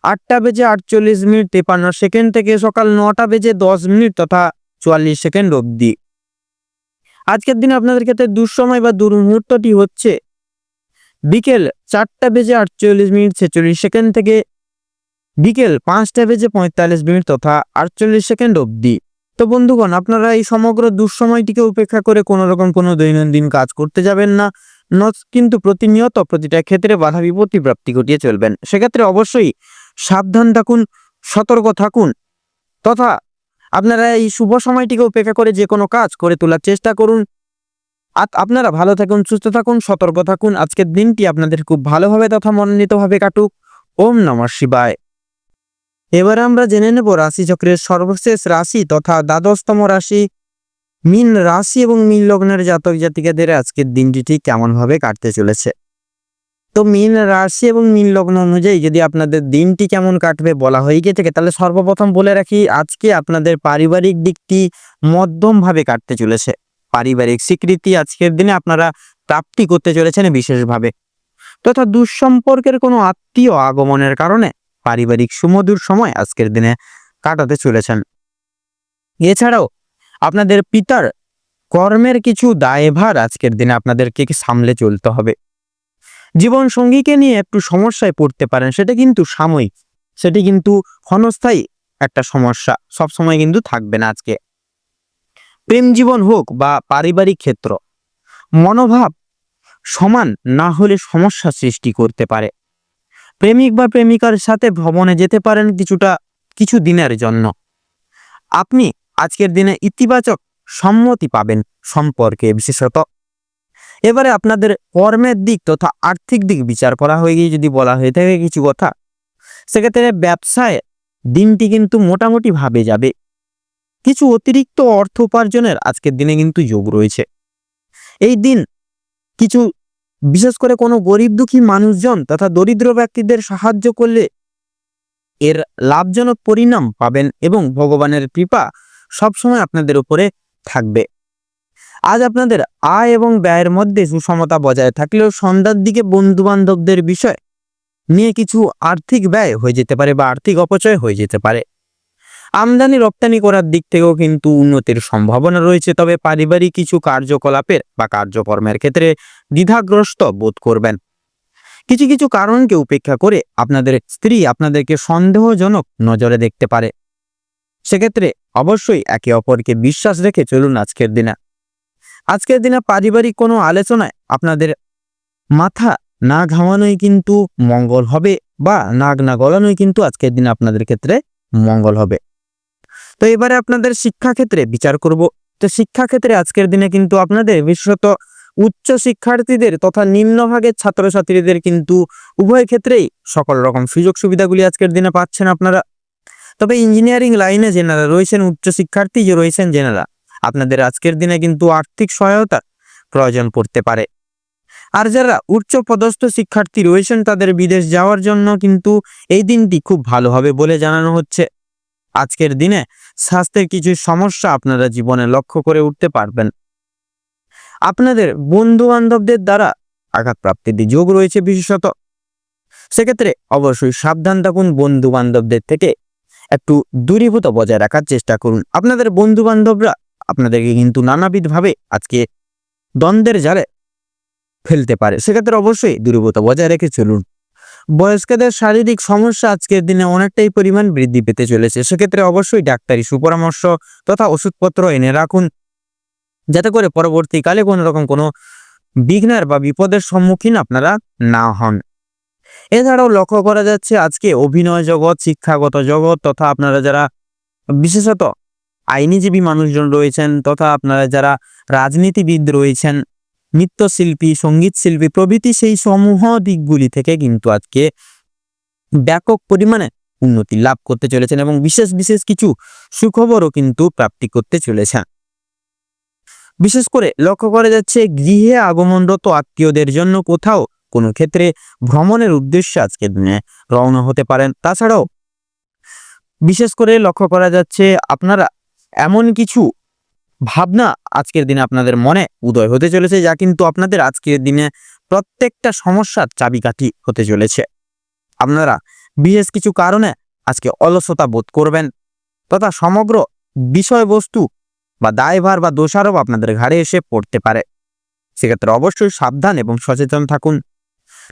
8:48:53 থেকে সকাল 9:10 তথা 44 অবধি। আজকের দিনে আপনাদের ক্ষেত্রে দুঃসময় বা দুর্মুহূর্তটি হচ্ছে বিকেল 4:48:46 থেকে বিকেল 5:45 তথা 48 অবধি। তো বন্ধুগণ, আপনারা এই সমগ্র দুঃসময়টিকে উপেক্ষা করে কোনো রকম কোনো দৈনন্দিন কাজ করতে যাবেন না, কিন্তু প্রতিনিয়ত প্রতিটা ক্ষেত্রে বাধা বিপত্তি প্রাপ্তি ঘটিয়ে চলবেন। সেক্ষেত্রে অবশ্যই সাবধান থাকুন, সতর্ক থাকুন, তথা আপনারা এই শুভ সময়টিকে উপেক্ষা করে যে কোনো কাজ করে তোলার চেষ্টা করুন। আপনারা ভালো থাকুন, সুস্থ থাকুন, সতর্ক থাকুন। আজকের দিনটি আপনাদের খুব ভালোভাবে তথা মনোনীতভাবে কাটুক। ওম নমঃ শিবায়। এবারে আমরা জেনে নেব রাশিচক্রের সর্বশেষ রাশি তথা দ্বাদশতম রাশি মীন রাশি এবং মীন লগ্নের জাতক জাতিকাদের আজকের দিনটি ঠিক কেমন ভাবে কাটতে চলেছে। তো মীন রাশি এবং মীন লগ্ন অনুযায়ী যদি আপনাদের দিনটি কেমন কাটবে বলা হয়ে গিয়ে থাকে, তাহলে সর্বপ্রথম বলে রাখি আজকে আপনাদের পারিবারিক দিকটি মধ্যম ভাবে কাটতে চলেছে। পারিবারিক স্বীকৃতি আজকের দিনে আপনারা প্রাপ্তি করতে চলেছেন বিশেষভাবে, তথা দুঃসম্পর্কের কোনো আত্মীয় আগমনের কারণে পারিবারিক সুমধুর সময় আজকের দিনে কাটাতে চলেছেন। এছাড়াও আপনাদের পিতার কর্মের কিছু দায়ভার আজকের দিনে আপনাদেরকে সামলে চলতে হবে। জীবন সঙ্গীকে নিয়ে একটু সমস্যায় পড়তে পারেন, সেটা কিন্তু সাময়িক, সেটি কিন্তু ক্ষণস্থায়ী একটা সমস্যা, সবসময় কিন্তু থাকবে না। আজকে প্রেম জীবন হোক বা পারিবারিক ক্ষেত্র, মনোভাব সমান না হলে সমস্যা সৃষ্টি করতে পারে। প্রেমিক বা প্রেমিকার সাথে ভ্রমণে যেতে পারেন কিছু দিনের জন্য। আপনি আজকের দিনে ইতিবাচক সম্মতি পাবেন সম্পর্কে বিশেষত। এবারে আপনাদের কর্মের দিক তথা আর্থিক দিক বিচার করা হয়ে গিয়ে যদি বলা হয়ে থাকে কিছু কথা, সেক্ষেত্রে ব্যবসায় দিনটি কিন্তু মোটামুটি ভাবে যাবে। কিছু অতিরিক্ত অর্থ উপার্জনের আজকের দিনে কিন্তু যোগ রয়েছে। এই দিন কিছু বিশেষ করে কোনো গরিব দুঃখী মানুষজন তথা দরিদ্র ব্যক্তিদের সাহায্য করলে এর লাভজনক পরিণাম পাবেন এবং ভগবানের কৃপা সবসময় আপনাদের উপরে থাকবে। আজ আপনাদের আয় এবং ব্যয়ের মধ্যে সুষমতা বজায় থাকলেও সন্ধ্যার দিকে বন্ধু বান্ধবদের বিষয় নিয়ে কিছু আর্থিক ব্যয় হয়ে যেতে পারে বা আর্থিক অপচয় হয়ে যেতে পারে। আমদানি রপ্তানি করার দিক থেকেও কিন্তু উন্নতির সম্ভাবনা রয়েছে, তবে পারিবারিক কিছু কার্যকলাপের বা কার্যকর্মের ক্ষেত্রে দ্বিধাগ্রস্ত বোধ করবেন। কিছু কিছু কারণকে উপেক্ষা করে আপনাদের স্ত্রী আপনাদেরকে সন্দেহজনক নজরে দেখতে পারে। সেক্ষেত্রে অবশ্যই একে অপরকে বিশ্বাস রেখে চলুন আজকের দিনে। আজকের দিনে পারিবারিক কোনো আলোচনায় আপনাদের মাথা না ঘামানোই কিন্তু মঙ্গল হবে, বা নাক না গলানোই কিন্তু আজকের দিনে আপনাদের ক্ষেত্রে মঙ্গল হবে। তো এবারে আপনাদের শিক্ষাক্ষেত্রে বিচার করব। তো শিক্ষাক্ষেত্রে আজকের দিনে কিন্তু আপনাদের বিশেষত উচ্চ শিক্ষার্থীদের তথা নিম্নভাগের ছাত্রছাত্রীদের কিন্তু উভয় ক্ষেত্রেই সকল রকম সুযোগ সুবিধাগুলি আজকের দিনে পাচ্ছেন আপনারা। তবে ইঞ্জিনিয়ারিং লাইনে যেনারা রয়েছেন, উচ্চ শিক্ষার্থী যে রয়েছেন যেনারা, আপনাদের আজকের দিনে কিন্তু আর্থিক সহায়তা প্রয়োজন পড়তে পারে। আর যারা উচ্চ পদস্থ শিক্ষার্থী রয়েছেন তাদের বিদেশ যাওয়ার জন্য কিন্তু এই দিনটি খুব ভালো হবে বলে জানানো হচ্ছে। আজকের দিনে স্বাস্থ্যের কিছু সমস্যা আপনারা জীবনে লক্ষ্য করে উঠতে পারবেন। আপনাদের বন্ধু বান্ধবদের দ্বারা আঘাত প্রাপ্তির যোগ রয়েছে বিশেষত। সেক্ষেত্রে অবশ্যই সাবধান থাকুন, বন্ধু বান্ধবদের থেকে একটু দূরীভূত বজায় রাখার চেষ্টা করুন। আপনাদের বন্ধু বান্ধবরা আপনাদেরকে কিন্তু নানাবিধভাবে আজকে দ্বন্দ্বের জালে ফেলতে পারে, সেক্ষেত্রে অবশ্যই দূরীভূত বজায় রেখে চলুন। বয়স্কদের শারীরিক সমস্যা আজকের দিনে অনেকটাই পরিমাণ বৃদ্ধি পেতে চলেছে, সেক্ষেত্রে অবশ্যই ডাক্তারি সুপরামর্শ তথা ওষুধপত্র এনে রাখুন, যাতে করে পরবর্তীকালে কোনো রকম কোনো বিঘ্নের বা বিপদের সম্মুখীন আপনারা না হন। এছাড়াও লক্ষ্য করা যাচ্ছে আজকে অভিনয় জগৎ, শিক্ষাগত জগৎ তথা আপনারা যারা বিশেষত আইনজীবী মানুষজন রয়েছেন তথা আপনারা যারা রাজনীতিবিদ রয়েছেন, নৃত্যশিল্পী, সঙ্গীত শিল্পী প্রভৃতি সেই সমূহ দিকগুলি থেকে কিন্তু আজকে ব্যাপক পরিমাণে উন্নতি লাভ করতে চলেছেন এবং বিশেষ বিশেষ কিছু সুখবরও কিন্তু প্রাপ্তি করতে চলেছেন। বিশেষ করে লক্ষ্য করা যাচ্ছে গৃহে আগমনরত আত্মীয়দের জন্য কোথাও কোনো ক্ষেত্রে ভ্রমণের উদ্দেশ্যে আজকের দিনে রওনা হতে পারেন। তাছাড়াও বিশেষ করে লক্ষ্য করা যাচ্ছে আপনারা এমন কিছু ভাবনা আজকের দিনে আপনাদের মনে উদয় হতে চলেছে যা কিন্তু আপনাদের আজকের দিনে প্রত্যেকটা সমস্যার চাবিকাঠি হতে চলেছে। আপনারা বিশেষ কিছু কারণে আজকে অলসতা বোধ করবেন তথা সমগ্র বিষয়বস্তু বা দায়ভার বা দোষারোপ আপনাদের ঘাড়ে এসে পড়তে পারে। সেক্ষেত্রে অবশ্যই সাবধান এবং সচেতন থাকুন।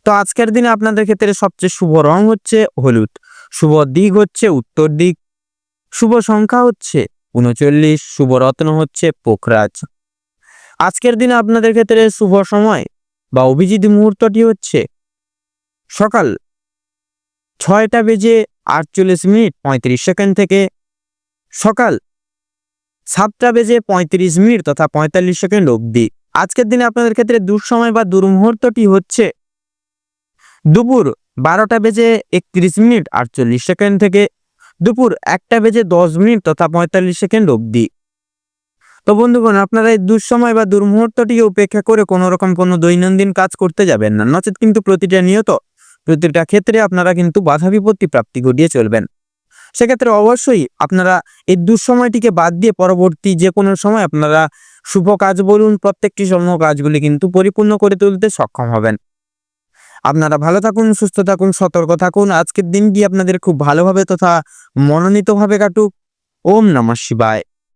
তো আজকের দিনে আপনাদের ক্ষেত্রে সবচেয়ে শুভ রং হচ্ছে হলুদ, শুভ দিক হচ্ছে উত্তর দিক, শুভ সংখ্যা হচ্ছে 39, শুভ রত্ন হচ্ছে পোখরাজ। আজকের দিনে আপনাদের ক্ষেত্রে শুভ সময় বা অভিজিৎ মুহূর্তটি হচ্ছে সকাল 6:48 থেকে সকাল 7:35 তথা 45 অবধি। আজকের দিনে আপনাদের ক্ষেত্রে দুঃসময় বা দুর্মুহূর্তটি হচ্ছে দুপুর 12:31 থেকে দুপুর 1:10 তথা 45 অবধি। তো বন্ধুগণ, আপনারা এই দুঃসময় বা দুর্মুহূর্তটিকে উপেক্ষা করে কোনো রকম কোনো দৈনন্দিন কাজ করতে যাবেন না, নচেত কিন্তু প্রতিটা ক্ষেত্রে আপনারা কিন্তু বাধা বিপত্তি প্রাপ্তি ঘটিয়ে চলবেন। সেক্ষেত্রে অবশ্যই আপনারা এই দুঃসময়টিকে বাদ দিয়ে পরবর্তী যে কোনো সময় আপনারা শুভ কাজ বলুন, প্রত্যেকটি সমূহ কাজগুলি কিন্তু পরিপূর্ণ করে তুলতে সক্ষম হবেন। আপনারা ভালো থাকুন, সুস্থ থাকুন, সতর্ক থাকুন। আজকের দিনটি আপনাদের খুব ভালোভাবে তথা মনোনীতভাবে কাটুক। ওম নমঃ শিবায়।